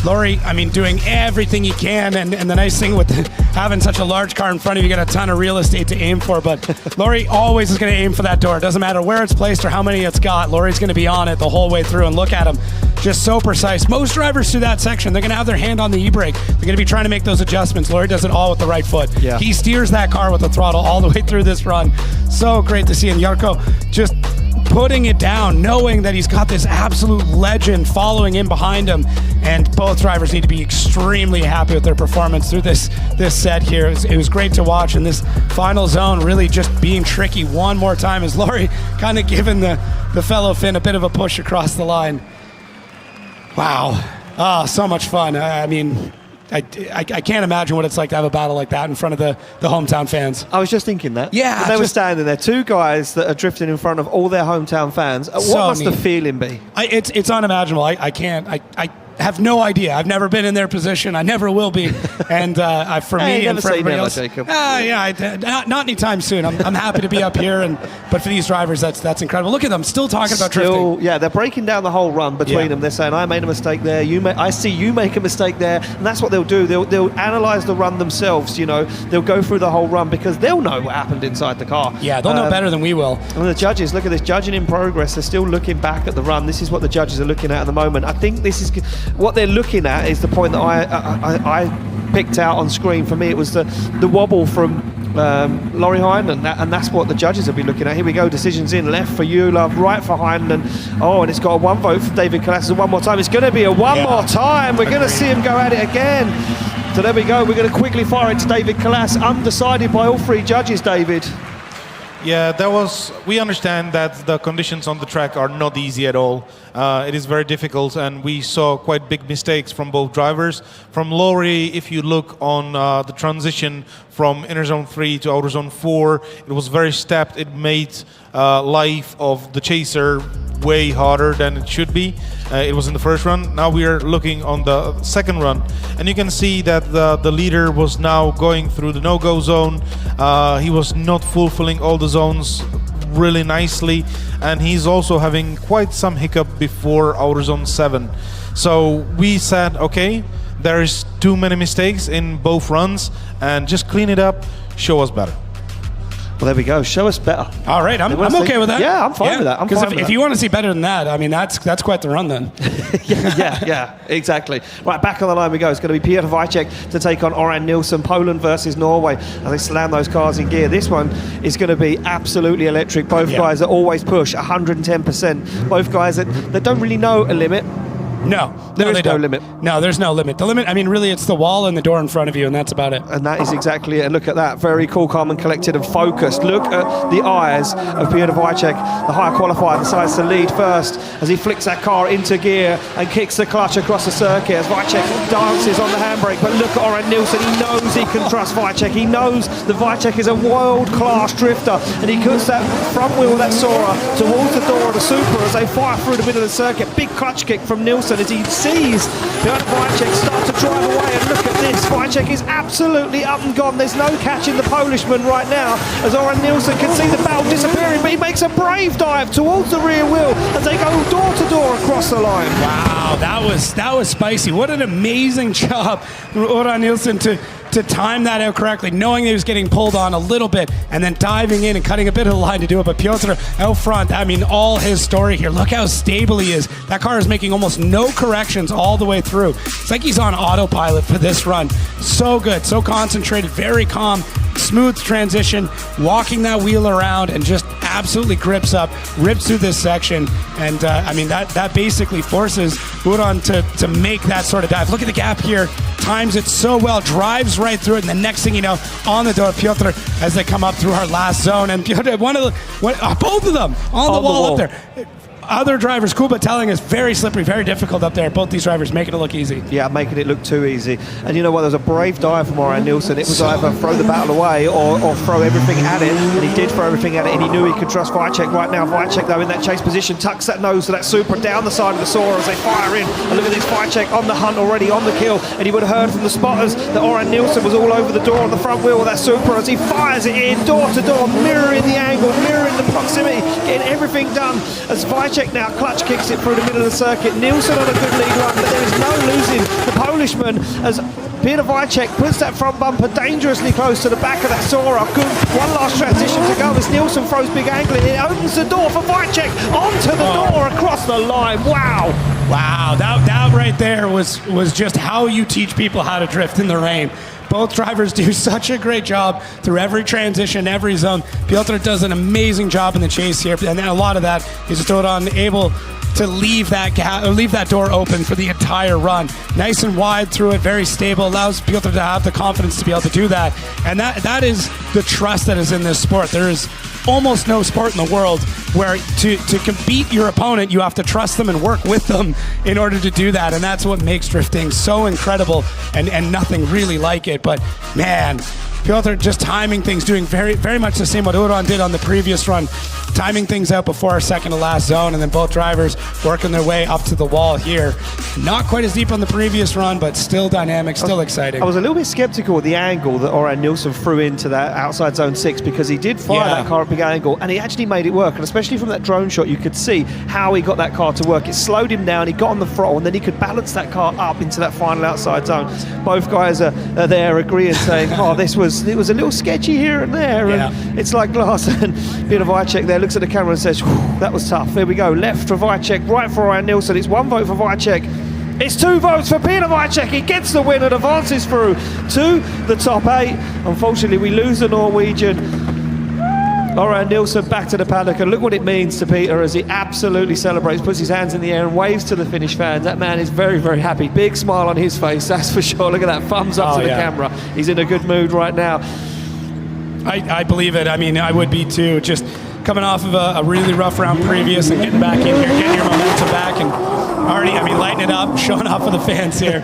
Laurie, I mean, doing everything he can, and the nice thing with having such a large car in front of you, you got a ton of real estate to aim for, but Laurie always is going to aim for that door. It doesn't matter where it's placed or how many it's got. Laurie's going to be on it the whole way through, and look at him, just so precise. Most drivers through that section, they're going to have their hand on the e-brake. They're going to be trying to make those adjustments. Laurie does it all with the right foot. Yeah. He steers that car with the throttle all the way through this run. So great to see him. Jarkko just putting it down, knowing that he's got this absolute legend following in behind him, and both drivers need to be extremely happy with their performance through this set here. It was great to watch, and this final zone really just being tricky one more time as Laurie kind of giving the fellow Finn a bit of a push across the line. Wow. Oh, so much fun. I mean, I can't imagine what it's like to have a battle like that in front of the hometown fans. I was just thinking that. Yeah. They were standing there, two guys that are drifting in front of all their hometown fans. What must the feeling be? It's unimaginable. I have no idea. I've never been in their position. I never will be. And for me and for everybody else, Jacob. Not anytime soon. I'm happy to be up here, but for these drivers, that's incredible. Look at them, still talking about drifting. Yeah, they're breaking down the whole run between them. They're saying, I made a mistake there. I see you make a mistake there, and that's what they'll do. They'll analyze the run themselves. You know, they'll go through the whole run because they'll know what happened inside the car. Yeah, they'll know better than we will. And the judges, look at this, judging in progress. They're still looking back at the run. This is what the judges are looking at the moment. I think this is what they're looking at is the point that I picked out on screen. For me, it was the wobble from Laurie Heinlein, and that's what the judges will be looking at. Here we go, decisions in, left for Eula, right for Heinlein. Oh, and it's got a 1 vote for David Kalas. One more time. It's going to be a one more time. We're going to see him go at it again. So there we go. We're going to quickly fire it to David Kalas, undecided by all three judges, David. Yeah, we understand that the conditions on the track are not easy at all. It is very difficult, and we saw quite big mistakes from both drivers. From Laurie, if you look on the transition from inner zone 3 to outer zone 4, it was very stepped. It made life of the chaser way harder than it should be. It was in the first run. Now we are looking on the second run, and you can see that the leader was now going through the no-go zone. He was not fulfilling all the zones really nicely, and he's also having quite some hiccup before outer zone 7. So we said, okay, there is too many mistakes in both runs, and just clean it up, show us better. Well, there we go. Show us better. All right, I'm okay with that. Yeah, I'm fine with that. Because if you want to see better than that, I mean, that's quite the run then. yeah, exactly. Right, back on the line we go. It's going to be Piotr Wajcik to take on Oran Nilsson. Poland versus Norway as they slam those cars in gear. This one is going to be absolutely electric. Both guys that always push 110%. Both guys that don't really know a limit. No, there is no limit. No, there's no limit. The limit, I mean, really, it's the wall and the door in front of you, and that's about it. And that is exactly it. Look at that. Very cool, calm and collected and focused. Look at the eyes of Piotr Wajcik. The high qualifier decides to lead first as he flicks that car into gear and kicks the clutch across the circuit as Wajcik dances on the handbrake. But look at Oran Nilsson. He knows he can trust Wajcik. He knows that Wajcik is a world-class drifter, and he cuts that front wheel of that Sora towards the door of the Super as they fire through the middle of the circuit. Big clutch kick from Nilsson as he sees Wajcik start to drive away, and look at this. Wajcik is absolutely up and gone. There's no catching the Polishman right now as Oran Nilsson can see the battle disappearing, but he makes a brave dive towards the rear wheel as they go door to door across the line. Wow, that was spicy. What an amazing job Oran Nilsson to time that out correctly, knowing he was getting pulled on a little bit and then diving in and cutting a bit of the line to do it. But Piotr out front, I mean, all his story here. Look how stable he is. That car is making almost no corrections all the way through. It's like he's on autopilot for this run. So good, so concentrated, very calm, smooth transition, walking that wheel around and just absolutely grips up, rips through this section. And I mean, that basically forces Oran to make that sort of dive. Look at the gap here, times it so well, drives right through it, and the next thing you know, on the door, Piotr, as they come up through our last zone, and Piotr, both of them on the wall up there. Other drivers, Kuba telling us, very slippery, very difficult up there. Both these drivers making it look easy. Yeah, making it look too easy. And you know what, there was a brave dive from Oran Nilsson. It was either throw the battle away or throw everything at it. And he did throw everything at it, and he knew he could trust Wajcik right now. Wajcik, though, in that chase position, tucks that nose to that Supra down the side of the Sora as they fire in. And look at this, Wajcik on the hunt already, on the kill. And he would have heard from the spotters that Oran Nilsson was all over the door on the front wheel of that Supra as he fires it in door to door, mirroring the angle, mirroring the proximity, getting everything done as Wajcik Wojciech now clutch kicks it through the middle of the circuit. Nielsen on a good lead run, but there is no losing the Polishman as Peter Wojciech puts that front bumper dangerously close to the back of that Sora. Good, one last transition to go as Nielsen throws big angle in. It opens the door for Wojciech onto the door across the line. Wow. Wow, that right there was just how you teach people how to drift in the rain. Both drivers do such a great job through every transition, every zone. Piotr does an amazing job in the chase here, and then a lot of that is Dodon able to leave that door open for the entire run. Nice and wide through it, very stable, allows Piotr to have the confidence to be able to do that. And that is the trust that is in this sport. There is almost no sport in the world where to beat your opponent, you have to trust them and work with them in order to do that. And that's what makes drifting so incredible and nothing really like it. But man, Piotr just timing things, doing very, very much the same what Uran did on the previous run, timing things out before our second to last zone, and then both drivers working their way up to the wall here. Not quite as deep on the previous run, but still dynamic, still exciting. I was a little bit skeptical of the angle that Oran Nielsen threw into that outside zone 6 because he did fire that car at big angle, and he actually made it work. And especially from that drone shot, you could see how he got that car to work. It slowed him down, he got on the throttle, and then he could balance that car up into that final outside zone. Both guys are there agreeing, saying, oh, it was a little sketchy here and there, and it's like glass. And Peter Wojciech there looks at the camera and says, that was tough. There we go, left for Wojciech, right for Oran Nielsen. It's 1 vote for Wojciech. It's 2 votes for Peter Wojciech. He gets the win and advances through to the top 8. Unfortunately, we lose the Norwegian. Oran Nielsen back to the paddock, and look what it means to Peter as he absolutely celebrates, puts his hands in the air and waves to the Finnish fans. That man is very, very happy. Big smile on his face, that's for sure. Look at that, thumbs up to the camera. He's in a good mood right now. I believe it. I mean, I would be too. Just coming off of a really rough round previous and getting back in here, getting your momentum back, and already, I mean, lighting it up, showing off for the fans here.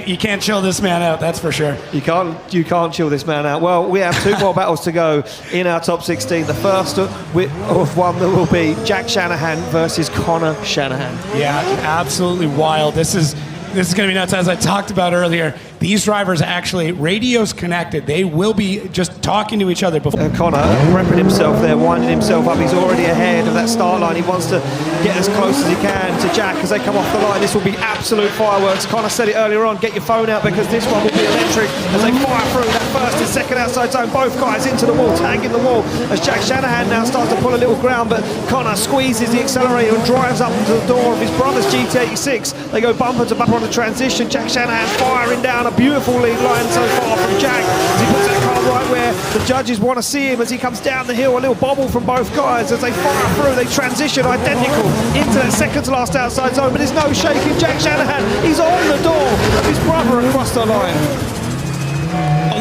You can't chill this man out, that's for sure. You can't chill this man out. Well, we have 2 more battles to go in our top 16. The first of one that will be Jack Shanahan versus Connor Shanahan. Yeah, absolutely wild. This is going to be nuts. As I talked about earlier, these drivers actually, radios connected. They will be just talking to each other before. Connor repping himself there, winding himself up. He's already ahead of that start line. He wants to get as close as he can to Jack as they come off the line. This will be absolute fireworks. Connor said it earlier on, get your phone out because this one will be electric as they fire through that first and second outside zone. Both guys into the wall, tagging the wall as Jack Shanahan now starts to pull a little ground, but Connor squeezes the accelerator and drives up to the door of his brother's GT86. They go bumper to bumper on the transition. Jack Shanahan firing down a beautiful lead line so far from Jack as he puts that car right where the judges want to see him as he comes down the hill. A little bobble from both guys as they fire through. They transition identical into that second to last outside zone, but there's no shaking. Jack Shanahan, he's on the door of his brother across the line.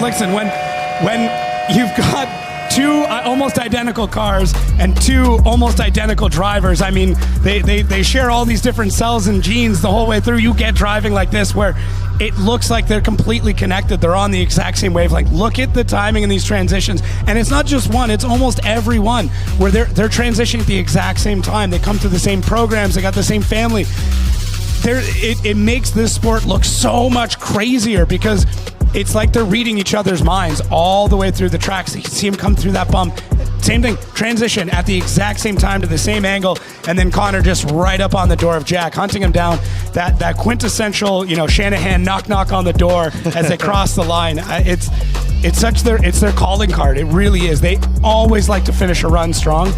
Listen, when you've got 2 almost identical cars and 2 almost identical drivers, I mean, they share all these different cells and genes the whole way through. You get driving like this where it looks like they're completely connected. They're on the exact same wavelength. Look at the timing in these transitions. And it's not just one, it's almost every one where they're transitioning at the exact same time. They come through the same programs, they got the same family. It makes this sport look so much crazier because it's like they're reading each other's minds all the way through the tracks. You can see them come through that bump. Same thing, transition at the exact same time to the same angle, and then Connor just right up on the door of Jack, hunting him down. That quintessential, Shanahan knock on the door as they cross the line. It's their calling card. It really is. They always like to finish a run strong.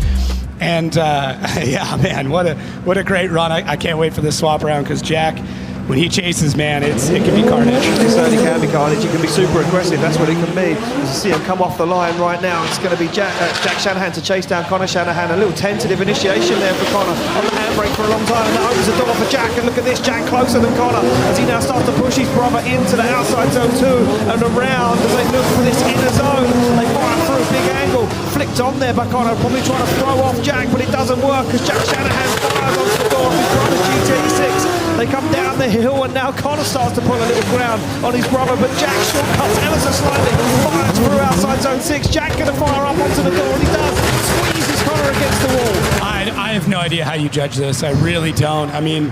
And yeah, man, what a great run. I can't wait for this swap around because Jack, when he chases, man, it can be carnage. It certainly can be carnage. It can be super aggressive. That's what it can be. As you see him come off the line right now, it's going to be Jack Shanahan to chase down Connor Shanahan. A little tentative initiation there for Connor on the handbrake for a long time, and that opens the door for Jack. And look at this, Jack closer than Connor as he now starts to push his brother into the outside zone 2 and around as they look for this inner zone. They fire through a big angle, flicked on there by Connor, probably trying to throw off Jack, but it doesn't work because Jack Shanahan fires onto the door of his brother's GT86. They come down the hill and now Connor starts to pull a little ground on his brother, but Jack shortcuts ever so slightly, fires through outside zone 6. Jack going to fire up onto the door, and he does. Squeezes Connor against the wall. I have no idea how you judge this. I really don't. I mean,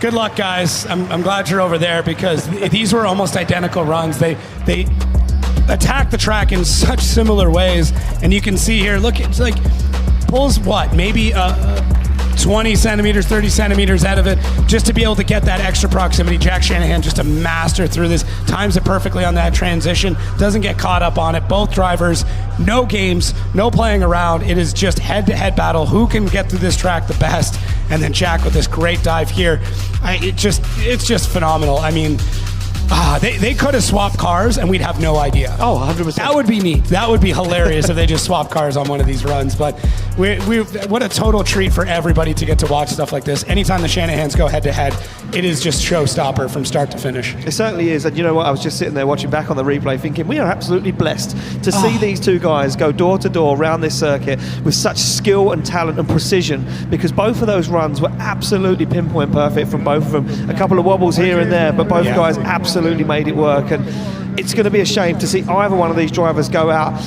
good luck, guys. I'm glad you're over there because these were almost identical runs. They attack the track in such similar ways, and you can see here, look, it's like pulls what, maybe 20 centimeters, 30 centimeters out of it, just to be able to get that extra proximity. Jack Shanahan just a master through this, times it perfectly on that transition, doesn't get caught up on it. Both drivers, no games, no playing around. It is just head-to-head battle. Who can get through this track the best? And then Jack with this great dive here. It's just phenomenal. I mean, they could have swapped cars and we'd have no idea. Oh, 100%. That would be neat. That would be hilarious if they just swapped cars on one of these runs. But what a total treat for everybody to get to watch stuff like this. Anytime the Shanahans go head-to-head, it is just showstopper from start to finish. It certainly is. And you know what? I was just sitting there watching back on the replay thinking we are absolutely blessed to see these two guys go door to door around this circuit with such skill and talent and precision, because both of those runs were absolutely pinpoint perfect from both of them. A couple of wobbles here and there, but both guys absolutely made it work. And it's going to be a shame to see either one of these drivers go out.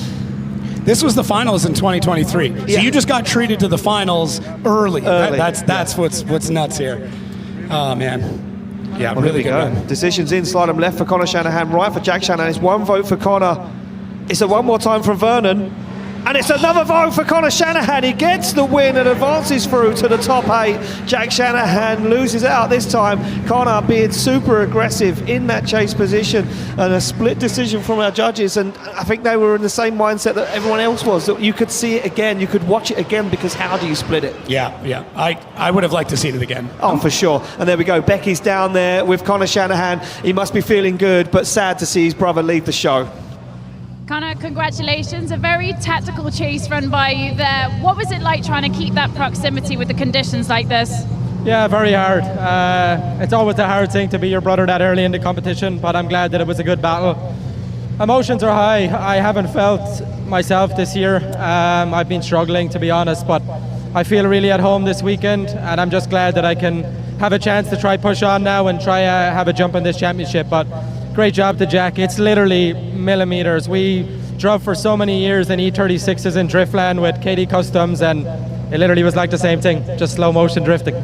This was the finals in 2023. So you just got treated to the finals early. That's what's nuts here. Oh, man. Yeah, well, really good run. Decisions in, slide them left for Connor Shanahan, right for Jack Shanahan. It's one vote for Connor. It's a one more time from Vernon. And it's another vote for Connor Shanahan. He gets the win and advances through to the top 8. Jack Shanahan loses out this time. Connor being super aggressive in that chase position, and a split decision from our judges. And I think they were in the same mindset that everyone else was, that you could see it again, you could watch it again, because how do you split it? Yeah. I would have liked to see it again. Oh, for sure. And there we go. Becky's down there with Connor Shanahan. He must be feeling good, but sad to see his brother leave the show. Connor, congratulations. A very tactical chase run by you there. What was it like trying to keep that proximity with the conditions like this? Yeah, very hard. It's always a hard thing to be your brother that early in the competition, but I'm glad that it was a good battle. Emotions are high. I haven't felt myself this year. I've been struggling, to be honest, but I feel really at home this weekend, and I'm just glad that I can have a chance to try push on now and try have a jump in this championship. But great job to Jack. It's literally millimeters. We drove for so many years in E36s in Driftland with KD Customs, and it literally was like the same thing, just slow motion drifting.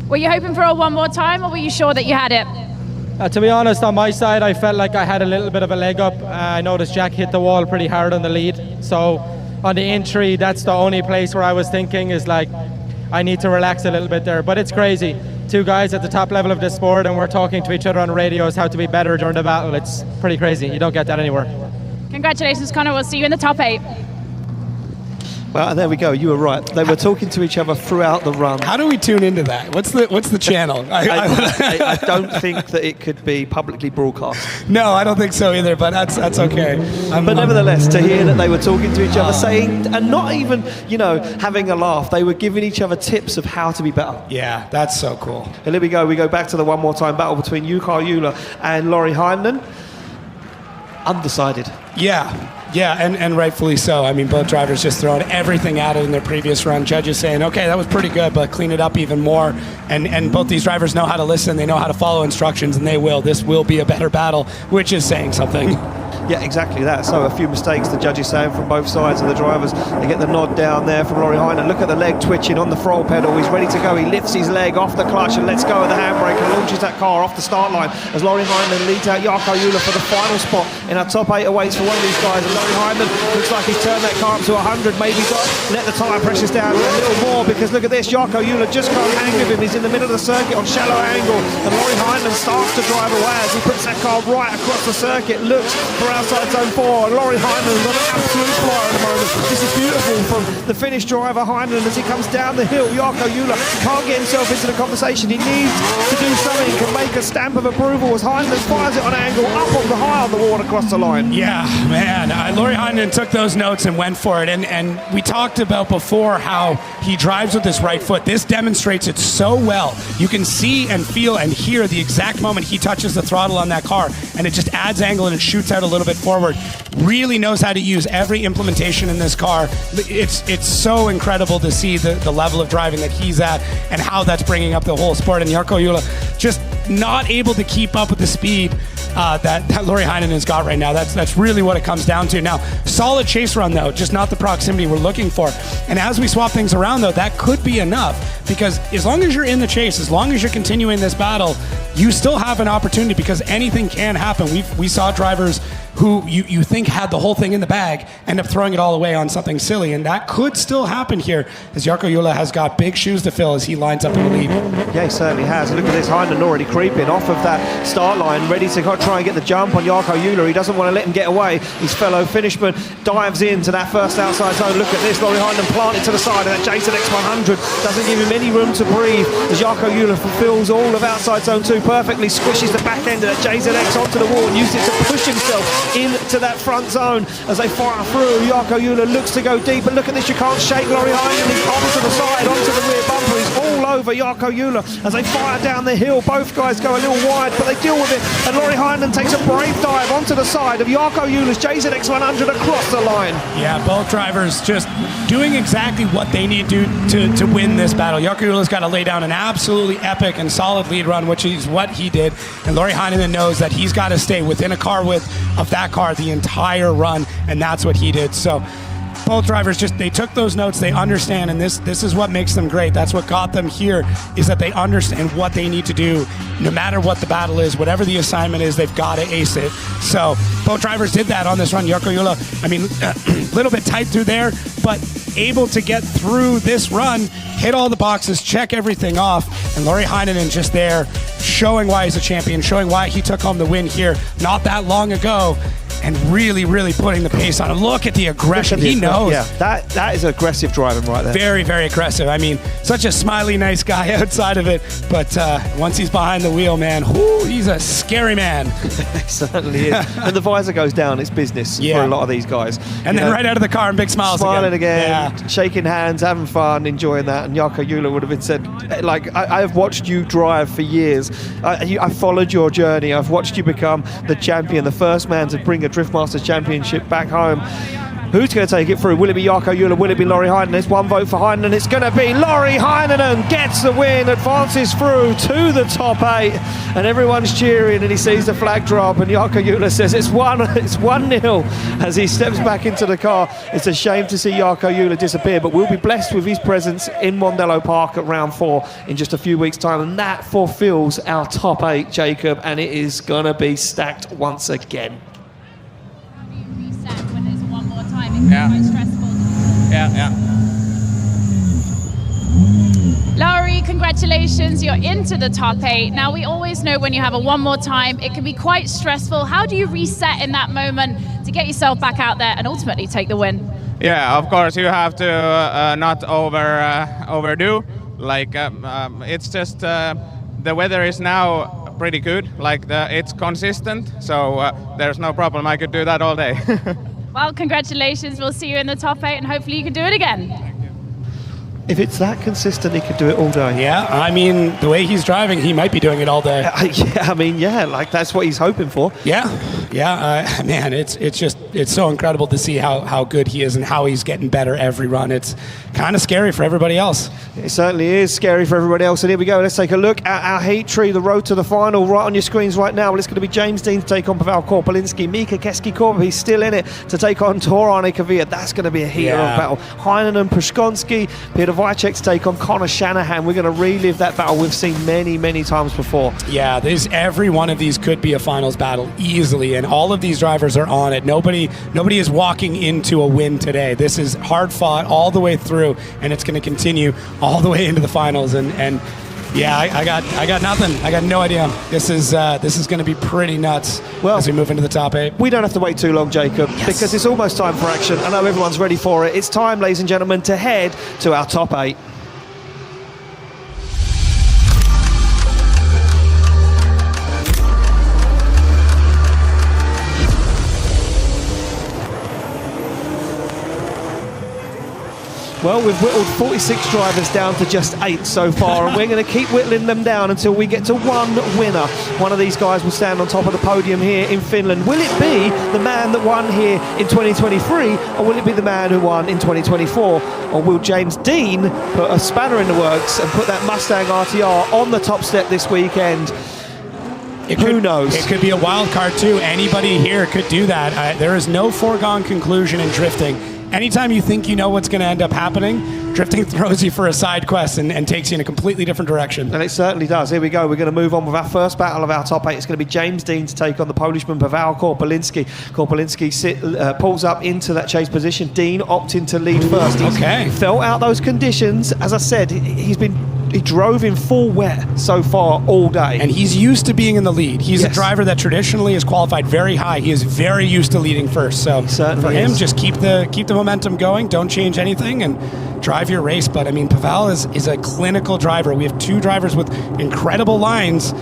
Were you hoping for a one more time, or were you sure that you had it? To be honest, on my side, I felt like I had a little bit of a leg up. I noticed Jack hit the wall pretty hard on the lead. So on the entry, that's the only place where I was thinking is like, I need to relax a little bit there. But it's crazy. Two guys at the top level of this sport, and we're talking to each other on the radios how to be better during the battle. It's pretty crazy. You don't get that anywhere. Congratulations, Connor. We'll see you in the top 8. Well, and there we go. You were right. They were talking to each other throughout the run. How do we tune into that? What's the channel? I don't think that it could be publicly broadcast. No, I don't think so either, but that's okay. But nevertheless, to hear that they were talking to each other, saying, and not even, having a laugh, they were giving each other tips of how to be better. Yeah, that's so cool. And here we go. We go back to the one more time battle between Jukka Euler and Laurie Heimnen. Undecided. Yeah, and rightfully so. I mean, both drivers just throwing everything at it in their previous run. Judges saying, okay, that was pretty good, but clean it up even more. And both these drivers know how to listen. They know how to follow instructions, and they will. This will be a better battle, which is saying something. Yeah, exactly that. So a few mistakes, the judges saying, from both sides of the drivers. They get the nod down there from Laurie Heimnen. Look at the leg twitching on the throttle pedal. He's ready to go. He lifts his leg off the clutch and lets go of the handbrake and launches that car off the start line as Laurie Heimnen leads out Jukka Euler for the final spot in our top 8 awaits for one of these guys. And Laurie Heimnen looks like he's turned that car up to 100, maybe let the tyre pressures down a little more, because look at this, Jukka Euler just can't hang with him. He's in the middle of the circuit on shallow angle, and Laurie Heimnen starts to drive away as he puts that car right across the circuit, looks for outside zone 4. Laurie Heimnen is on an absolute flyer at the moment. This is beautiful from the Finnish driver Heimnen as he comes down the hill. Jukka Euler can't get himself into the conversation. He needs to do something. He can make a stamp of approval as Heimnen fires it on angle up on the high on the wall across the line. Yeah, man. Laurie Heimnen took those notes and went for it. And we talked about before how he drives with his right foot. This demonstrates it so well. You can see and feel and hear the exact moment he touches the throttle on that car, and it just adds angle and it shoots out a little bit forward. Really knows how to use every implementation in this car. It's so incredible to see the level of driving that he's at and how that's bringing up the whole sport. And Jukka Euler just not able to keep up with the speed that Laurie Heimnen has got right now. That's really what it comes down to. Now, solid chase run though, just not the proximity we're looking for. And as we swap things around though, that could be enough, because as long as you're in the chase, as long as you're continuing this battle, you still have an opportunity, because anything can happen. We saw drivers who you think had the whole thing in the bag, end up throwing it all away on something silly. And that could still happen here, as Jarkko Jula has got big shoes to fill as he lines up in the lead. Yeah, he certainly has. And look at this, Heinen already creeping off of that start line, ready to try and get the jump on Jarkko Jula. He doesn't want to let him get away. His fellow Finishman dives into that first outside zone. Look at this, Laurie Heinen planted to the side, and that Jason X100 doesn't give him any room to breathe as Jarkko Jula fulfills all of outside zone 2 perfectly, squishes the back end of that JZX onto the wall and uses it to push himself into that front zone as they fire through. Jarkko Jula looks to go deep, but look at this, you can't shake Laurie Heinen. He's onto the side, onto the rear bumper. He's all over Jarkko Jula as they fire down the hill. Both guys go a little wide, but they deal with it, and Laurie Heinen takes a brave dive onto the side of Jarkko Jula's JZX 100 across the line. Yeah, both drivers just doing exactly what they need to win this battle. Jarkko Jula's got to lay down an absolutely epic and solid lead run, which is what he did, and Laurie Heinen knows that he's got to stay within a car width of that car the entire run, and that's what he did. So both drivers they took those notes, they understand, and this is what makes them great. That's what got them here, is that they understand what they need to do no matter what the battle is, whatever the assignment is, they've got to ace it. So both drivers did that on this run. Jarkko Jula, I mean, a little bit tight through there, but able to get through this run, hit all the boxes, check everything off, and Laurie Heinen just there showing why he's a champion, showing why he took home the win here not that long ago, and really, really putting the pace on him. Look at the aggression. He knows. Yeah, that is aggressive driving right there. Very, very aggressive. I mean, such a smiley, nice guy outside of it, but once he's behind the wheel, man, he's a scary man. He certainly is. And the visor goes down, it's business for a lot of these guys. And then right out of the car and big smiles smiling again, shaking hands, having fun, enjoying that. And Jarkko Jula would have been said, like, I've watched you drive for years. I've followed your journey. I've watched you become the champion, the first man to bring a Drift Masters Championship back home. Who's going to take it through? Will it be Jarkko Jula? Will it be Laurie Heinen? There's one vote for Heinen, and it's going to be Laurie Heinen gets the win, advances through to the top 8, and everyone's cheering, and he sees the flag drop, and Jarkko Jula says it's 1-0 as he steps back into the car. It's a shame to see Jarkko Jula disappear, but we'll be blessed with his presence in Mondello Park at round 4 in just a few weeks' time, and that fulfills our top 8, Jacob, and it is going to be stacked once again. Yeah. Quite stressful. Yeah. Laurie, congratulations, you're into the top 8. Now, we always know when you have a one more time, it can be quite stressful. How do you reset in that moment to get yourself back out there and ultimately take the win? Yeah, of course, you have to not overdo. Like, it's just the weather is now pretty good. Like, it's consistent, so there's no problem. I could do that all day. Well, congratulations. We'll see you in the top 8, and hopefully you can do it again. If it's that consistent, he could do it all day. Yeah, I mean, the way he's driving, he might be doing it all day. Like that's what he's hoping for. Yeah, man, it's so incredible to see how good he is and how he's getting better every run. It's kind of scary for everybody else. It certainly is scary for everybody else. And here we go. Let's take a look at our heat tree, the road to the final, right on your screens right now. Well, it's going to be James Dean to take on Pavel Korpolinski, Mika Keski-Korp, he's still in it, to take on Torane Kavia. That's going to be a heater of battle. Heinen and Pruskonski, Peter Wycheck to take on Connor Shanahan. We're going to relive that battle we've seen many, many times before. Yeah, every one of these could be a finals battle easily, and all of these drivers are on it. Nobody is walking into a win today. This is hard fought all the way through, and it's going to continue all the way into the finals. And yeah, I got nothing. I got no idea. This is going to be pretty nuts as we move into the top 8. We don't have to wait too long, Jacob, because it's almost time for action. I know everyone's ready for it. It's time, ladies and gentlemen, to head to our top 8. Well, we've whittled 46 drivers down to just 8 so far, and we're going to keep whittling them down until we get to one winner. One of these guys will stand on top of the podium here in Finland. Will it be the man that won here in 2023, or will it be the man who won in 2024? Or will James Dean put a spanner in the works and put that Mustang RTR on the top step this weekend? Who knows? It could be a wild card too. Anybody here could do that. There is no foregone conclusion in drifting. Anytime you think you know what's going to end up happening, drifting throws you for a side quest and takes you in a completely different direction. And it certainly does. Here we go. We're going to move on with our first battle of our top 8. It's going to be James Dean to take on the Polishman Paweł Korpolinski. Korpolinski pulls up into that chase position. Dean opting to lead first. He's felt out those conditions. As I said, he drove in full wet so far all day. And he's used to being in the lead. He's a driver that traditionally is qualified very high. He is very used to leading first. So for him, just keep the momentum going. Don't change anything and drive your race. But I mean, Paweł is a clinical driver. We have 2 drivers with incredible lines.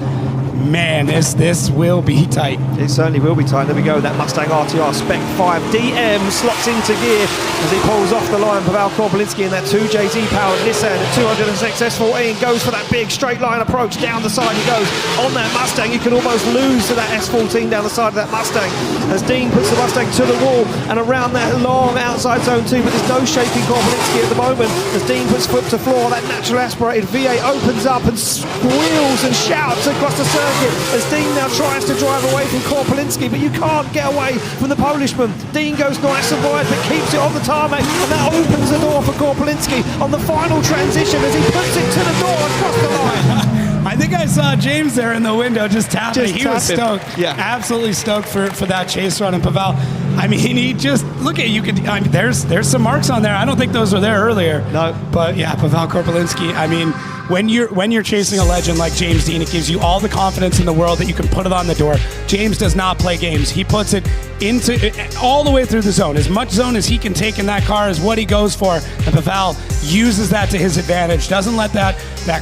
Man, this will be tight. It certainly will be tight. There we go. That Mustang RTR Spec 5 DM slots into gear as he pulls off the line. Paweł Korpolinski in that 2JZ powered Nissan 206 S14 goes for that big straight line approach down the side. He goes on that Mustang. You can almost lose to that S14 down the side of that Mustang as Dean puts the Mustang to the wall and around that long outside zone 2. But there's no shaking Korpolinski at the moment as Dean puts foot to floor. That natural aspirated V8 opens up and squeals and shouts across the circuit as Dean now tries to drive away from Korpolinski, but you can't get away from the Polishman. Dean goes nice and wide but keeps it on the tarmac, and that opens the door for Korpolinski on the final transition as he puts it to the door across the line. I think I saw James there in the window just tapping. He was stoked. Yeah. Absolutely stoked for that chase run. And Paweł, I mean, he just, look at you. There's some marks on there. I don't think those were there earlier. No. But yeah, Paweł Korpolinski, I mean, when you're chasing a legend like James Dean, it gives you all the confidence in the world that you can put it on the door. James does not play games. He puts it into all the way through the zone. As much zone as he can take in that car is what he goes for. And Paweł uses that to his advantage. Doesn't let that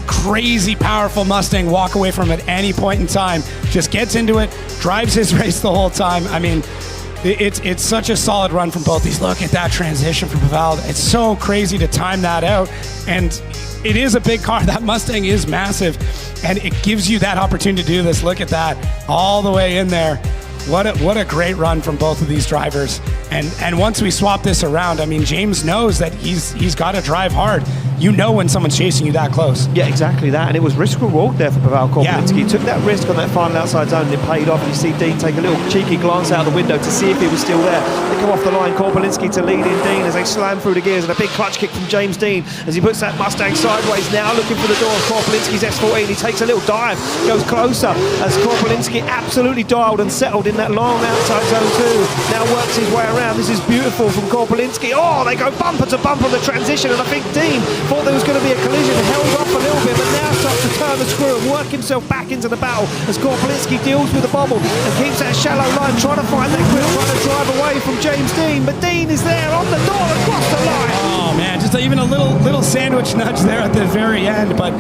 crazy powerful Mustang walk away from him at any point in time. Just gets into it, drives his race the whole time. I mean, it's such a solid run from both these. Look at that transition from Paweł. It's so crazy to time that out. And it is a big car. That Mustang is massive, and it gives you that opportunity to do this. Look at that, all the way in there. What a great run from both of these drivers. And once we swap this around, I mean, James knows that he's got to drive hard. You know when someone's chasing you that close. Yeah, exactly that. And it was risk reward there for Paweł Korpolinski. He took that risk on that final outside zone and it paid off. You see Dean take a little cheeky glance out the window to see if he was still there. They come off the line, Korpolinski to lead in Dean as they slam through the gears, and a big clutch kick from James Dean as he puts that Mustang sideways now, looking for the door of Korpolinski's S14. He takes a little dive, goes closer as Korpolinski absolutely dialed and settled in that long outside zone 2. Now works his way around. This is beautiful from Korpolinski. Oh, they go bumper to bumper on the transition, and I think Dean thought there was going to be a collision, held off a little bit, but now starts to turn the screw and work himself back into the battle as Korpolinski deals with the bobble and keeps that shallow line, trying to find that grip, trying to drive away from James Dean, but Dean is there on the door across the line. Oh man, just even a little sandwich nudge there at the very end. But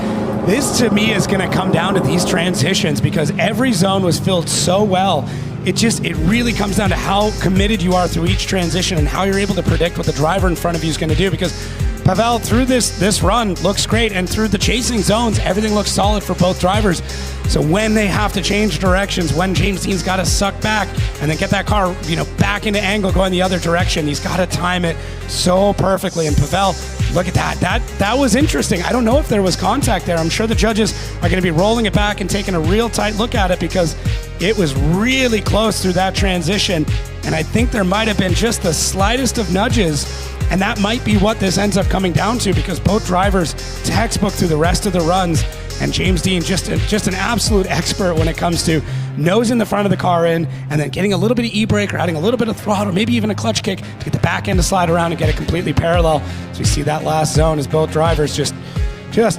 this to me is going to come down to these transitions, because every zone was filled so well. It really comes down to how committed you are through each transition and how you're able to predict what the driver in front of you is going to do, because Paweł, through this run, looks great, and through the chasing zones, everything looks solid for both drivers. So when they have to change directions, when James Dean's got to suck back and then get that car, back into angle going the other direction, he's got to time it so perfectly. And Paweł, look at that. That was interesting. I don't know if there was contact there. I'm sure the judges are going to be rolling it back and taking a real tight look at it, because it was really close through that transition. And I think there might have been just the slightest of nudges. And that might be what this ends up coming down to, because both drivers textbook through the rest of the runs. And James Dean, just an absolute expert when it comes to nosing the front of the car in and then getting a little bit of e-brake or adding a little bit of throttle, maybe even a clutch kick to get the back end to slide around and get it completely parallel. So we see that last zone as both drivers just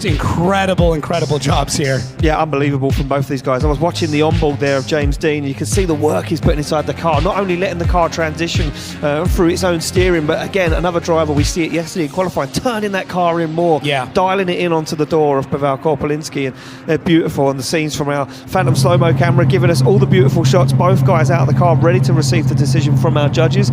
incredible jobs here. Yeah, unbelievable from both these guys. I was watching the onboard there of James Dean. You can see the work he's putting inside the car, not only letting the car transition through its own steering, but again, another driver, we see it yesterday in qualifying, turning that car in more, dialing it in onto the door of Paweł Korpolinski, and they're beautiful. And the scenes from our Phantom slow-mo camera giving us all the beautiful shots, both guys out of the car ready to receive the decision from our judges.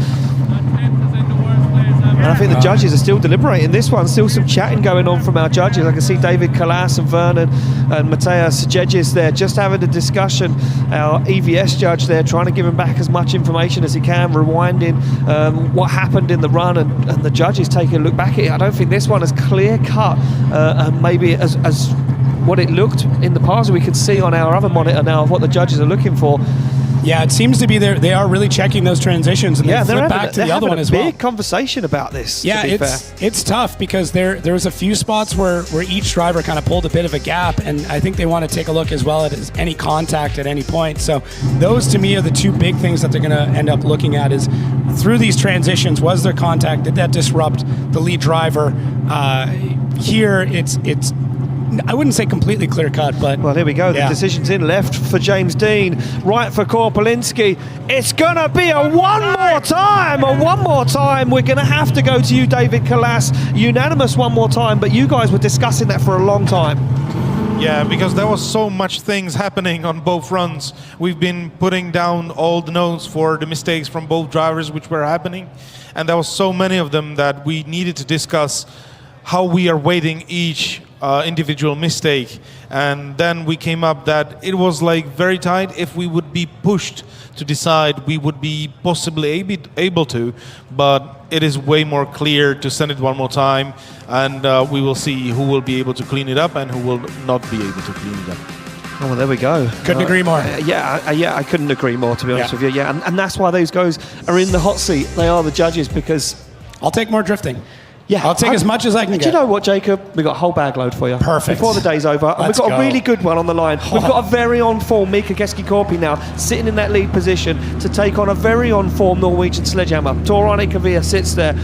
And I think the judges are still deliberating this one. Still some chatting going on from our judges. I can see David Kalas and Vernon and Mateus Sejedges there just having a discussion. Our EVS judge there trying to give him back as much information as he can, rewinding what happened in the run, and the judges taking a look back at it. I don't think this one is clear cut and maybe as what it looked in the past. We could see on our other monitor now of what the judges are looking for. Yeah, it seems to be they are really checking those transitions, and they flip back to the other one as well. Big conversation about this. Yeah, to be it's tough because there was a few spots where each driver kind of pulled a bit of a gap, and I think they want to take a look as well at any contact at any point. So those to me are the two big things that they're going to end up looking at is through these transitions, was there contact? Did that disrupt the lead driver? Here, it's I wouldn't say completely clear cut, but well, here we go. The decision's in left for James Dean, right for Korpolinski. It's gonna be a one more time. We're gonna have to go to you, David Kalas. Unanimous one more time, but you guys were discussing that for a long time. Yeah, because there was so much things happening on both runs. We've been putting down all the notes for the mistakes from both drivers which were happening, and there was so many of them that we needed to discuss how we are weighting each individual mistake. And then we came up that it was like very tight. If we would be pushed to decide, we would be possibly able to, but it is way more clear to send it one more time, and we will see who will be able to clean it up and who will not be able to clean it up. Oh, well, there we go. Couldn't agree more. I couldn't agree more, to be honest with you. Yeah, and that's why those guys are in the hot seat. They are the judges, because I'll take more drifting. Yeah, I'll take as much as I can get. Do you know what, Jacob? We've got a whole bag load for you. Perfect. Before the day's over. And we've got a really good one on the line. We've got a very on-form Mika Keski-Korpi now, sitting in that lead position to take on a very on-form Norwegian sledgehammer. Torane Kavia sits there,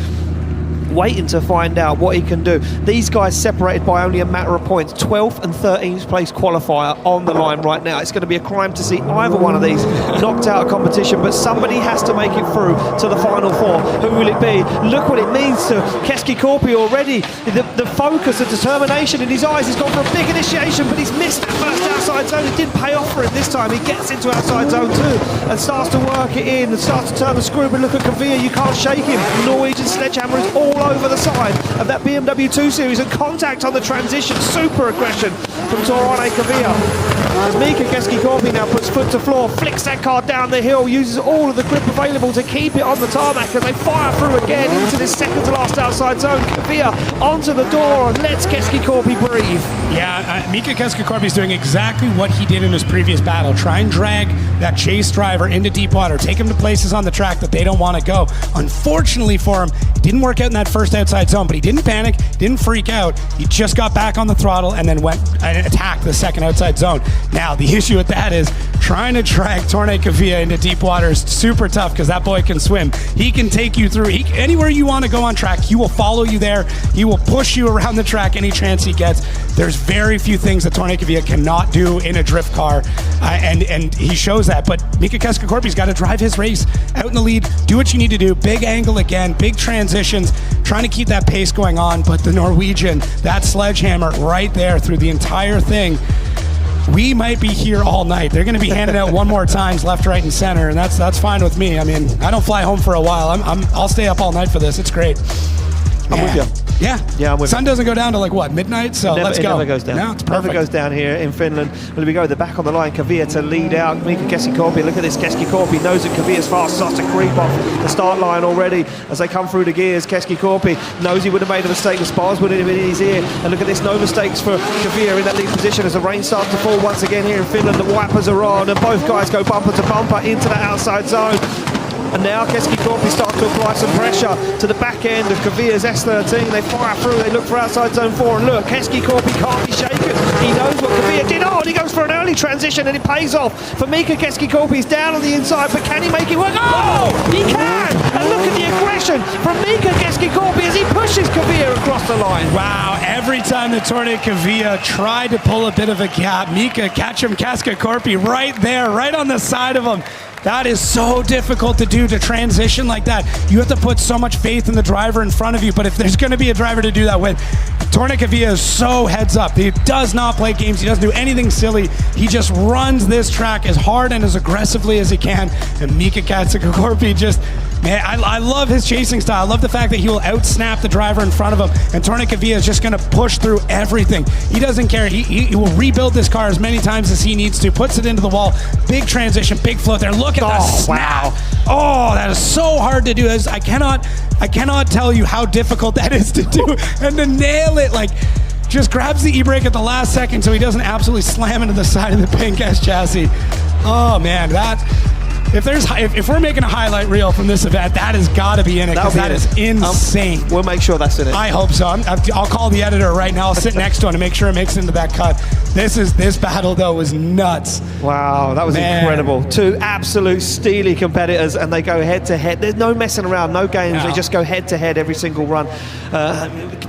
waiting to find out what he can do. These guys separated by only a matter of points. 12th and 13th place qualifier on the line right now. It's going to be a crime to see either one of these knocked out of competition, but somebody has to make it through to the final four. Who will it be? Look what it means to Keski-Korpi already. The focus, the determination in his eyes. He's gone for a big initiation, but he's missed that first outside zone. It didn't pay off for him this time. He gets into outside zone 2 and starts to work it in and starts to turn the screw. But look at Kavia, you can't shake him. The Norwegian sledgehammer is all over the side of that BMW 2 Series, and contact on the transition. Super aggression from Torane Kavia. As Mika Keski-Korpi now puts foot to floor, flicks that car down the hill, uses all of the grip available to keep it on the tarmac as they fire through again into this second to last outside zone. Kavia onto the door and lets Keski-Korpi breathe. Yeah, Mika Keski-Korpi is doing exactly what he did in his previous battle. Try and drag that chase driver into deep water, take him to places on the track that they don't want to go. Unfortunately for him, it didn't work out in that first outside zone, but he didn't panic, didn't freak out. He just got back on the throttle and then went and attacked the second outside zone. Now, the issue with that is trying to drag Torane Kavia into deep water is super tough because that boy can swim. He can take you through anywhere you want to go on track. He will follow you there. He will push you around the track any chance he gets. There's very few things that Torane Kavia cannot do in a drift car, and he shows that. But Mika Keski-Korpi's got to drive his race out in the lead, do what you need to do, big angle again, big transitions, trying to keep that pace going on. But the Norwegian, that sledgehammer right there through the entire thing, we might be here all night. They're going to be handing out one more times left, right, and center, and that's fine with me. I mean, I don't fly home for a while. I'll stay up all night for this. It's great. I'm with you. Yeah, I'm with Sun doesn't go down to like what, midnight? So let's go. It never goes down. No, it's perfect. Never goes down here in Finland. Well, here we go. They're back on the line. Kavia to lead out. Mika Keski-Korpi. Look at this. Keski-Korpi knows that Kavia's fast. Starts to creep off the start line already as they come through the gears. Keski-Korpi knows he would have made a mistake. The spars would have been in his ear. And look at this. No mistakes for Kavia in that lead position as the rain starts to fall once again here in Finland. The wipers are on and both guys go bumper to bumper into that outside zone. And now Keski-Korpi starts to apply some pressure to the back end of Kavia's S13. They fire through, they look for outside zone 4, and look, Keski-Korpi can't be shaken. He knows what Kavia did. Oh, and he goes for an early transition, and it pays off for Mika Keski-Korpi. He's down on the inside, but can he make it work? Oh, he can! And look at the aggression from Mika Keski-Korpi as he pushes Kavia across the line. Wow, every time the Torane Kavia tried to pull a bit of a gap, Mika Keski-Korpi right there, right on the side of him. That is so difficult to do, to transition like that. You have to put so much faith in the driver in front of you, but if there's going to be a driver to do that with, Torane Kavia is so heads up. He does not play games. He doesn't do anything silly. He just runs this track as hard and as aggressively as he can. And Mika Keski-Korpi just, man, I love his chasing style. I love the fact that he will out-snap the driver in front of him, and Torane Kavia is just going to push through everything. He doesn't care. He will rebuild this car as many times as he needs to, puts it into the wall. Big transition, big float there. Look at that snap. Wow. Oh, that is so hard to do. I cannot tell you how difficult that is to do, and to nail it, like, just grabs the e-brake at the last second so he doesn't absolutely slam into the side of the pink S chassis. Oh man, if we're making a highlight reel from this event, that has got to be in it, because that is insane. We'll make sure that's in it. I hope so. I'll call the editor right now. I'll sit next to him to make sure it makes it into that cut. This battle though was nuts. Wow, that was incredible. Two absolute steely competitors, and they go head to head. There's no messing around, no games. They just go head to head every single run.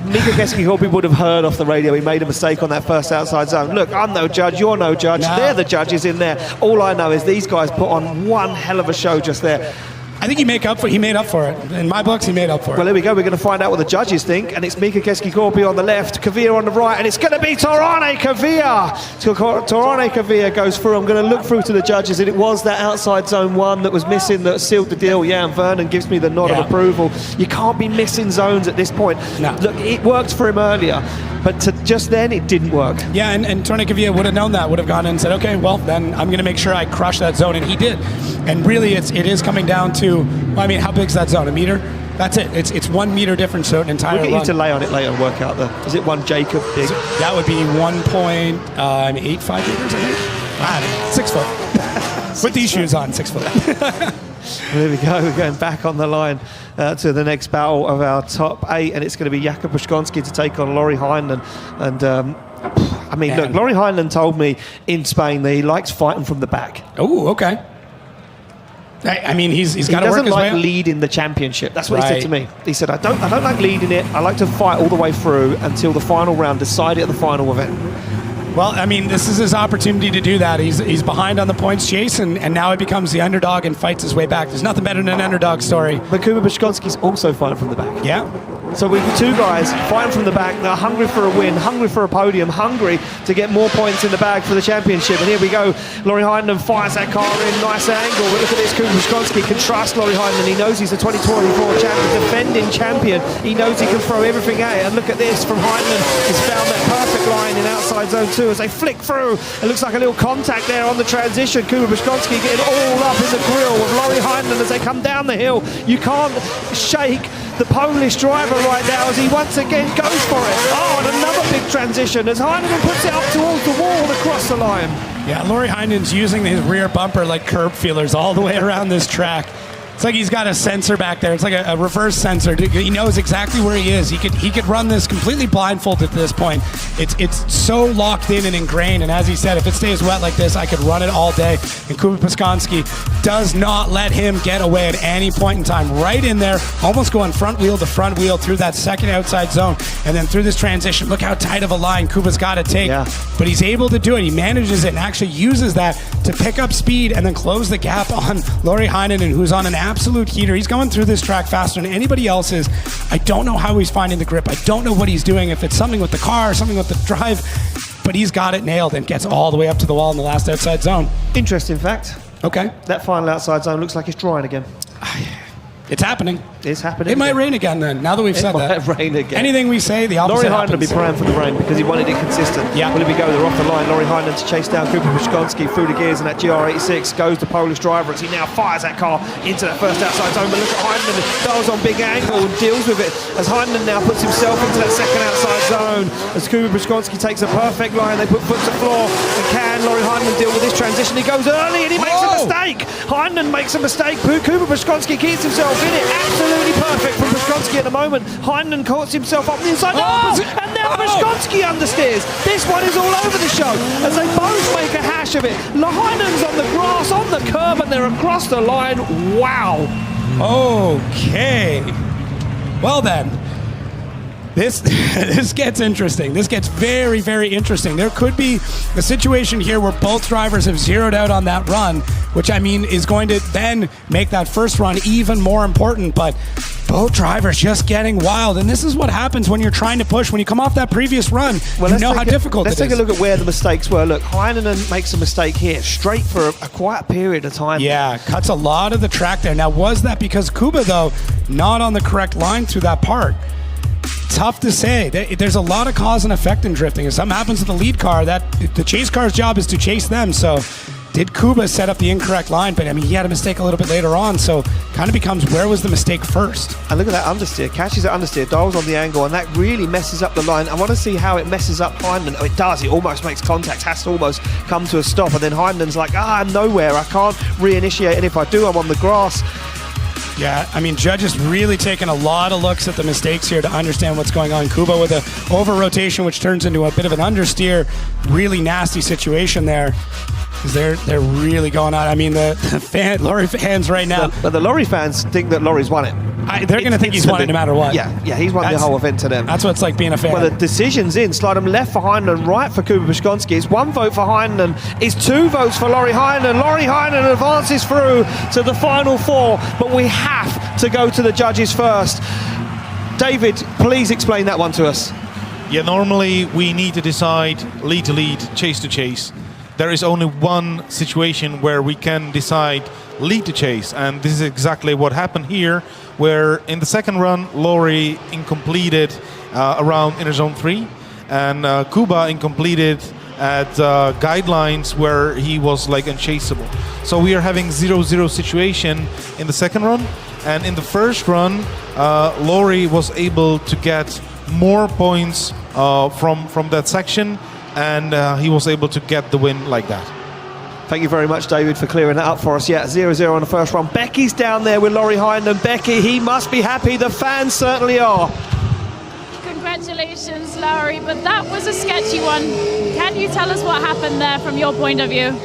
Mika Keski-Horby would have heard off the radio he made a mistake on that first outside zone. Look, I'm no judge, you're no judge. They're the judges in there. All I know is these guys put on one hell of a show just there. I think he made up for it. In my books, he made up for it. Well, here we go. We're going to find out what the judges think. And it's Mika Keski-Horby on the left, Kavir on the right, and it's going to be Torane Kavir. So Torane Kavir goes through. I'm going to look through to the judges, and it was that outside zone 1 that was missing that sealed the deal. Yeah, and Vernon gives me the nod of approval. You can't be missing zones at this point. No. Look, it worked for him earlier, but just then it didn't work. Yeah, and Torane Kavir would have known that, would have gone in and said, okay, well, then I'm going to make sure I crush that zone, and he did. And really, it is coming down to, how big's that zone? A meter? That's it. It's 1 meter difference, so an entire We'll get run. you to lay on it later and work out is it 1 Jacob big? That would be 1.85 meters, I think. 6 foot. With these shoes on, 6 foot. Well, there we go. We're going back on the line to the next battle of our top 8, and it's going to be Jakub Puszczonski to take on Laurie Heinlein. And look, Laurie Heinlein told me in Spain that he likes fighting from the back. Oh, okay. He's got to work his way up. He doesn't like leading the championship. That's what he said to me. He said, I don't like leading it. I like to fight all the way through until the final round, decided at the final event. Well, this is his opportunity to do that. He's behind on the points chase, and now he becomes the underdog and fights his way back. There's nothing better than an underdog story. But Kuba Puszczonski's also fighting from the back. Yeah. So we've got 2 guys fighting from the back. They're hungry for a win, hungry for a podium, hungry to get more points in the bag for the championship. And here we go. Laurie Heinlein fires that car in, nice angle. But look at this, Kuba Puszczonski can trust Laurie Heinlein. He knows he's the 2024 champion, defending champion. He knows he can throw everything at it. And look at this from Heinlein. He's found that perfect line in outside zone 2 as they flick through. It looks like a little contact there on the transition. Kuba Puszczonski getting all up in the grill of Laurie Heinlein as they come down the hill. You can't shake the Polish driver right now as he once again goes for it. Oh, and another big transition as Heinlein puts it up towards the wall and across the line. Yeah, Laurie Heinen's using his rear bumper like curb feelers all the way around this track. It's like he's got a sensor back there. It's like a reverse sensor. He knows exactly where he is. He could run this completely blindfolded at this point. It's so locked in and ingrained. And as he said, if it stays wet like this, I could run it all day. And Kuba Puszczonski does not let him get away at any point in time. Right in there, almost going front wheel to front wheel through that second outside zone. And then through this transition, look how tight of a line Kuba's got to take. Yeah. But he's able to do it. He manages it and actually uses that to pick up speed and then close the gap on Laurie Heinlein, who's on an absolute heater. He's going through this track faster than anybody else is. I don't know how he's finding the grip. I don't know what he's doing, if it's something with the car, something with the drive, but he's got it nailed and gets all the way up to the wall in the last outside zone. Interesting fact. Okay. That final outside zone looks like it's drying again. It's happening. It's happening. It might rain again then, now that we've said that. It might rain again. Anything we say, the opposite Laurie Heinlein will happens. be praying for the rain because he wanted it consistent. Yeah. Well, here we go. They're off the line. Laurie Heinlein to chase down Kuba Puszczonski through the gears, and that GR86 goes the Polish driver as he now fires that car into that first outside zone. But look at Heinlein, dials on big angle and deals with it as Heinlein now puts himself into that second outside zone. As Kuba Puszczonski takes a perfect line, they put foot to floor. And can Laurie Heinlein deal with this transition? He goes early and he makes a mistake. Heinlein makes a mistake. Kuba Puszczonski keeps himself in it. Absolutely perfect from Puszczonski at the moment. Heinlein caught himself up the inside. And now Puszczonski understeers. This one is all over the show as they both make a hash of it. Heinlein's on the grass, on the curb, and they're across the line. Wow. Okay. Well then, this gets interesting. This gets very, very interesting. There could be a situation here where both drivers have zeroed out on that run, which is going to then make that first run even more important. But both drivers just getting wild. And this is what happens when you're trying to push. When you come off that previous run, you know how difficult it is. Let's take a look at where the mistakes were. Look, Heinlein makes a mistake here, straight for a quiet period of time. Yeah, cuts a lot of the track there. Now, was that because Kuba, though, not on the correct line through that part? Tough to say. There's a lot of cause and effect in drifting. If something happens to the lead car, that the chase car's job is to chase them. So did Kuba set up the incorrect line? But I mean, he had a mistake a little bit later on, so kind of becomes where was the mistake first? And look at that understeer, catches that understeer, dials on the angle, and that really messes up the line. I want to see how it messes up Heinlein. Oh, it does, it almost makes contact, has to almost come to a stop, and then Heinlein's like, I'm nowhere, I can't reinitiate, and if I do, I'm on the grass. Yeah, I mean, Judge is really taking a lot of looks at the mistakes here to understand what's going on. Kuba with a over-rotation, which turns into a bit of an understeer. Really nasty situation there. They're really going on. I mean, the Laurie fans right now. But the Laurie fans think that Laurie's won it. They're going to think he's won it no matter what. Yeah, he's won the whole event to them. That's what it's like being a fan. Well, the decision's in. Slide him left for Heinlein, right for Kuba Bishkonski. It's 1 vote for Heinlein. It's 2 votes for Laurie Heinlein. Laurie Heinlein advances through to the final 4, but we have to go to the judges first. David, please explain that one to us. Yeah, normally we need to decide lead to lead, chase to chase. There is only one situation where we can decide lead to chase, and this is exactly what happened here, where in the second run Laurie incompleted around inner zone 3, and Kuba incompleted at guidelines where he was like unchaseable. So we are having 0-0 situation in the second run, and in the first run Laurie was able to get more points from that section, and he was able to get the win like that. Thank you very much, David, for clearing that up for us. Yeah, 0-0 on the first run. Becky's down there with Laurie Heinlein. Becky, he must be happy. The fans certainly are. Congratulations, Laurie, but that was a sketchy one. Can you tell us what happened there from your point of view?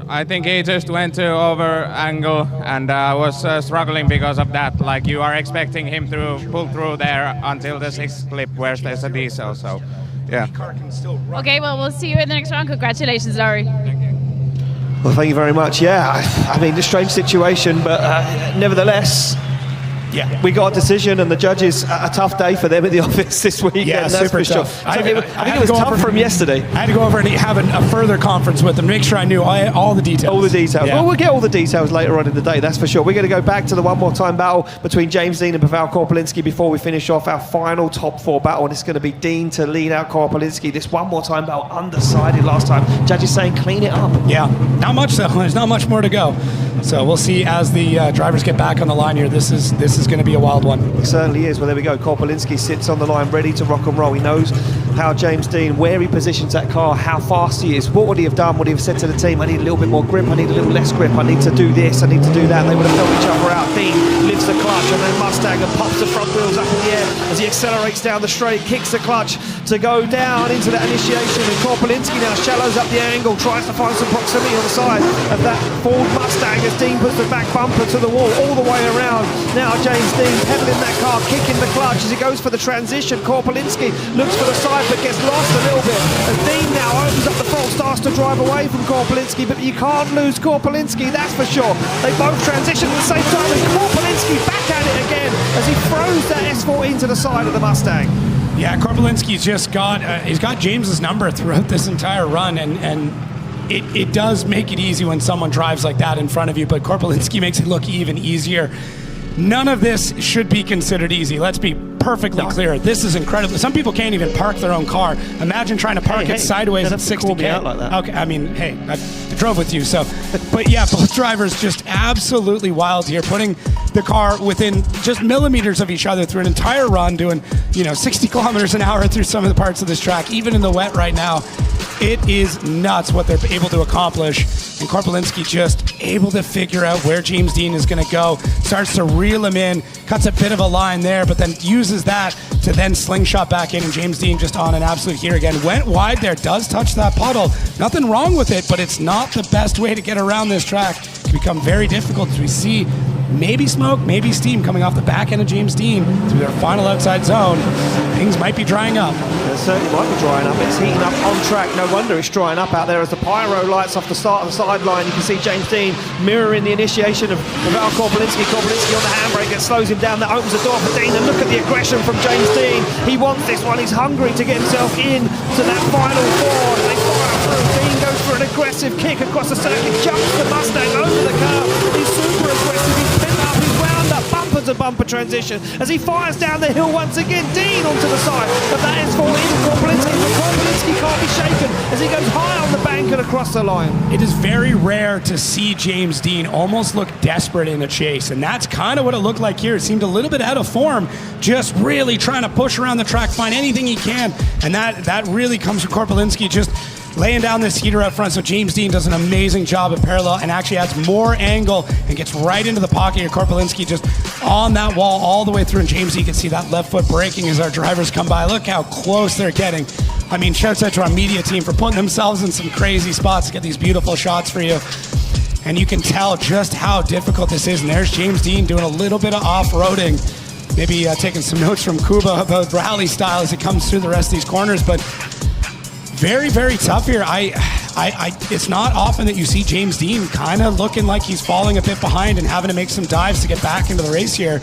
I think he just went to over angle and was struggling because of that. Like, you are expecting him to pull through there until the 6th clip where there's a diesel, so yeah. Okay, well, we'll see you in the next round. Congratulations, Laurie. Well, thank you very much. Yeah, I mean, a strange situation, but nevertheless, yeah, we got a decision, and the judges, a tough day for them in the office this weekend. Yeah, that's super for sure. tough. I think it was tough from yesterday. I had to go over and have a further conference with them, make sure I knew all the details. All the details. Yeah. Well, we'll get all the details later on in the day, that's for sure. We're going to go back to the one more time battle between James Dean and Pavel Korpelinski before we finish off our final top 4 battle, and it's going to be Dean to lead out Korpelinski. This one more time battle undecided last time. Judges saying clean it up. Yeah, not much though. There's not much more to go. So we'll see as the drivers get back on the line here. This is going to be a wild one. It certainly is. Well, there we go. Korpelinski sits on the line ready to rock and roll. He knows how James Dean, where he positions that car, how fast he is. What would he have done? Would he have said to the team, I need a little bit more grip, I need a little less grip, I need to do this, I need to do that? They would have felt each other out. Dean lifts the clutch and then Mustang and pops the front wheels up in the air as he accelerates down the straight, kicks the clutch to go down into that initiation, and Korpelinski now shallows up the angle, tries to find some proximity on the side of that Ford Mustang as Dean puts the back bumper to the wall all the way around. Now James Dean pedaling that car, kicking the clutch as he goes for the transition. Korpelinski looks for the side but gets lost a little bit, and Dean now opens up the front, starts to drive away from Korpelinski, but you can't lose Korpelinski, that's for sure. They both transition at the same time, and Korpelinski back at it again as he throws that S14 to the side of the Mustang. Yeah, Korpelinski's just got he's got James's number throughout this entire run, and it does make it easy when someone drives like that in front of you, but Korpelinski makes it look even easier. None of this should be considered easy. Let's be perfectly clear. This is incredible. Some people can't even park their own car. Imagine trying to park it sideways at 60K. Like that. Okay, I mean, hey, I drove with you, so. But yeah, both drivers just absolutely wild here, putting the car within just millimeters of each other through an entire run, doing 60 kilometers an hour through some of the parts of this track, even in the wet right now. It is nuts what they're able to accomplish, and Korpelinski just able to figure out where James Dean is going to go, starts to reel him in, cuts a bit of a line there, but then uses that to then slingshot back in, and James Dean just on an absolute heater again. Went wide there, does touch that puddle. Nothing wrong with it, but it's not the best way to get around this track. It can become very difficult as we see maybe smoke, maybe steam coming off the back end of James Dean through their final outside zone. Things might be drying up. It certainly might be drying up. It's heating up on track. No wonder it's drying up out there as the pyro lights off the start of the sideline. You can see James Dean mirroring the initiation of Pavel Korpelinski. Korpelinski on the handbrake that slows him down. That opens the door for Dean. And look at the aggression from James Dean. He wants this one. He's hungry to get himself in to that final 4. They fire through. Dean goes for an aggressive kick across the circuit. Jumps the Mustang over the curb. He's super aggressive. He's pinned up. He's wound up. Bumper a bumper transition as he fires down the hill once again. Dean onto the side of that S4 into Korpolinski, but Korpolinski can't be shaken as he goes high on the bank and across the line. It is very rare to see James Dean almost look desperate in a chase, and that's kind of what it looked like here. It seemed a little bit out of form, just really trying to push around the track, find anything he can, and that really comes from Korpolinski just laying down this heater up front. So James Dean does an amazing job at parallel and actually adds more angle and gets right into the pocket of Korpolinski, just on that wall all the way through. And James, you can see that left foot braking as our drivers come by. Look how close they're getting. I mean, shouts out to our media team for putting themselves in some crazy spots to get these beautiful shots for you. And you can tell just how difficult this is. And there's James Dean doing a little bit of off-roading, maybe taking some notes from Kuba about rally style as he comes through the rest of these corners. But very, very tough here. It's not often that you see James Dean kind of looking like he's falling a bit behind and having to make some dives to get back into the race here.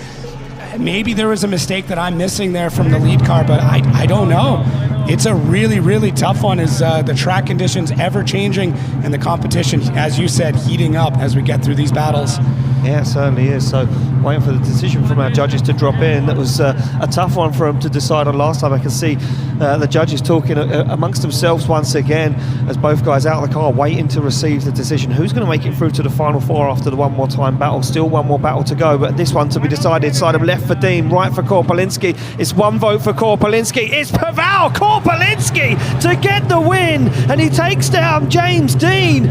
Maybe there was a mistake that I'm missing there from the lead car, but I don't know. It's a really, really tough one as the track conditions ever changing and the competition, as you said, heating up as we get through these battles. Yeah, it certainly is. So waiting for the decision from our judges to drop in. That was a tough one for them to decide on last time. I can see the judges talking amongst themselves once again as both guys out of the car waiting to receive the decision. Who's going to make it through to the final four after the one more time battle? Still one more battle to go, but this one to be decided. Side of left for Dean, right for Korpolinski. It's one vote for Korpolinski. It's Pavel Korpolinski to get the win, and he takes down James Dean.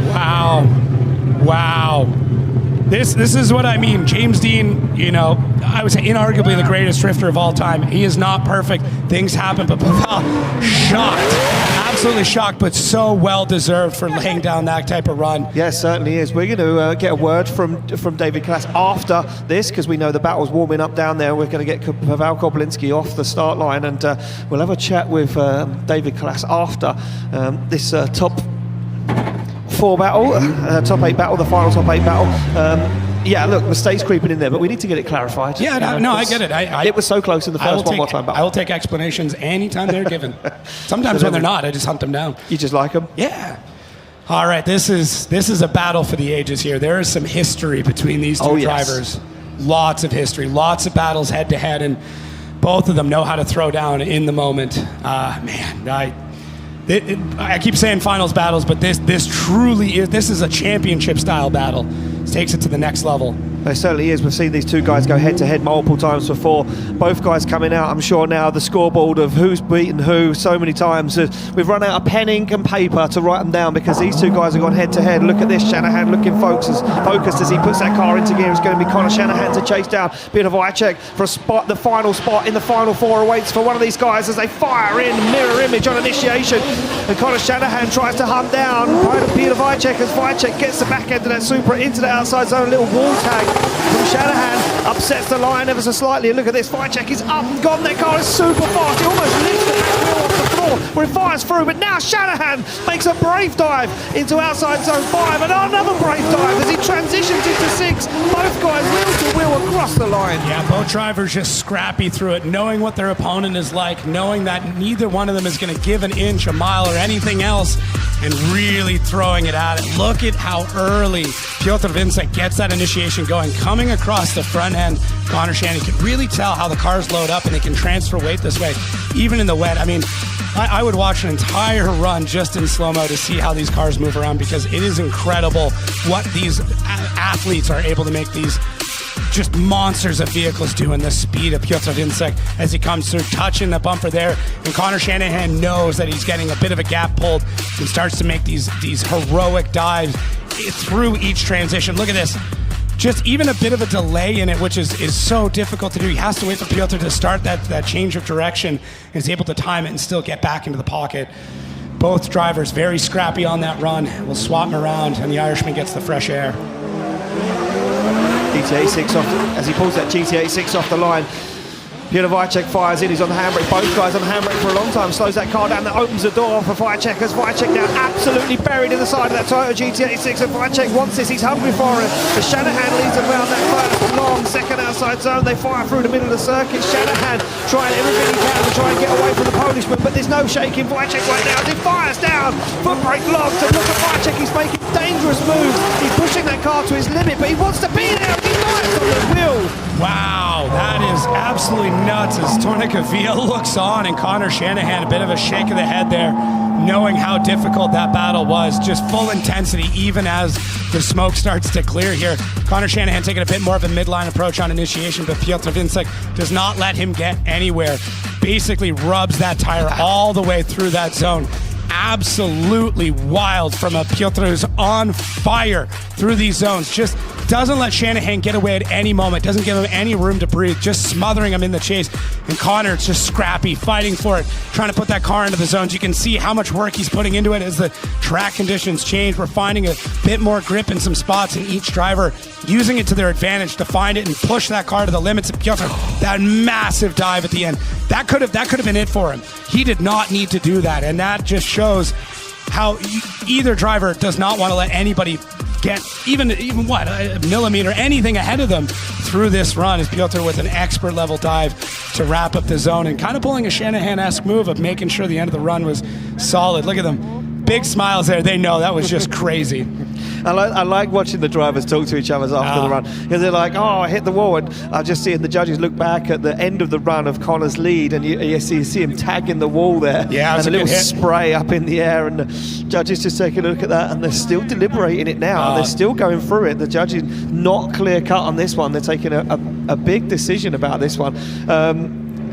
Wow. This is what I mean. James Dean, you know, I would say inarguably the greatest drifter of all time. He is not perfect. Things happen, but Pavel, shocked. Absolutely shocked, but so well-deserved for laying down that type of run. Yes, certainly is. We're going to get a word from David Klass after this, because we know the battle's warming up down there. We're going to get Pavel Korpolinski off the start line, and we'll have a chat with David Klass after this top 4 battle, top 8 battle, the final top 8 battle. Yeah, look, mistakes creeping in there, but we need to get it clarified. Yeah, no, I get it. It was so close in the first one more time battle. I will take explanations anytime they're given. Sometimes when they're not, I just hunt them down. You just like them? Yeah. All right, this is a battle for the ages here. There is some history between these two drivers. Lots of history, lots of battles head to head, and both of them know how to throw down in the moment. I keep saying finals battles, but this truly is. This is a championship style battle. This takes it to the next level. It certainly is. We've seen these two guys go head to head multiple times before. Both guys coming out, I'm sure now, the scoreboard of who's beaten who so many times. We've run out of pen, ink and paper to write them down because these two guys have gone head to head. Look at this, Shanahan looking focused as he puts that car into gear. It's going to be Connor Shanahan to chase down Huvivaltio for a spot. The final spot in the final 4 awaits for one of these guys as they fire in mirror image on initiation. And Connor Shanahan tries to hunt down Huvivaltio as Wojciech gets the back end of that Supra into the outside zone. A little wall tag from Shanahan, upsets the line ever so slightly. Look at this, Wojciech is up and gone. That car is super fast. It almost lifts the back wheel off the floor where it fires through, but now Shanahan makes a brave dive into outside zone 5 and another brave dive as he transitions into 6. Both guys wheel to wheel across the line. Yeah, both drivers just scrappy through it, knowing what their opponent is like, knowing that neither one of them is going to give an inch, a mile, or anything else, and really throwing it at it. Look at how early Piotr Vincek gets that initiation going, coming across the front end. Connor Shanahan can really tell how the cars load up and they can transfer weight this way, even in the wet. I mean, I would watch an entire run just in slow-mo to see how these cars move around, because it is incredible what these athletes are able to make these just monsters of vehicles do, and the speed of Piotr Vincek as he comes through, touching the bumper there. And Connor Shanahan knows that he's getting a bit of a gap pulled and starts to make these heroic dives through each transition. Look at this. Just even a bit of a delay in it, which is so difficult to do. He has to wait for Piotr to start that change of direction, and is able to time it and still get back into the pocket. Both drivers very scrappy on that run. We'll swap them around, and the Irishman gets the fresh air. GTA 6 off, as he pulls that GTA 6 off the line. Huvivaltio fires in, he's on the handbrake. Both guys on the handbrake for a long time. Slows that car down, that opens the door for Wojciech as Wojciech now absolutely buried in the side of that Toyota GTA 6. And Wojciech wants this, he's hungry for it. As Shanahan leads around that first long second outside zone, they fire through the middle of the circuit. Shanahan trying everything he can to try and get away from the Polishman, but there's no shaking Wojciech right now as he fires down. Foot brake locked, and look at Wojciech, he's making dangerous moves. He's pushing that car to his limit, but he wants to be there. He life on the wheel. Wow, that is absolutely nuts as Tornica Via looks on and Connor Shanahan, a bit of a shake of the head there, knowing how difficult that battle was. Just full intensity even as the smoke starts to clear here. Connor Shanahan taking a bit more of a midline approach on initiation, but Piotr Vincek does not let him get anywhere. Basically rubs that tire all the way through that zone. Absolutely wild from a Piotr who's on fire through these zones. Just doesn't let Shanahan get away at any moment, doesn't give him any room to breathe, just smothering him in the chase. And Connor's just scrappy, fighting for it, trying to put that car into the zones. You can see how much work he's putting into it as the track conditions change. We're finding a bit more grip in some spots, and each driver using it to their advantage to find it and push that car to the limits of Piotr. That massive dive at the end, that could have been it for him. He did not need to do that, and that just shows how either driver does not want to let anybody get even what, a millimeter, anything ahead of them through this run. As Piotr with an expert level dive to wrap up the zone and kind of pulling a Shanahan-esque move of making sure the end of the run was solid. Look at them, big smiles there. They know that was just crazy. I like watching the drivers talk to each other after the run, because they're like, oh, I hit the wall, and I just see the judges look back at the end of the run of Connor's lead, and you see him tagging the wall there, and a little spray up in the air, and the judges just take a look at that, and they're still deliberating it now, and they're still going through it. The judges not clear cut on this one. They're taking a big decision about this one.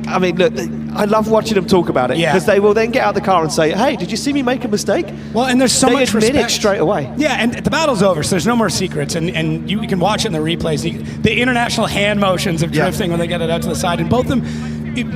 I mean, look, I love watching them talk about it, because they will then get out of the car and say, hey, did you see me make a mistake? Well, and there's so much respect. They admit it straight away. Yeah, and the battle's over, so there's no more secrets, and you can watch it in the replays. The international hand motions of drifting when they get it out to the side, and both of them,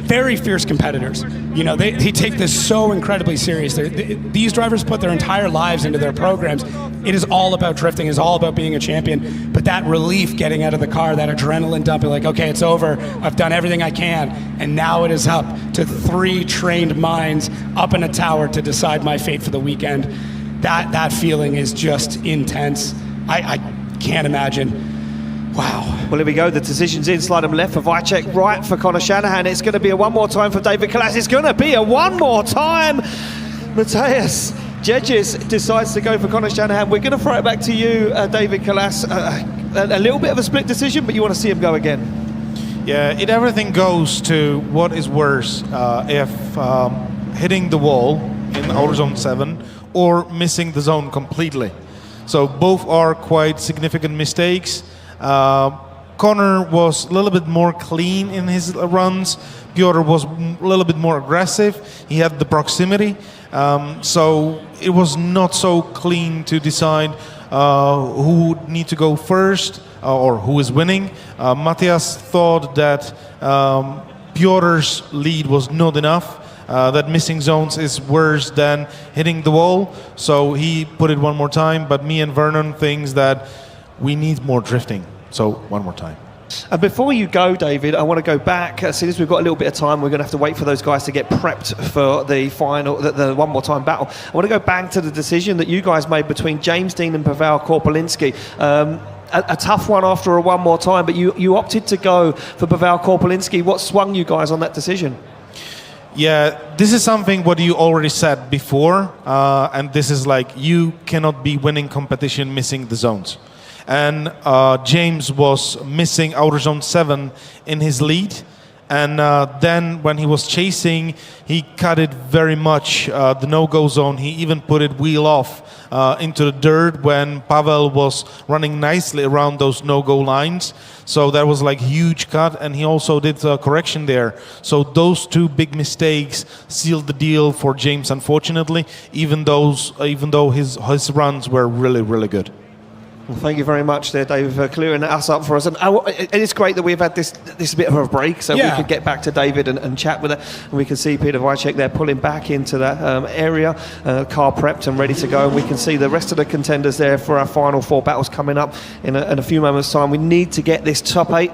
very fierce competitors. You know, they take this so incredibly serious. These drivers put their entire lives into their programs. It is all about drifting, it is all about being a champion. But that relief getting out of the car, that adrenaline dump, like, okay, it's over, I've done everything I can, and now it is up to 3 trained minds up in a tower to decide my fate for the weekend. That feeling is just intense. I can't imagine. Wow. Well, here we go. The decision's in. Slide them left for Wycheck, right for Connor Shanahan. It's going to be a one more time for David Kalas. It's going to be a one more time. Matthias Jedges decides to go for Connor Shanahan. We're going to throw it back to you, David Kalas. A little bit of a split decision, but you want to see him go again. Yeah, everything goes to what is worse, if hitting the wall in outer zone 7 or missing the zone completely. So both are quite significant mistakes. Connor was a little bit more clean in his runs. Piotr was a little bit more aggressive. He had the proximity. So it was not so clean to decide who would need to go first or who is winning. Matthias thought that Piotr's lead was not enough. That missing zones is worse than hitting the wall. So he put it one more time. But me and Vernon thinks that we need more drifting. So one more time. And before you go, David, I want to go back. As soon as we've got a little bit of time, we're going to have to wait for those guys to get prepped for the final, the one more time battle. I want to go back to the decision that you guys made between James Dean and Pavel Korpolinski. A tough one after a one more time, but you opted to go for Pavel Korpolinski. What swung you guys on that decision? Yeah, this is something what you already said before, and this is like, you cannot be winning competition missing the zones. And James was missing outer zone 7 in his lead, and then when he was chasing, he cut it very much, the no-go zone. He even put it wheel off into the dirt when Pavel was running nicely around those no-go lines. So that was like huge cut, and he also did a correction there. So those 2 big mistakes sealed the deal for James, unfortunately, even though his runs were really, really good. Well, thank you very much there, David, for clearing us up for us. And it's great that we've had this bit of a break, so we can get back to David and chat with it. And we can see Peter Wycheck there pulling back into that area, car prepped and ready to go. And we can see the rest of the contenders there for our final 4 battles coming up in a few moments' time. We need to get this top 8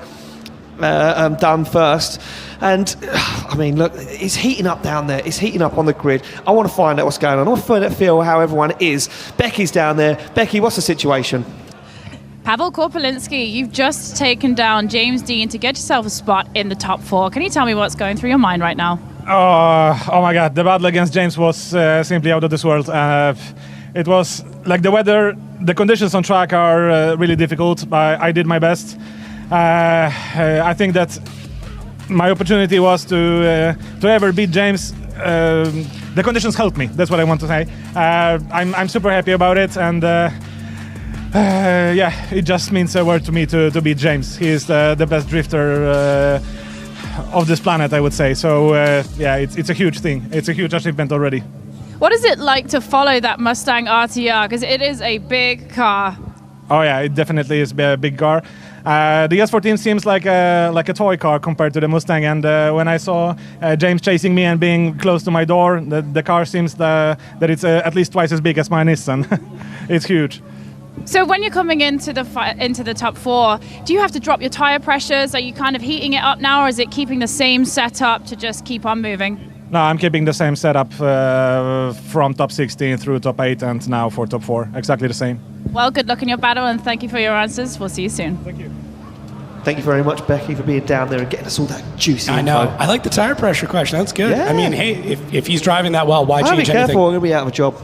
done first. And I mean, look, it's heating up down there. It's heating up on the grid. I want to find out what's going on. I want to feel how everyone is. Becky's down there. Becky, what's the situation? Pavel Korpolinski, you've just taken down James Dean to get yourself a spot in the top 4. Can you tell me what's going through your mind right now? Oh my God, the battle against James was simply out of this world. It was like the weather, the conditions on track are really difficult. I did my best. I think that my opportunity was to ever beat James. The conditions helped me. That's what I want to say. I'm super happy about it, and yeah, it just means a word to me to beat James. He is the best drifter of this planet, I would say. So yeah, it's a huge thing. It's a huge achievement already. What is it like to follow that Mustang RTR? Because it is a big car. Oh yeah, it definitely is a big car. The S14 seems like a toy car compared to the Mustang, and when I saw James chasing me and being close to my door, the car seems that it's at least twice as big as my Nissan. It's huge. So when you're coming into the top 4, do you have to drop your tire pressures? Are you kind of heating it up now, or is it keeping the same setup to just keep on moving? No, I'm keeping the same setup from top 16 through top 8 and now for top 4. Exactly the same. Well, good luck in your battle, and thank you for your answers. We'll see you soon. Thank you. Thank you very much, Becky, for being down there and getting us all that juicy I info. know. I like the tire pressure question. That's good. Yeah. I mean, hey, if he's driving that well, why change anything? Be careful, I'm going to be out of a job.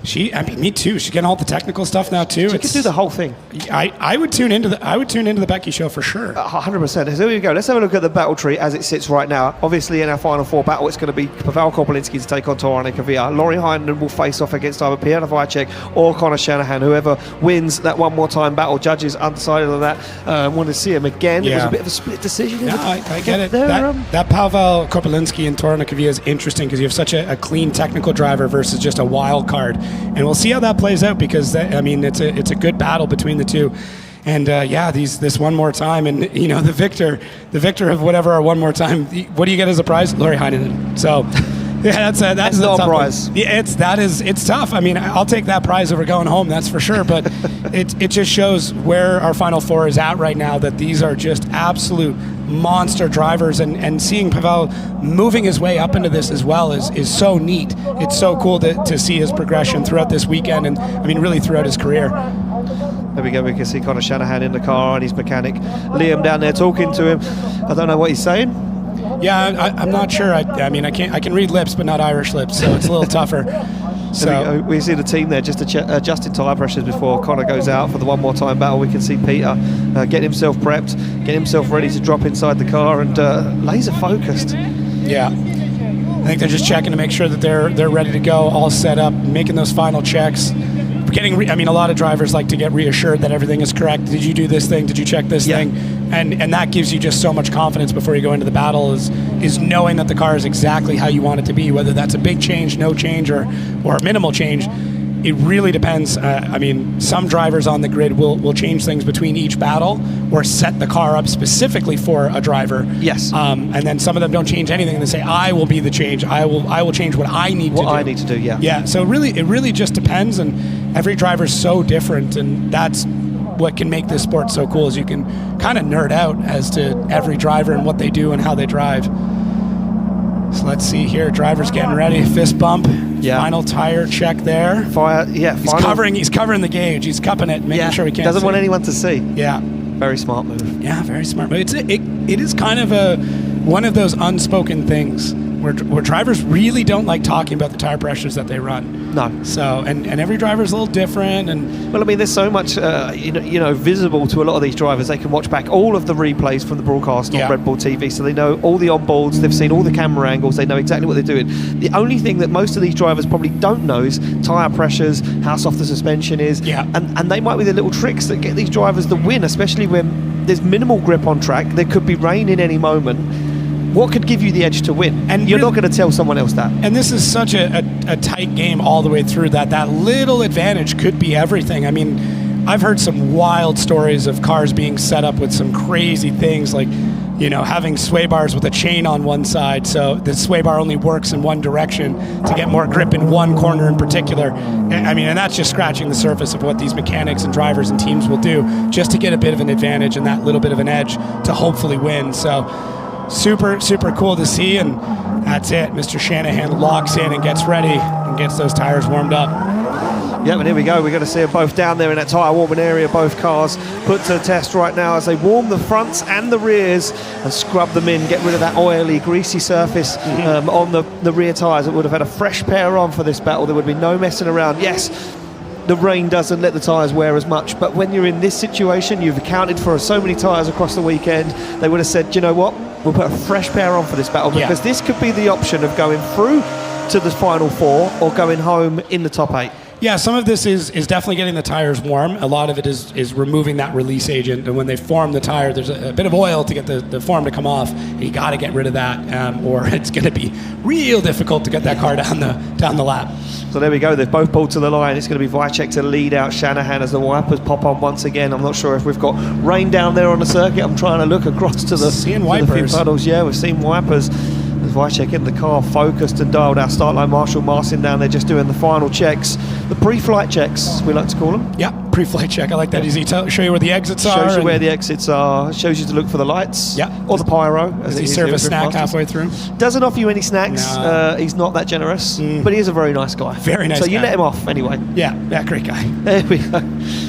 I mean, me too. She's getting all the technical stuff now too. She could do the whole thing. I would tune into the Becky show for sure. 100%. So here we go. Let's have a look at the battle tree as it sits right now. Obviously, in our final 4 battle, it's going to be Pavel Kopelinski to take on Torane Kavia. Laurie Heinen will face off against either Pierre Wojcik or Connor Shanahan. Whoever wins that one more time battle, judges undecided on that. Want to see him again. Yeah. It was a bit of a split decision. No, I get it. That Pavel Kopelinski and Torane Kavia is interesting because you have such a clean technical driver versus just a wild card, and we'll see how that plays out because it's a good battle between the two. And yeah, this one more time, and you know the victor of whatever one more time. What do you get as a prize? Laurie Heinen. So yeah, that's not a prize. Yeah, it's tough. I mean, I'll take that prize over going home, that's for sure. But it just shows where our final 4 is at right now. That these are just absolute monster drivers, and seeing Pavel moving his way up into this as well is so neat. It's so cool to see his progression throughout this weekend, and I mean really throughout his career. There we go, we can see Connor Shanahan in the car and his mechanic Liam down there talking to him. I don't know what he's saying. Yeah, I'm not sure. I mean, I can read lips, but not Irish lips, so it's a little tougher. So we see the team there just adjusting tyre pressures before Connor goes out for the one more time battle. We can see Peter getting himself prepped, getting himself ready to drop inside the car and laser focused. Yeah, I think they're just checking to make sure that they're ready to go, all set up, making those final checks. I mean, a lot of drivers like to get reassured that everything is correct. Did you do this thing? Did you check this thing? And that gives you just so much confidence before you go into the battle is knowing that the car is exactly how you want it to be, whether that's a big change, no change, or a minimal change. It really depends. I mean, some drivers on the grid will change things between each battle or set the car up specifically for a driver. Yes. And then some of them don't change anything and they say, I will be the change. I will change what I need to do. What I need to do, yeah. Yeah, so it really just depends, and every driver's so different, and that's what can make this sport so cool is you can kind of nerd out as to every driver and what they do and how they drive. So let's see here, driver's getting ready, fist bump, final tire check there. Fire, yeah. He's covering the gauge, he's cupping it, making sure he can't doesn't see. Want anyone to see. Yeah. Very smart move. Yeah, very smart move. It is kind of one of those unspoken things where drivers really don't like talking about the tire pressures that they run. No. So, and every driver's a little different. And well, I mean, there's so much, visible to a lot of these drivers. They can watch back all of the replays from the broadcast on Red Bull TV, so they know all the onboards. They've seen all the camera angles. They know exactly what they're doing. The only thing that most of these drivers probably don't know is tire pressures, how soft the suspension is. Yeah. And they might be the little tricks that get these drivers the win, especially when there's minimal grip on track. There could be rain in any moment. What could give you the edge to win? And you're not going to tell someone else that. And this is such a tight game all the way through that little advantage could be everything. I mean, I've heard some wild stories of cars being set up with some crazy things like, having sway bars with a chain on one side, so the sway bar only works in one direction to get more grip in one corner in particular. I mean, and that's just scratching the surface of what these mechanics and drivers and teams will do just to get a bit of an advantage and that little bit of an edge to hopefully win. So super, super cool to see, and that's it. Mr. Shanahan locks in and gets ready and gets those tires warmed up. Yeah, and here we go. We're going to see them both down there in that tyre warming area. Both cars put to the test right now as they warm the fronts and the rears and scrub them in, get rid of that oily, greasy surface on the rear tyres. It would have had a fresh pair on for this battle. There would be no messing around. Yes, the rain doesn't let the tyres wear as much. But when you're in this situation, you've accounted for so many tyres across the weekend, they would have said, you know what, we'll put a fresh pair on for this battle, because this could be the option of going through to the final 4 or going home in the top 8. Yeah, some of this is definitely getting the tires warm. A lot of it is removing that release agent. And when they form the tire, there's a bit of oil to get the form to come off. And you got to get rid of that, or it's going to be real difficult to get that car down the lap. So there we go. They've both pulled to the line. It's going to be Wycheck to lead out Shanahan as the wipers pop on once again. I'm not sure if we've got rain down there on the circuit. I'm trying to look across to the few puddles. Yeah, we've seen wipers. As Wycheck in the car, focused and dialed. Our start line marshal Marcin down there just doing the final checks, the pre-flight checks we like to call them. Yeah, pre-flight check. I like that. Does he show you where the exits are? Shows you where the exits are. Shows you to look for the lights. Yeah. Or the pyro. Does he serve a snack halfway through? Doesn't offer you any snacks. No. He's not that generous, but he is a very nice guy. Very nice So you guy. let him off anyway. Yeah, great guy. There we go.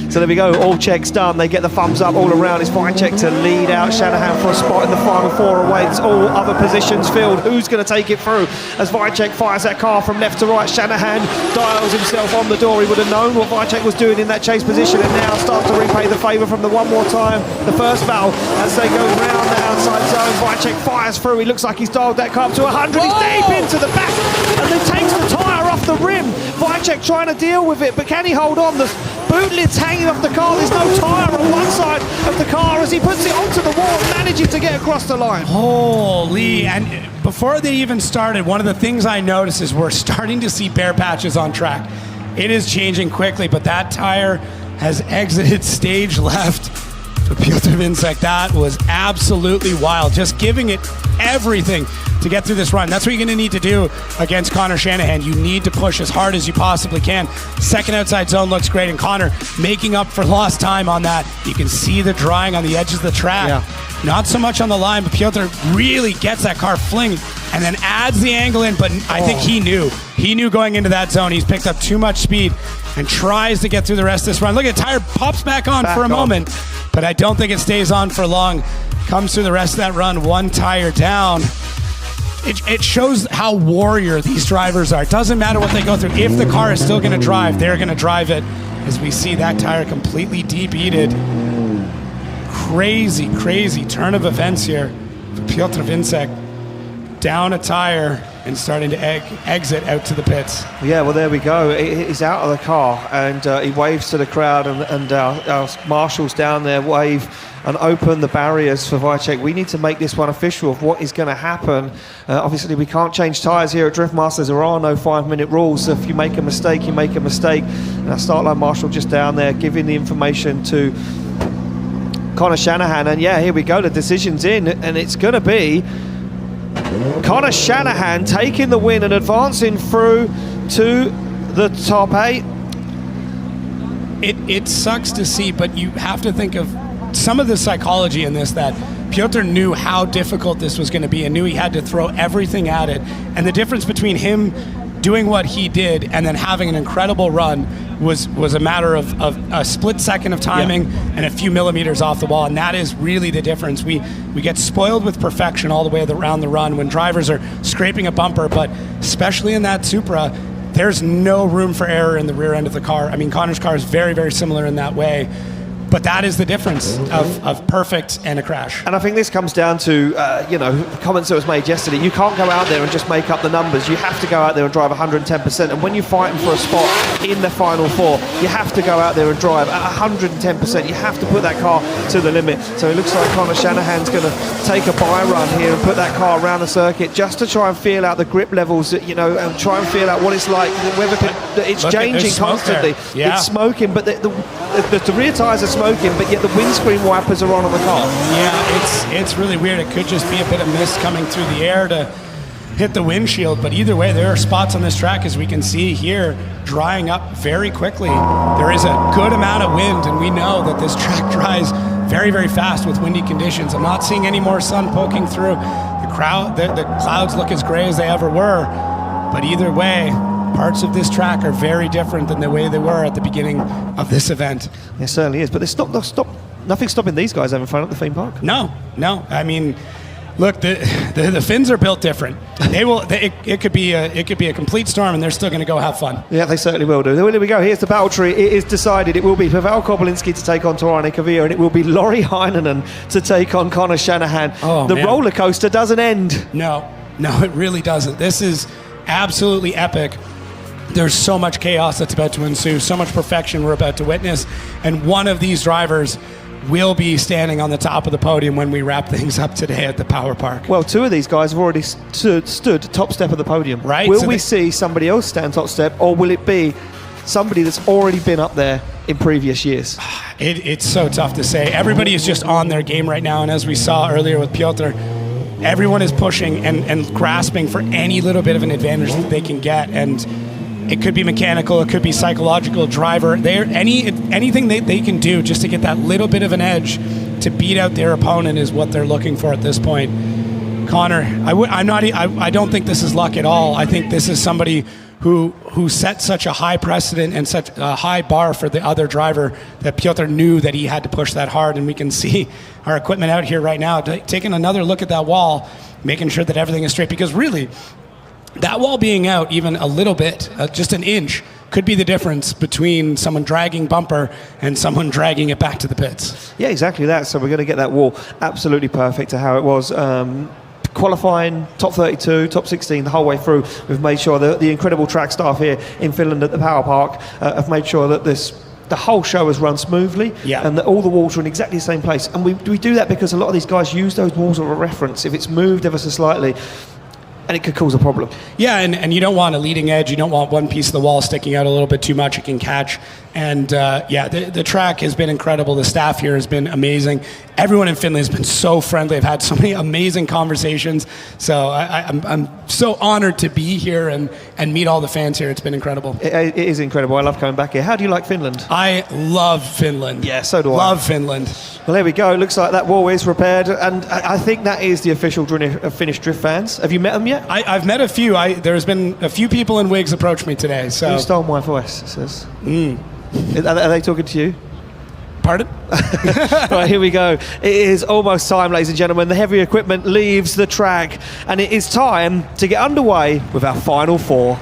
So there we go. All checks done. They get the thumbs up all around. It's Wycheck to lead out Shanahan for a spot in the final 4 awaits. All other positions filled. Who's going to take it through? As Wycheck fires that car from left to right, Shanahan dials himself on the door. He would have known what Wycheck was doing in that chase position, and now starts to repay the favour from the one more time. The first battle as they go round the outside zone. Wycheck fires through. He looks like he's dialed that car up to 100. He's deep into the back and then takes the tyre off the rim. Wycheck trying to deal with it, but can he hold on? The boot lid's hanging off the car. There's no tyre on one side of the car as he puts it onto the wall, managing to get across the line. Holy, and before they even started, one of the things I noticed is we're starting to see bare patches on track. It is changing quickly, but that tire has exited stage left for Piotr Vincek. That was absolutely wild. Just giving it everything to get through this run. That's what you're going to need to do against Connor Shanahan. You need to push as hard as you possibly can. Second outside zone looks great, and Connor making up for lost time on that. You can see the drying on the edges of the track. Yeah. Not so much on the line, but Piotr really gets that car flinging and then adds the angle in, but I think he knew. He knew going into that zone. He's picked up too much speed and tries to get through the rest of this run. Look at the tire pops back on for a moment, but I don't think it stays on for long. Comes through the rest of that run, one tire down. It shows how warrior these drivers are. It doesn't matter what they go through. If the car is still going to drive, they're going to drive it. As we see that tire completely deep-heated. Crazy, crazy turn of events here for Piotr Vincek. Down a tire and starting to exit out to the pits. Yeah, well, there we go. He's out of the car and he waves to the crowd, and our marshals down there wave and open the barriers for Wycheck. We need to make this one official of what is going to happen. Obviously, we can't change tyres here at Drift Masters. There are no 5-minute rules. So if you make a mistake, you make a mistake. And our start line marshal just down there giving the information to Connor Shanahan. And yeah, here we go. The decision's in, and it's going to be Connor Shanahan taking the win and advancing through to the top 8. It sucks to see, but you have to think of some of the psychology in this, that Piotr knew how difficult this was going to be and knew he had to throw everything at it. And the difference between him doing what he did and then having an incredible run was a matter of a split second of timing and a few millimeters off the wall, and that is really the difference. We get spoiled with perfection all the way around the run when drivers are scraping a bumper, but especially in that Supra, there's no room for error in the rear end of the car. I mean, Connor's car is very, very similar in that way. But that is the difference of perfect and a crash. And I think this comes down to, the comments that was made yesterday. You can't go out there and just make up the numbers. You have to go out there and drive 110%. And when you're fighting for a spot in the final 4, you have to go out there and drive at 110%. You have to put that car to the limit. So it looks like Connor Shanahan's going to take a buy run here and put that car around the circuit just to try and feel out the grip levels, and try and feel out what it's like, whether it's changing constantly. Yeah. It's smoking, but the rear tyres are smoking, but yet the windscreen wipers are on the car. Yeah, it's really weird. It could just be a bit of mist coming through the air to hit the windshield, but either way, there are spots on this track, as we can see here, drying up very quickly. There is a good amount of wind, and we know that this track dries very, very fast with windy conditions. I'm not seeing any more sun poking through. The clouds look as gray as they ever were, but either way, parts of this track are very different than the way they were at the beginning of this event. It certainly is, but there's nothing stopping these guys having fun at the theme park. No. I mean, Look, the Finns are built different. It could be a complete storm, and they're still going to go have fun. Yeah, they certainly will do. Well, here we go. Here's the battle tree. It is decided. It will be Pavel Kopelinski to take on Torane Kavia, and it will be Laurie Heinonen to take on Connor Shanahan. The roller coaster doesn't end. No, it really doesn't. This is absolutely epic. There's so much chaos that's about to ensue, so much perfection we're about to witness, and one of these drivers will be standing on the top of the podium when we wrap things up today at the Power Park. Well, two of these guys have already stood top step of the podium. Right. Will we see somebody else stand top step, or will it be somebody that's already been up there in previous years? It's so tough to say. Everybody is just on their game right now, and as we saw earlier with Piotr, everyone is pushing and grasping for any little bit of an advantage that they can get, and it could be mechanical, it could be psychological, driver. Anything they can do just to get that little bit of an edge to beat out their opponent is what they're looking for at this point. Connor, I don't think this is luck at all. I think this is somebody who set such a high precedent and such a high bar for the other driver that Piotr knew that he had to push that hard. And we can see our equipment out here right now, taking another look at that wall, making sure that everything is straight, because really, that wall being out even a little bit, just an inch, could be the difference between someone dragging bumper and someone dragging it back to the pits. Yeah, exactly that. So we're going to get that wall absolutely perfect to how it was. Qualifying, top 32, top 16 the whole way through. We've made sure that the incredible track staff here in Finland at the Power Park have made sure that the whole show has run smoothly, and that all the walls are in exactly the same place. And we do that because a lot of these guys use those walls as a reference. If it's moved ever so slightly, and it could cause a problem. Yeah, and you don't want a leading edge. You don't want one piece of the wall sticking out a little bit too much. It can catch. And the track has been incredible. The staff here has been amazing. Everyone in Finland has been so friendly. I've had so many amazing conversations. So I'm so honored to be here and meet all the fans here. It's been incredible. It is incredible. I love coming back here. How do you like Finland? I love Finland. Yeah, so do I. Love Finland. Well, there we go. It looks like that wall is repaired, and I think that is the official Finnish drift fans. Have you met them yet? I've met a few. There's been a few people in wigs approach me today. So you stole my voice, it says. Are they talking to you? Pardon? Right, here we go. It is almost time, ladies and gentlemen. The heavy equipment leaves the track, and it is time to get underway with our final four.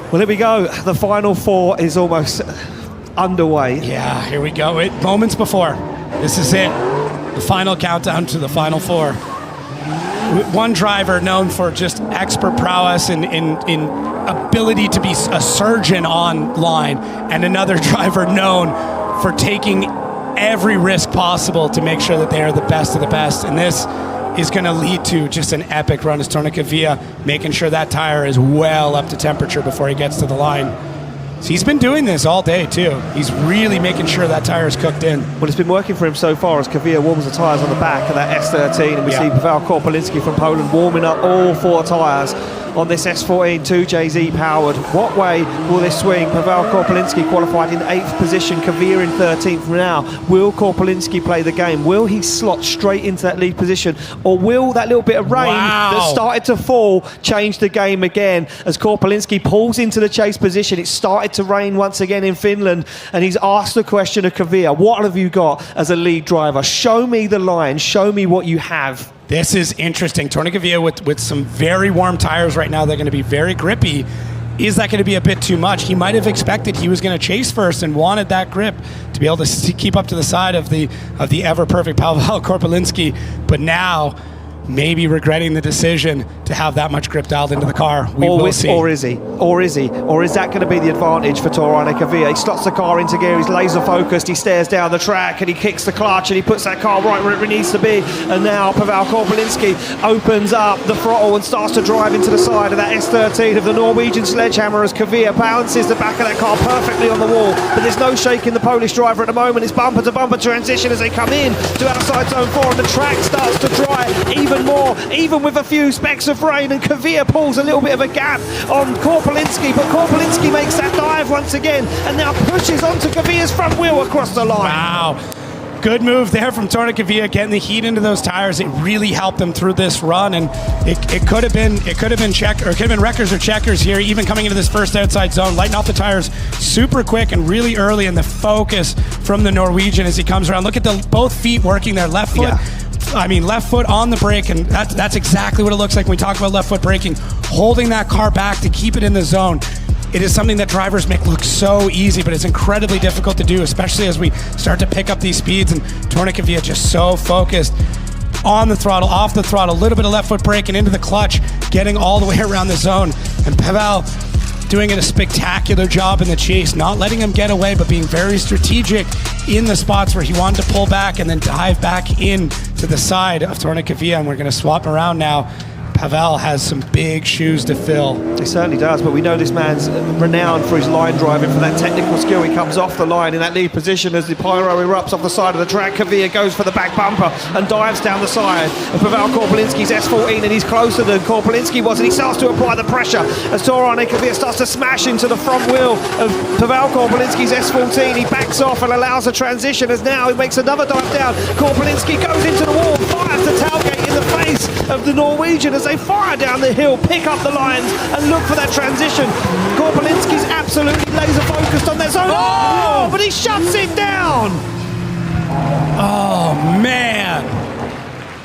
Well, here we go. The final four is almost underway. Yeah, here we go. Moments before. This is it. The final countdown to the final four. One driver known for just expert prowess in ability to be a surgeon on line, and another driver known for taking every risk possible to make sure that they are the best of the best. And this is going to lead to just an epic run as Tornike Via, making sure that tire is well up to temperature before he gets to the line. So he's been doing this all day too. He's really making sure that tire is cooked in. Well, it's been working for him so far as Kavia warms the tyres on the back of that S13, and we see Paweł Korpolinski from Poland warming up all four tyres on this S14 2JZ powered. What way will this swing? Paweł Korpolinski qualified in 8th position, Kavia in 13th now. Will Korpolinski play the game? Will he slot straight into that lead position? Or will that little bit of rain that started to fall change the game again? As Korpolinski pulls into the chase position, it started to rain once again in Finland, and he's asked the question of Kavia, what have you got as a lead driver? Show me the line, show me what you have. This is interesting. Tornike Via with some very warm tires right now. They're going to be very grippy. Is that going to be a bit too much? He might have expected he was going to chase first and wanted that grip to be able to keep up to the side of the ever perfect Paweł Korpolinski, but now maybe regretting the decision to have that much grip dialed into the car. We will see. Or is he? Or is that going to be the advantage for Tornike Via? He slots the car into gear, he's laser focused, he stares down the track and he kicks the clutch and he puts that car right where it needs to be. And now Paweł Korpolinski opens up the throttle and starts to drive into the side of that S13 of the Norwegian sledgehammer as Kavia bounces the back of that car perfectly on the wall. But there's no shaking the Polish driver at the moment. It's bumper to bumper transition as they come in to outside zone 4, and the track starts to dry even more, even with a few specks of rain, and Kavia pulls a little bit of a gap on Korpolinski, but Korpolinski makes that dive once again and now pushes onto Kavia's front wheel across the line. Wow. Good move there from Tornakavia, getting the heat into those tires. It really helped them through this run, and it could have been wreckers or checkers here, even coming into this first outside zone. Lighting off the tires super quick and really early, and the focus from the Norwegian as he comes around. Look at both feet working there, left foot. Yeah. Left foot on the brake, and that's exactly what it looks like when we talk about left foot braking. Holding that car back to keep it in the zone. It is something that drivers make look so easy, but it's incredibly difficult to do, especially as we start to pick up these speeds, and Tornakavia just so focused on the throttle, off the throttle, a little bit of left foot brake and into the clutch, getting all the way around the zone. And Pavel doing a spectacular job in the chase, not letting him get away, but being very strategic in the spots where he wanted to pull back and then dive back in to the side of Tornakavia. And we're going to swap him around now. Pavel has some big shoes to fill. He certainly does, but we know this man's renowned for his line driving, for that technical skill. He comes off the line in that lead position as the pyro erupts off the side of the track. Kavia goes for the back bumper and dives down the side of Pavel Korpelinski's S14, and he's closer than Korpelinski was, and he starts to apply the pressure as Torane Kavia starts to smash into the front wheel of Pavel Korpelinski's S14. He backs off and allows a transition as now he makes another dive down. Korpelinski goes into the wall, fires the tailgate in the face of the Norwegian as they fire down the hill, pick up the lines and look for that transition. Korpelinski's absolutely laser focused on that zone. Oh, but he shuts it down. Oh man,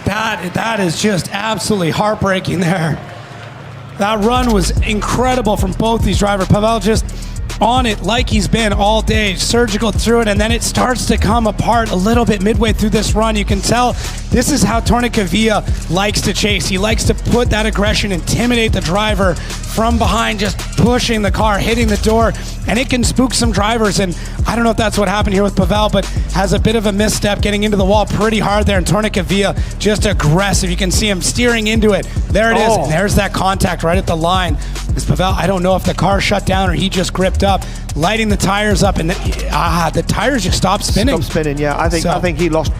that is just absolutely heartbreaking there. That run was incredible from both these drivers. Pavel just on it like he's been all day, surgical through it, and then it starts to come apart a little bit midway through this run. You can tell this is how Tornakavia likes to chase. He likes to put that aggression, intimidate the driver from behind, just pushing the car, hitting the door, and it can spook some drivers. And I don't know if that's what happened here with Pavel, but has a bit of a misstep getting into the wall pretty hard there, and Tornakavia just aggressive. You can see him steering into it. There it is, and there's that contact right at the line. As Pavel, I don't know if the car shut down or he just gripped up, lighting the tires up, and the tires just stopped spinning. Stopped spinning, yeah. I think he lost,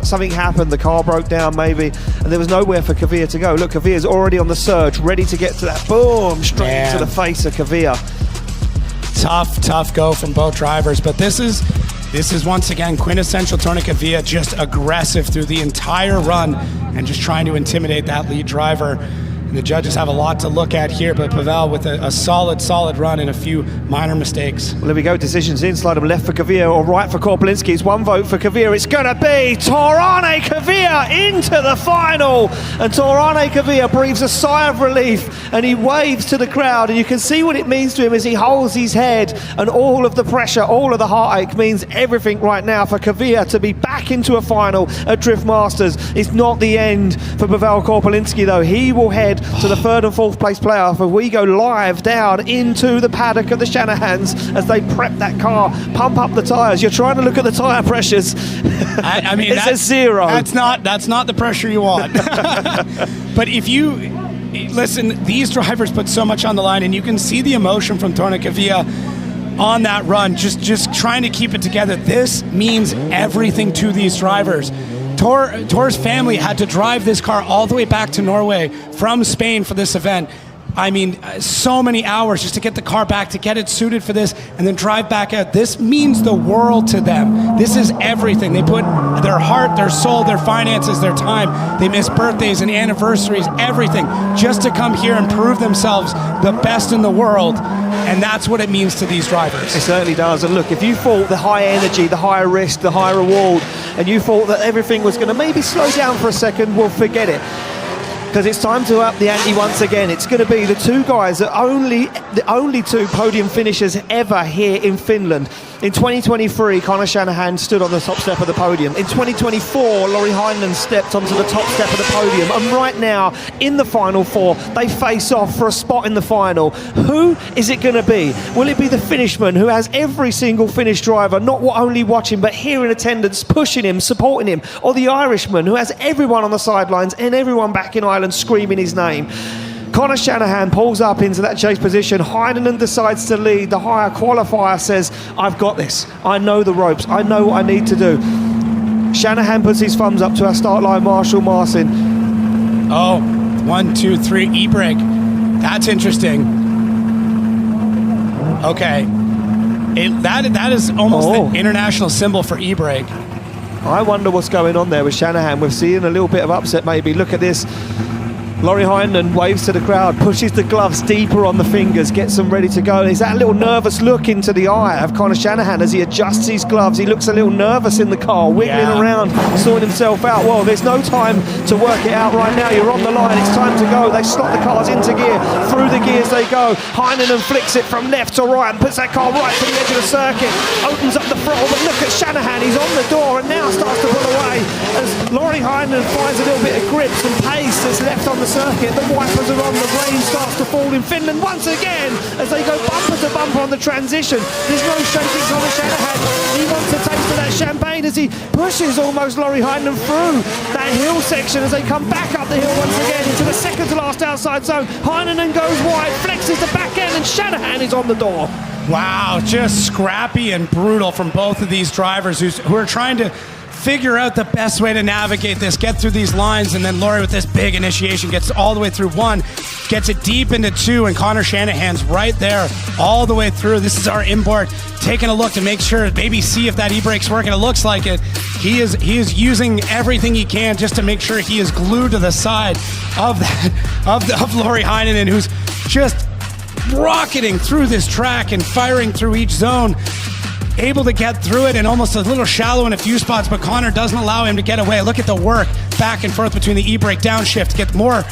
something happened, the car broke down maybe, and there was nowhere for Kavia to go. Look, Kavia's already on the surge, ready to get to that, boom, straight into the face of Kavia. Tough go from both drivers, but this is once again quintessential Tornakavia, just aggressive through the entire run and just trying to intimidate that lead driver. The judges have a lot to look at here, but Pavel with a solid run and a few minor mistakes. Well, there we go. Decisions in. Slide them left for Kavia or right for Korpelinski. It's one vote for Kavia. It's going to be Torane Kavia into the final. And Torane Kavia breathes a sigh of relief and he waves to the crowd. And you can see what it means to him as he holds his head. And all of the pressure, all of the heartache means everything right now for Kavia to be back into a final at Drift Masters. It's not the end for Pavel Korpelinski, though. He will head to the third and fourth place playoff, and we go live down into the paddock of the Shanahans as they prep that car, pump up the tyres. You're trying to look at the tyre pressures. I mean, it says zero. That's not the pressure you want. But if you listen, these drivers put so much on the line, and you can see the emotion from Tornakavia on that run, just trying to keep it together. This means everything to these drivers. Tor's family had to drive this car all the way back to Norway from Spain for this event. I mean, so many hours just to get the car back, to get it suited for this, and then drive back out. This means the world to them. This is everything. They put their heart, their soul, their finances, their time. They miss birthdays and anniversaries, everything, just to come here and prove themselves the best in the world. And that's what it means to these drivers. It certainly does. And look, if you thought the high energy, the high risk, the high reward, and you thought that everything was going to maybe slow down for a second, well, forget it. Because it's time to up the ante once again. It's going to be the two guys that the only two podium finishers ever here in Finland. In 2023, Connor Shanahan stood on the top step of the podium. In 2024, Laurie Heinen stepped onto the top step of the podium. And right now, in the Final Four, they face off for a spot in the final. Who is it going to be? Will it be the Finishman, who has every single Finnish driver, not only watching, but here in attendance, pushing him, supporting him? Or the Irishman, who has everyone on the sidelines and everyone back in Ireland screaming his name? Connor Shanahan pulls up into that chase position. Heinen decides to lead. The higher qualifier says, I've got this. I know the ropes. I know what I need to do. Shanahan puts his thumbs up to our start line marshal, Marcin. Oh, 1, 2, 3, e-brake. That's interesting. Okay. That is almost the international symbol for e-brake. I wonder what's going on there with Shanahan. We're seeing a little bit of upset maybe. Look at this. Laurie Heinen waves to the crowd, pushes the gloves deeper on the fingers, gets them ready to go. There's that little nervous look into the eye of Conor Shanahan as he adjusts his gloves. He looks a little nervous in the car, wiggling around, sorting himself out. Well, there's no time to work it out right now. You're on the line, it's time to go. They slot the cars into gear, through the gears they go. Heinen flicks it from left to right and puts that car right to the edge of the circuit. Opens up the throttle, but look at Shanahan, he's on the door and now starts to pull away. As Laurie Heinen finds a little bit of grip, some pace that's left on the circuit. The wipers are on, the rain starts to fall in Finland once again as they go bumper to bumper on the transition. There's no shaking Conor Shanahan. He wants a taste of that champagne as he pushes almost Laurie Heinen through that hill section as they come back up the hill once again into the second to last outside zone. Heinen goes wide, flexes the back end, and Shanahan is on the door. Wow, just scrappy and brutal from both of these drivers who are trying to figure out the best way to navigate this, get through these lines, and then Laurie with this big initiation gets all the way through 1, gets it deep into 2, and Conor Shanahan's right there all the way through. This is our import taking a look to make sure, maybe see if that e-brake's working. It looks like it. He is using everything he can just to make sure he is glued to the side of Laurie Heinen, who's just rocketing through this track and firing through each zone. Able to get through it and almost a little shallow in a few spots, but Conor doesn't allow him to get away. Look at the work back and forth between the e-brake downshift, get more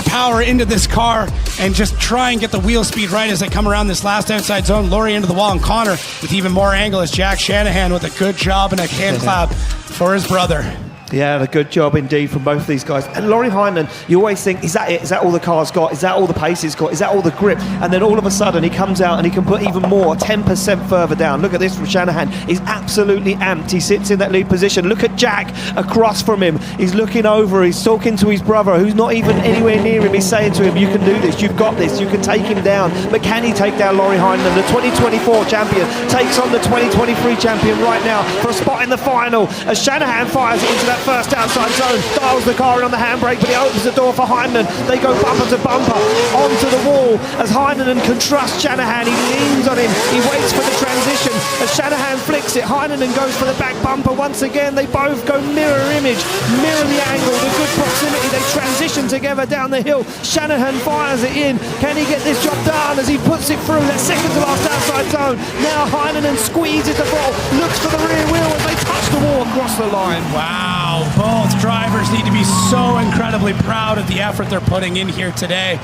power into this car and just try and get the wheel speed right as they come around this last outside zone. Laurie into the wall, and Conor with even more angle as Jack Shanahan with a good job and a hand clap for his brother. Yeah, a good job indeed from both of these guys. And Laurie Heinen, you always think, is that it? Is that all the car's got? Is that all the pace it's got? Is that all the grip? And then all of a sudden he comes out and he can put even more, 10% further down. Look at this from Shanahan. He's absolutely amped. He sits in that lead position. Look at Jack across from him. He's looking over. He's talking to his brother, who's not even anywhere near him. He's saying to him, you can do this. You've got this. You can take him down. But can he take down Laurie Heinen? The 2024 champion takes on the 2023 champion right now for a spot in the final as Shanahan fires it into that first outside zone, dials the car in on the handbrake, but he opens the door for Heinen. They go bumper to bumper onto the wall as Heinen can trust Shanahan. He leans on him, he waits for the transition as Shanahan flicks it. Heinen goes for the back bumper once again. They both go mirror image, mirror the angle, the good proximity. They transition together down the hill. Shanahan fires it in. Can he get this job done as he puts it through that second to last outside zone? Now Heinen squeezes the ball, looks for the rear wheel as they touch the wall across the line. Wow, both drivers need to be so incredibly proud of the effort they're putting in here today.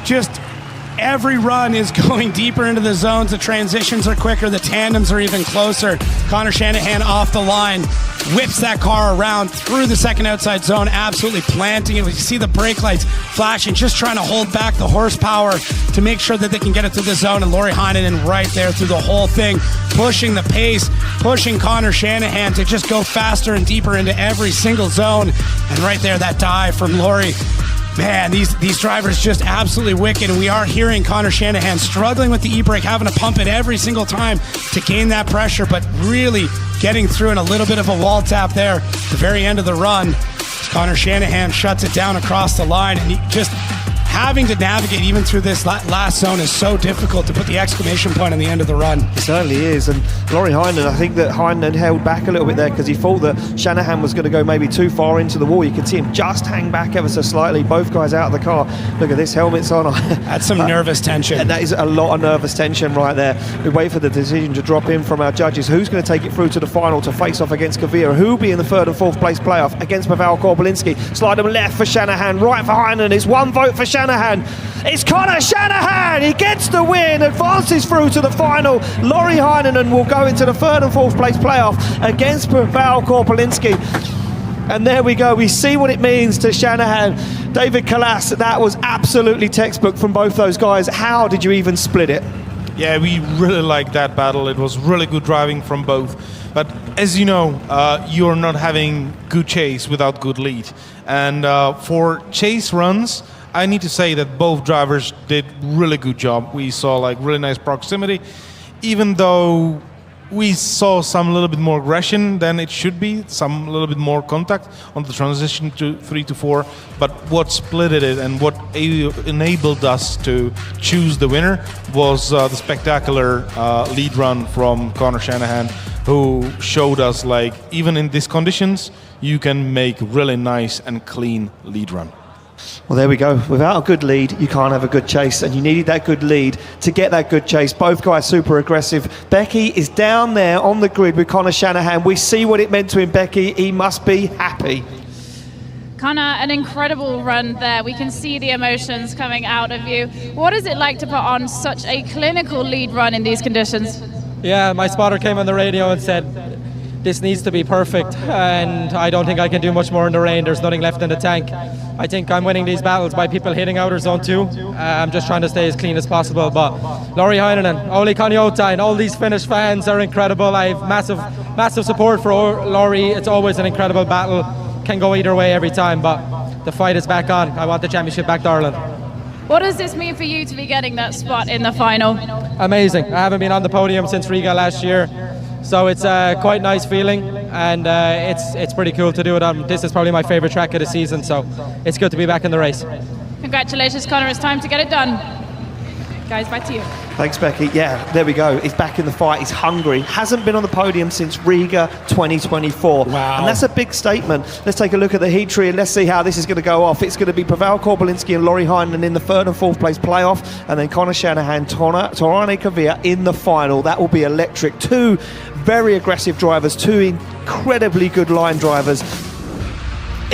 Just every run is going deeper into the zones. The transitions are quicker. The tandems are even closer. Conor Shanahan off the line, whips that car around through the second outside zone, absolutely planting it. We see the brake lights flashing, just trying to hold back the horsepower to make sure that they can get it through the zone. And Laurie Heinen right there through the whole thing, pushing the pace, pushing Conor Shanahan to just go faster and deeper into every single zone. And right there, that dive from Laurie. Man, these drivers just absolutely wicked, and we are hearing Conor Shanahan struggling with the e-brake, having to pump it every single time to gain that pressure, but really getting through in a little bit of a wall tap there at the very end of the run. Conor Shanahan shuts it down across the line, and he just having to navigate even through this last zone is so difficult to put the exclamation point on the end of the run. It certainly is. And Laurie Heinen, I think that Heinen held back a little bit there because he thought that Shanahan was going to go maybe too far into the wall. You could see him just hang back ever so slightly. Both guys out of the car. Look at this, helmet's on. That's some nervous tension. And that is a lot of nervous tension right there. We wait for the decision to drop in from our judges. Who's going to take it through to the final to face off against Kavira? Who will be in the third and fourth place playoff against Pavel Korpolinski? Slide them left for Shanahan, right for Heinen. It's one vote for Shanahan. It's Conor Shanahan. He gets the win, advances through to the final. Laurie Heinen will go into the third and fourth place playoff against Pavel Korpolinski. And there we go. We see what it means to Shanahan. David Kalas, that was absolutely textbook from both those guys. How did you even split it? Yeah, we really liked that battle. It was really good driving from both. But as you know, you're not having good chase without good lead. And for chase runs, I need to say that both drivers did really good job. We saw like really nice proximity, even though we saw some little bit more aggression than it should be, some little bit more contact on the transition to 3 to 4. But what split it and what enabled us to choose the winner was the spectacular lead run from Conor Shanahan, who showed us like even in these conditions you can make really nice and clean lead run. Well, there we go. Without a good lead, you can't have a good chase, and you needed that good lead to get that good chase. Both guys super aggressive. Becky is down there on the grid with Connor Shanahan. We see what it meant to him, Becky. He must be happy. Connor, an incredible run there. We can see the emotions coming out of you. What is it like to put on such a clinical lead run in these conditions? Yeah, my spotter came on the radio and said, this needs to be perfect, and I don't think I can do much more in the rain. There's nothing left in the tank. I think I'm winning these battles by people hitting outer zone 2. I'm just trying to stay as clean as possible. But Lauri Heinonen, Olli Kaniotain, all these Finnish fans are incredible. I have massive support for Lauri. It's always an incredible battle. Can go either way every time, but the fight is back on. I want the championship back to Ireland. What does this mean for you to be getting that spot in the final? Amazing. I haven't been on the podium since Riga last year. So it's a quite nice feeling, and it's pretty cool to do it on. This is probably my favorite track of the season, so it's good to be back in the race. Congratulations, Connor. It's time to get it done. Guys, back to you. Thanks, Becky. Yeah, there we go. He's back in the fight. He's hungry. Hasn't been on the podium since Riga 2024. Wow. And that's a big statement. Let's take a look at the heat tree and let's see how this is going to go off. It's going to be Pavel Korpelinski and Lauri Heinonen in the 3rd and 4th place playoff, and then Connor Shanahan, Torane Kavir in the final. That will be electric. 2 very aggressive drivers, 2 incredibly good line drivers.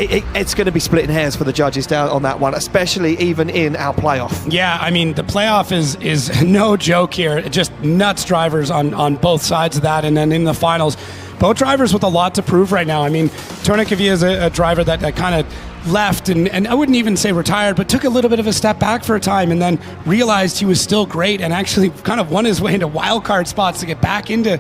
It's going to be splitting hairs for the judges down on that one, especially even in our playoff. Yeah, I mean, the playoff is no joke here. Just nuts drivers on both sides of that. And then in the finals, both drivers with a lot to prove right now. I mean, Tornekavia is a driver that kind of left and I wouldn't even say retired, but took a little bit of a step back for a time and then realized he was still great and actually kind of won his way into wildcard spots to get back into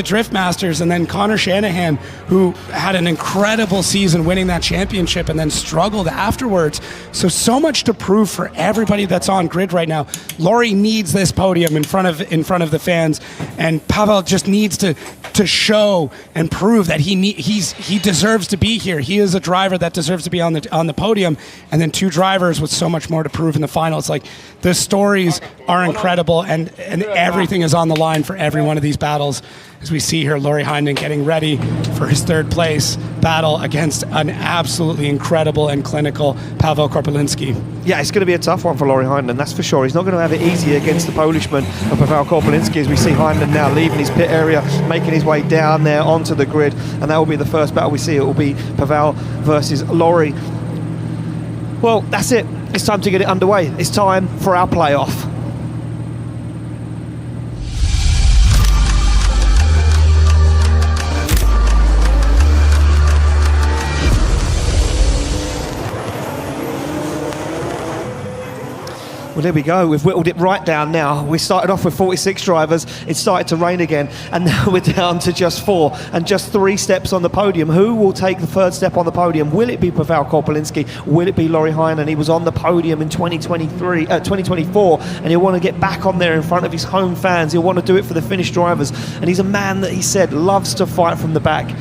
Drift Masters. And then Connor Shanahan, who had an incredible season winning that championship and then struggled afterwards. So much to prove for everybody that's on grid right now. Lauri needs this podium in front of the fans, and Pavel just needs to show and prove that he deserves to be here. He is a driver that deserves to be on the podium, and then 2 drivers with so much more to prove in the final. It's like the stories are incredible, and everything is on the line for every one of these battles. As we see here, Lauri Heinonen getting ready for his 3rd place battle against an absolutely incredible and clinical Pavel Korpelinski. Yeah, it's going to be a tough one for Lauri Heinonen, that's for sure. He's not going to have it easy against the Polishman of Pavel Korpelinski, as we see Heinonen now leaving his pit area, making his way down there onto the grid, and that will be the first battle we see. It will be Pavel versus Lauri. Well, that's it. It's time to get it underway. It's time for our playoff. Well, there we go. We've whittled it right down now. We started off with 46 drivers. It started to rain again, and now we're down to just 4 and just 3 steps on the podium. Who will take the 3rd step on the podium? Will it be Pavel Korpelinski? Will it be Lauri Heinonen? He was on the podium in 2024, and he'll want to get back on there in front of his home fans. He'll want to do it for the Finnish drivers, and he's a man that he said loves to fight from the back.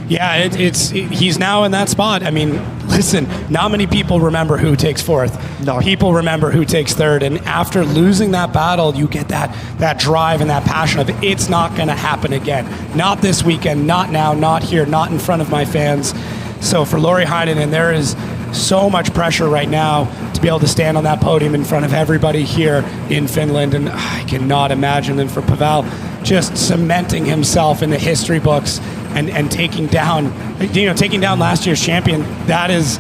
Yeah, he's now in that spot. I mean, listen, not many people remember who takes 4th. No. People remember who takes 3rd. And after losing that battle, you get that drive and that passion of it's not going to happen again. Not this weekend, not now, not here, not in front of my fans. So for Lauri Heinonen, there is so much pressure right now to be able to stand on that podium in front of everybody here in Finland. And I cannot imagine. And for Pavel, just cementing himself in the history books and taking down last year's champion, that is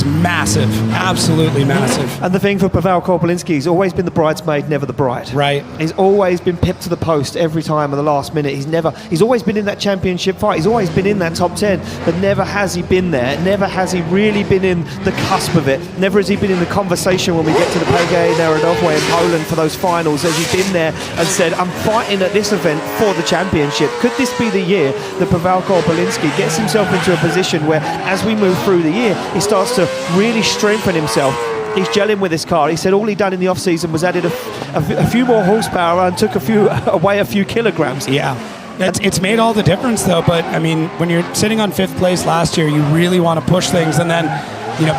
massive, absolutely massive. And the thing for Pavel Korpelinski, he's always been the bridesmaid, never the bride. Right. He's always been pipped to the post every time at the last minute. He's always been in that championship fight. He's always been in that top 10, but never has he been there. Never has he really been in the cusp of it. Never has he been in the conversation when we get to the PGA Narodowe in Poland for those finals. Has he been there and said, I'm fighting at this event for the championship? Could this be the year that Pavel Korpelinski gets himself into a position where, as we move through the year, he starts to really strengthen himself? He's gelling with his car. He said all he done in the off-season was added a few more horsepower and took away a few kilograms. Yeah. It's made all the difference, though. But, I mean, when you're sitting on 5th place last year, you really want to push things. And then,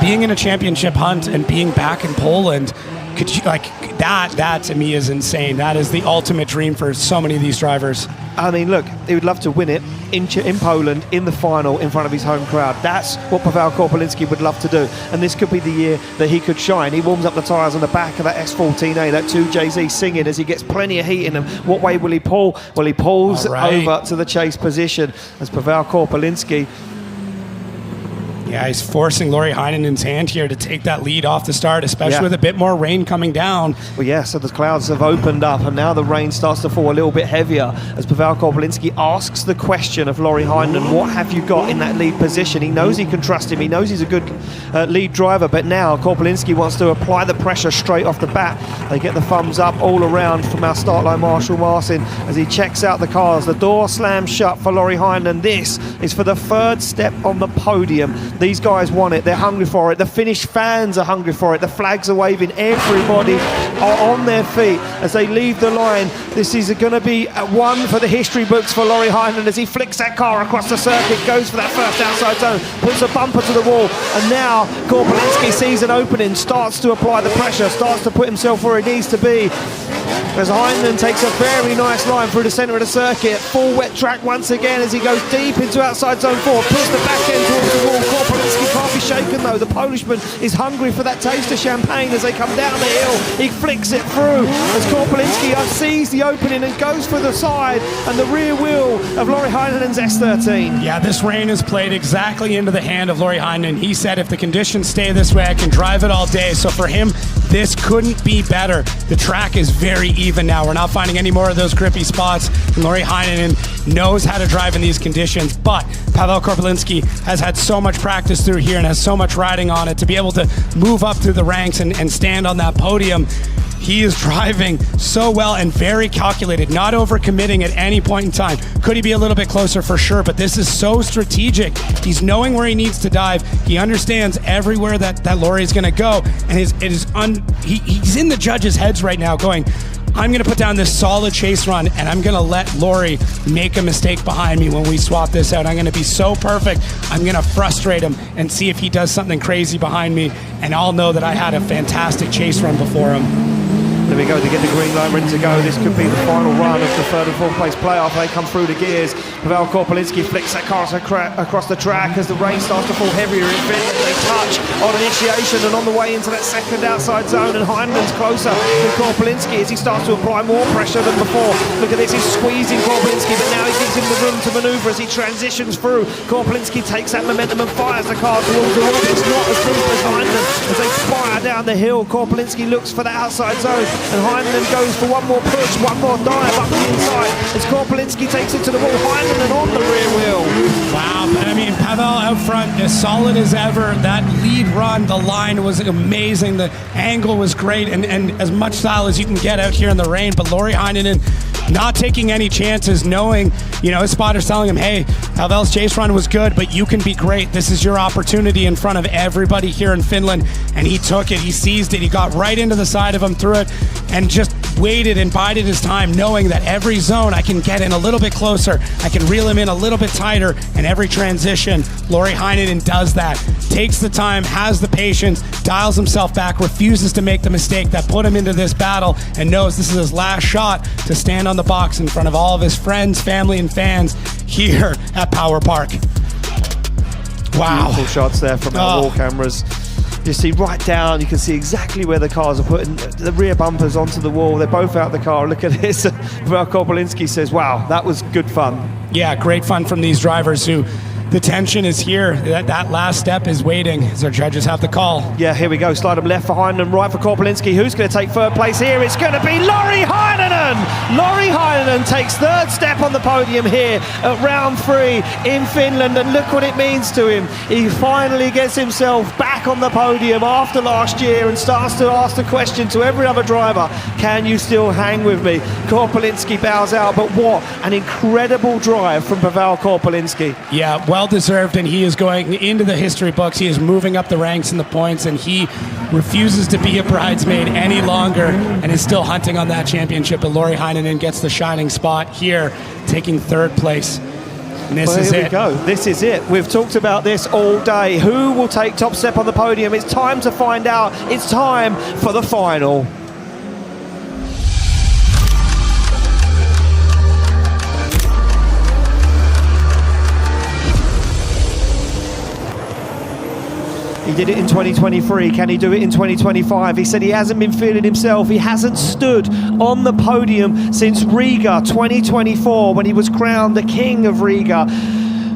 being in a championship hunt and being back in Poland, could you that to me is insane. That is the ultimate dream for so many of these drivers. I mean, look, he would love to win it in Poland in the final in front of his home crowd. That's what Paweł Korpolinski would love to do, and this could be the year that he could shine. He warms up the tyres on the back of that S14A, that 2JZ, singing as he gets plenty of heat in him. What way will he pull? Well, he pulls over to the chase position as Paweł Korpolinski. Yeah, he's forcing Lauri Heinenen's hand here to take that lead off the start, especially with a bit more rain coming down. Well, yeah, so the clouds have opened up, and now the rain starts to fall a little bit heavier as Paweł Korpolinski asks the question of Lauri Heinenen, what have you got in that lead position? He knows he can trust him. He knows he's a good lead driver, but now Korpolinski wants to apply the pressure straight off the bat. They get the thumbs up all around from our start line Marshall Martin as he checks out the cars. The door slams shut for Lauri Heinenen. This is for the third step on the podium. These guys want it. They're hungry for it. The Finnish fans are hungry for it. The flags are waving. Everybody are on their feet as they leave the line. This is going to be one for the history books for Lauri Heinenen as he flicks that car across the circuit, goes for that first outside zone, puts a bumper to the wall, and now Korpolinski sees an opening, starts to apply the pressure, starts to put himself where he needs to be. As Heinenen takes a very nice line through the centre of the circuit, full wet track once again as he goes deep into outside zone 4, puts the back end towards the wall. Korpolinski can't be shaken though. The Polishman is hungry for that taste of champagne as they come down the hill. He flicks it through as Korpolinski sees the opening and goes for the side and the rear wheel of Lauri Heinenen's S13. Yeah, this rain has played exactly into the hand of Lauri Heinenen. He said, if the conditions stay this way, I can drive it all day. So for him, this couldn't be better. The track is very even now. We're not finding any more of those grippy spots. And Lauri Heinenen knows how to drive in these conditions, but Paweł Korpolinski has had so much practice through here and has so much riding on it to be able to move up through the ranks and stand on that podium. He is driving so well and very calculated, not overcommitting at any point in time. Could he be a little bit closer? For sure, but this is so strategic. He's knowing where he needs to dive. He understands everywhere that Lauri is going to go, and he's in the judges' heads right now going, I'm going to put down this solid chase run, and I'm going to let Lauri make a mistake behind me when we swap this out. I'm going to be so perfect. I'm going to frustrate him and see if he does something crazy behind me, and I'll know that I had a fantastic chase run before him. There we go, they get the green light ready to go. This could be the final run of the third and fourth place playoff. They come through the gears. Paweł Korpolinski flicks that car across the track as the rain starts to fall heavier in Finland. They touch on initiation and on the way into that second outside zone, and Heinenen's closer than Korpolinski as he starts to apply more pressure than before. Look at this, he's squeezing Korpolinski, but now he gives him the room to manoeuvre as he transitions through. Korpolinski takes that momentum and fires the car towards the wall. It's not as deep as Heinenen as they fire down the hill. Korpolinski looks for the outside zone, and Heinenen goes for one more push, one more dive up the inside as Korpolinski takes it to the wall. Heinenen on the rear wheel. Wow, I mean, Paweł out front, as solid as ever. That lead run, the line was amazing. The angle was great, and as much style as you can get out here in the rain. But Lauri Heinenen not taking any chances, knowing, his spotter's telling him, hey, Paweł's chase run was good, but you can be great. This is your opportunity in front of everybody here in Finland. And he took it, he seized it, he got right into the side of him, threw it, and just waited and bided his time, knowing that every zone I can get in a little bit closer, I can reel him in a little bit tighter, and every transition, Lauri Heinenen does that. Takes the time, has the patience, dials himself back, refuses to make the mistake that put him into this battle, and knows this is his last shot to stand on the box in front of all of his friends, family, and fans here at PowerPark. Wow. Beautiful shots there from our wall cameras. You see right down, you can see exactly where the cars are putting the rear bumpers onto the wall. They're both out the car. Look at this. Korpolinski says, wow, that was good fun. Yeah, great fun from these drivers who the tension is here. That last step is waiting as our judges have the call. Yeah, here we go. Slide them left for Heinenen, right for Korpolinski. Who's going to take third place here? It's going to be Lauri Heinenen! Lauri Heinenen takes third step on the podium here at round 3 in Finland, and look what it means to him. He finally gets himself back on the podium after last year and starts to ask the question to every other driver, can you still hang with me? Korpolinski bows out, but what an incredible drive from Paweł Korpolinski. Yeah, well deserved, and he is going into the history books. He is moving up the ranks in the points, and he refuses to be a bridesmaid any longer and is still hunting on that championship. But Lauri Heinenen gets the shining spot here, taking third place. And this well, is here it. we go. This is it. We've talked about this all day. Who will take top step on the podium? It's time to find out. It's time for the final. He did it in 2023. Can he do it in 2025? He said he hasn't been feeling himself. He hasn't stood on the podium since Riga 2024 when he was crowned the King of Riga.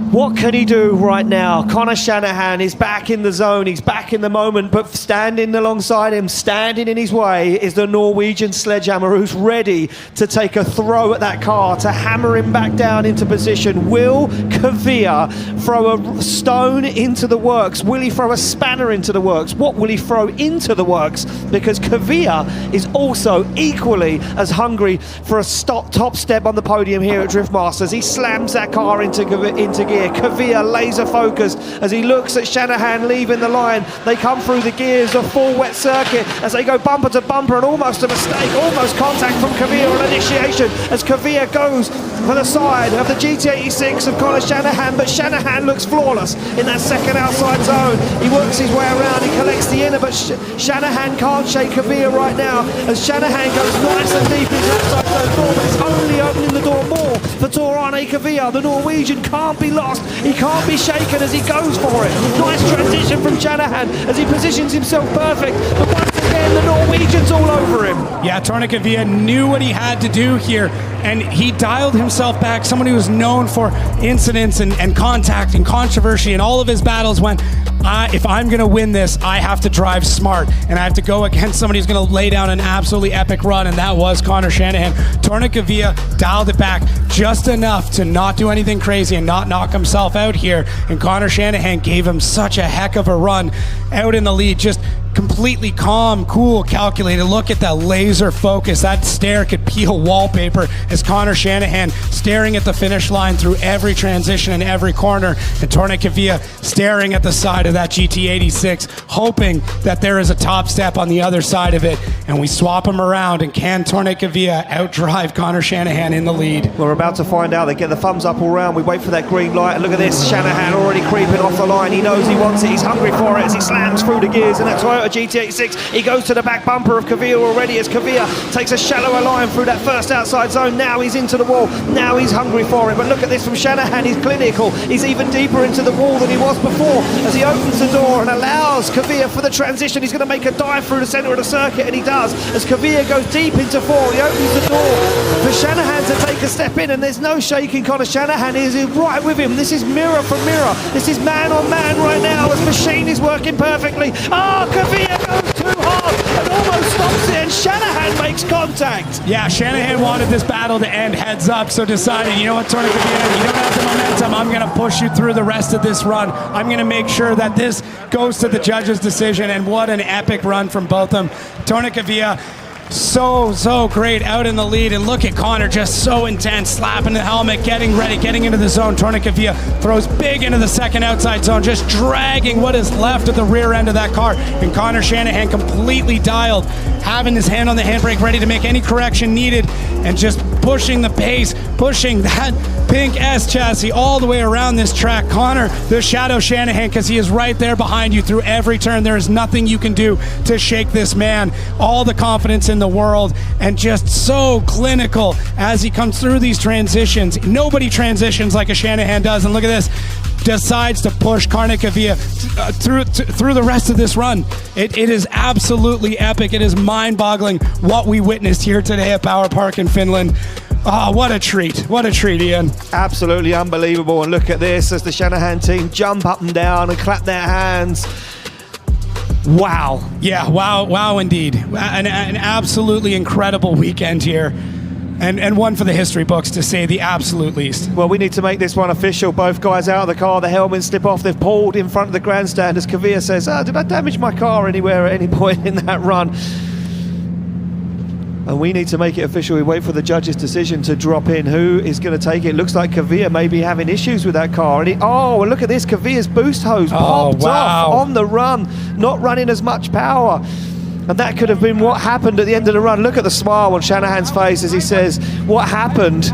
What can he do right now? Conor Shanahan is back in the zone. He's back in the moment, but standing alongside him, standing in his way, is the Norwegian sledgehammer who's ready to take a throw at that car, to hammer him back down into position. Will Kvyat throw a stone into the works? Will he throw a spanner into the works? What will he throw into the works? Because Kvyat is also equally as hungry for a top step on the podium here at Drift Masters. He slams that car into gear. Kvyat laser focused as he looks at Shanahan leaving the line. They come through the gears of full wet circuit as they go bumper to bumper, and almost a mistake, almost contact from Kvyat on initiation as Kvyat goes for the side of the GT86 of Conor Shanahan, but Shanahan looks flawless in that second outside zone. He works his way around, he collects the inner, but Shanahan can't shake Kvyat right now as Shanahan goes nice and deep into outside zone 4, but it's only opening the door more for Torane Kvyat. The Norwegian can't be lost. He can't be shaken as he goes for it. Nice transition from Shanahan as he positions himself perfect. But once again, the Norwegian's all over him. Yeah, Torne Kvyat knew what he had to do here, and he dialed himself back. Someone who was known for incidents and contact and controversy, and all of his battles went, if I'm going to win this, I have to drive smart, and I have to go against somebody who's going to lay down an absolutely epic run, and that was Conor Shanahan. Torne Kvyat dialed it back just enough to not do anything crazy and not knock himself out here, and Conor Shanahan gave him such a heck of a run out in the lead, just completely calm, cool, calculated. Look at that laser focus. That stare could peel wallpaper as Conor Shanahan staring at the finish line through every transition and every corner, and Torne Kvyat staring at the side of that GT86, hoping that there is a top step on the other side of it, and we swap him around, and can Torne Kvyat outdrive Conor Shanahan in the lead? We're about to find out. They get the thumbs up all round. We wait for that green light, and look at this. Shanahan already creeping off the line. He knows he wants it. He's hungry for it as he slams through the gears in that Toyota GT86. He goes to the back bumper of Kvyat already as Kvyat takes a shallower line through that first outside zone. Now he's into the wall. Now he's hungry for it. But look at this from Shanahan. He's clinical. He's even deeper into the wall than he was before as he opens the door and allows Kvyat for the transition. He's going to make a dive through the centre of the circuit, and he does as Kvyat goes deep into 4. He opens the door for Shanahan to take a step in, and there's no shaking. Conor Shanahan is right with him. This is mirror for mirror. This is man on man right now as machine is working perfectly. Kvyat goes too hard and almost stops it, and Shanahan makes contact. Yeah, Shanahan wanted this battle to end heads up, so decided, you know what, Torne Kvyat, you don't have the momentum. I'm going to push you through the rest of this run. I'm going to make sure that this goes to the judge's decision, and what an epic run from both of them. Torne Kvyat, so great out in the lead, and look at Conor, just so intense, slapping the helmet, getting ready, getting into the zone. Torne Kvyat throws big into the second outside zone, just dragging what is left of the rear end of that car, and Conor Shanahan completely dialed, having his hand on the handbrake ready to make any correction needed, and just pushing the pace, pushing that pink S chassis all the way around this track. Conor, the Shadow Shanahan, because he is right there behind you through every turn. There is nothing you can do to shake this man. All the confidence in the world, and just so clinical as he comes through these transitions. Nobody transitions like a Shanahan does, and look at this. Decides to push Torne Kvyat through the rest of this run. It is absolutely epic. It is mind-boggling what we witnessed here today at PowerPark in Finland. Oh, what a treat. What a treat, Ian. Absolutely unbelievable. And look at this as the Shanahan team jump up and down and clap their hands. Wow. Yeah, wow indeed. An absolutely incredible weekend here. And one for the history books, to say the absolute least. Well, we need to make this one official. Both guys out of the car, the helmets slip off. They've pulled in front of the grandstand as Kvyat says, did I damage my car anywhere at any point in that run? And we need to make it official. We wait for the judge's decision to drop in. Who is going to take it? Looks like Kvyat may be having issues with that car. And and look at this. Kvyat's boost hose popped off on the run, not running as much power. And that could have been what happened at the end of the run. Look at the smile on Shanahan's face as he says, what happened?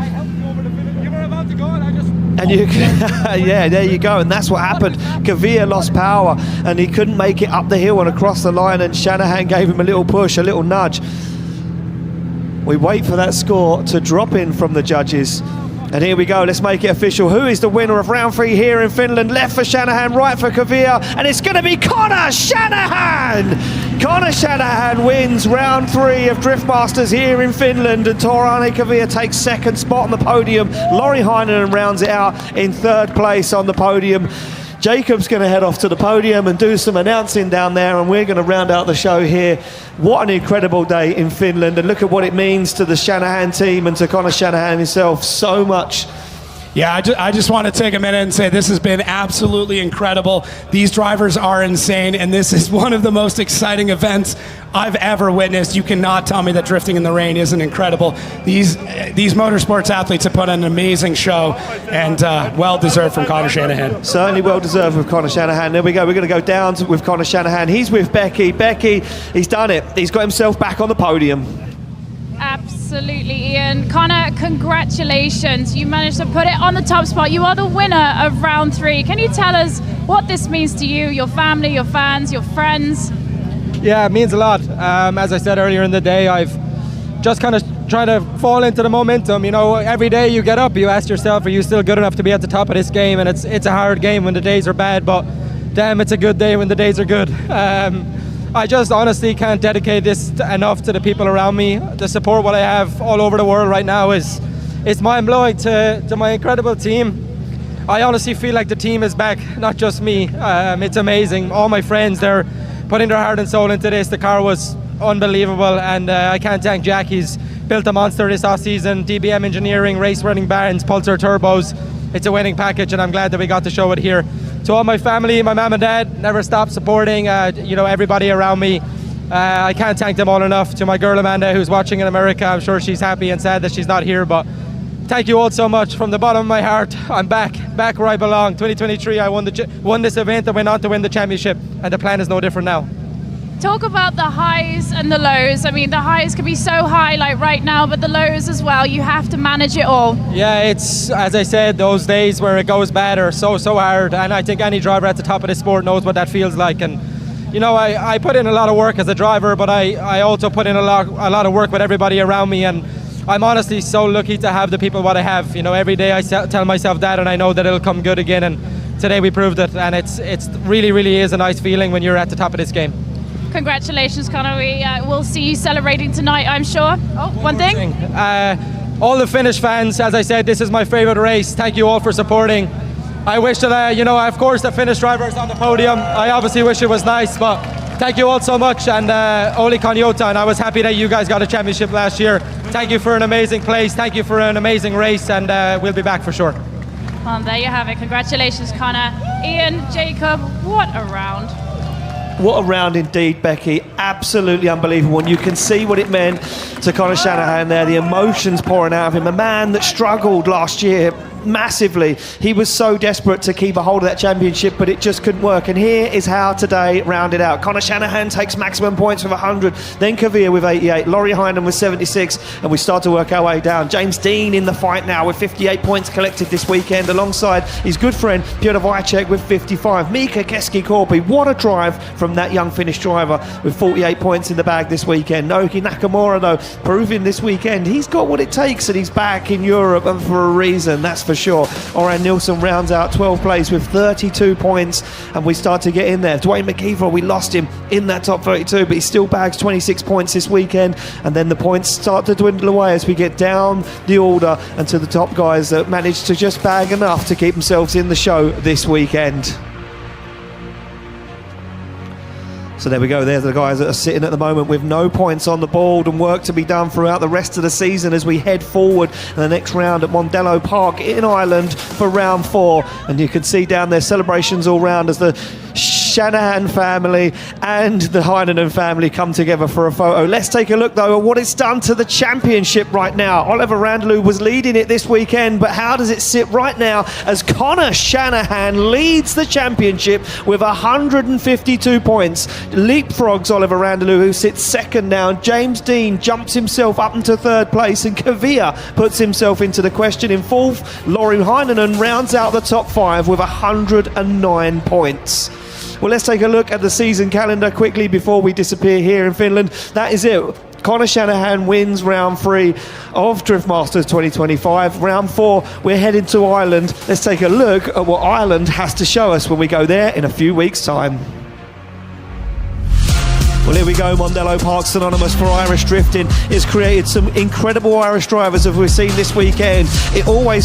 And you yeah, there you go, and that's what happened. Kvyat lost power and he couldn't make it up the hill and across the line, and Shanahan gave him a little push, a little nudge. We wait for that score to drop in from the judges. And here we go, let's make it official. Who is the winner of round 3 here in Finland? Left for Shanahan, right for Kvyat, and it's going to be Connor Shanahan! Connor Shanahan wins round 3 of Drift Masters here in Finland, and Torani Kvyat takes second spot on the podium. Laurie Heinonen rounds it out in third place on the podium. Jacob's going to head off to the podium and do some announcing down there, and we're going to round out the show here. What an incredible day in Finland, and look at what it means to the Shanahan team and to Connor Shanahan himself. So much. Yeah, I just want to take a minute and say this has been absolutely incredible. These drivers are insane, and this is one of the most exciting events I've ever witnessed. You cannot tell me that drifting in the rain isn't incredible. These motorsports athletes have put on an amazing show, and well-deserved from Connor Shanahan. Certainly well-deserved with Connor Shanahan. There we go. We're going to go down with Connor Shanahan. He's with Becky. Becky, he's done it. He's got himself back on the podium. Absolutely, Ian. Connor, congratulations. You managed to put it on the top spot. You are the winner of round 3. Can you tell us what this means to you, your family, your fans, your friends? Yeah, it means a lot. As I said earlier in the day, I've just kind of tried to fall into the momentum. You know, every day you get up, you ask yourself, are you still good enough to be at the top of this game? And it's a hard game when the days are bad, but damn, it's a good day when the days are good. I just honestly can't dedicate this enough to the people around me. The support what I have all over the world right now is mind-blowing to my incredible team. I honestly feel like the team is back, not just me. It's amazing. All my friends, they're putting their heart and soul into this. The car was unbelievable, and I can't thank Jack. He's built a monster this off-season. DBM Engineering, race running barns, Pulsar turbos. It's a winning package, and I'm glad that we got to show it here. To all my family, my mom and dad, never stop supporting, everybody around me. I can't thank them all enough. To my girl Amanda, who's watching in America, I'm sure she's happy and sad that she's not here, but thank you all so much from the bottom of my heart. I'm back where I belong. 2023, I won this event and went on to win the championship, and the plan is no different now. Talk about the highs and the lows. I mean, the highs can be so high like right now, but the lows as well. You have to manage it all. Yeah, it's, as I said, those days where it goes bad are so hard, and I think any driver at the top of the sport knows what that feels like. And you know, I put in a lot of work as a driver, but I also put in a lot of work with everybody around me, and I'm honestly so lucky to have the people what I have. You know, every day I tell myself that, and I know that it'll come good again, and today we proved it, and it's really is a nice feeling when you're at the top of this game. Congratulations, Connor. We'll see you celebrating tonight, I'm sure. Oh, one thing. All the Finnish fans, as I said, this is my favorite race. Thank you all for supporting. I wish that, of course, the Finnish driver is on the podium. I obviously wish it was nice, but thank you all so much. And Oli Kanyota, and I was happy that you guys got a championship last year. Thank you for an amazing place. Thank you for an amazing race, and we'll be back for sure. Well, there you have it. Congratulations, Connor. Ian, Jacob, what a round. What a round indeed, Becky. Absolutely unbelievable. And you can see what it meant to Connor Shanahan there, the emotions pouring out of him. A man that struggled last year massively. He was so desperate to keep a hold of that championship, but it just couldn't work. And here is how today rounded out. Connor Shanahan takes maximum points with 100, then Kvyat with 88, Laurie Heinonen with 76, and we start to work our way down. James Dean in the fight now with 58 points collected this weekend, alongside his good friend Piotr Wojciech with 55. Mika Keski-Korpi, what a drive from that young Finnish driver with 48 points in the bag this weekend. Naoki Nakamura, though, proving this weekend he's got what it takes, and he's back in Europe, and for a reason, that's for sure. Oran Nilsson rounds out 12th place with 32 points, and we start to get in there. Dwayne McKeever, we lost him in that top 32, but he still bags 26 points this weekend, and then the points start to dwindle away as we get down the order and to the top guys that managed to just bag enough to keep themselves in the show this weekend. So there we go, there's the guys that are sitting at the moment with no points on the board, and work to be done throughout the rest of the season as we head forward in the next round at Mondello Park in Ireland for round 4. And you can see down there celebrations all round as the Shanahan family and the Heinonen family come together for a photo. Let's take a look, though, at what it's done to the championship right now. Oliver Randalou was leading it this weekend, but how does it sit right now as Connor Shanahan leads the championship with 152 points? Leapfrogs Oliver Randalou, who sits second now. James Dean jumps himself up into third place, and Kavia puts himself into the question in fourth. Laurie Heinonen rounds out the top five with 109 points. Well, let's take a look at the season calendar quickly before we disappear here in Finland. That is it. Connor Shanahan wins round 3 of Drift Masters 2025. Round 4, we're heading to Ireland. Let's take a look at what Ireland has to show us when we go there in a few weeks' time. Well, here we go. Mondello Park, synonymous for Irish drifting, has created some incredible Irish drivers as we've seen this weekend. It always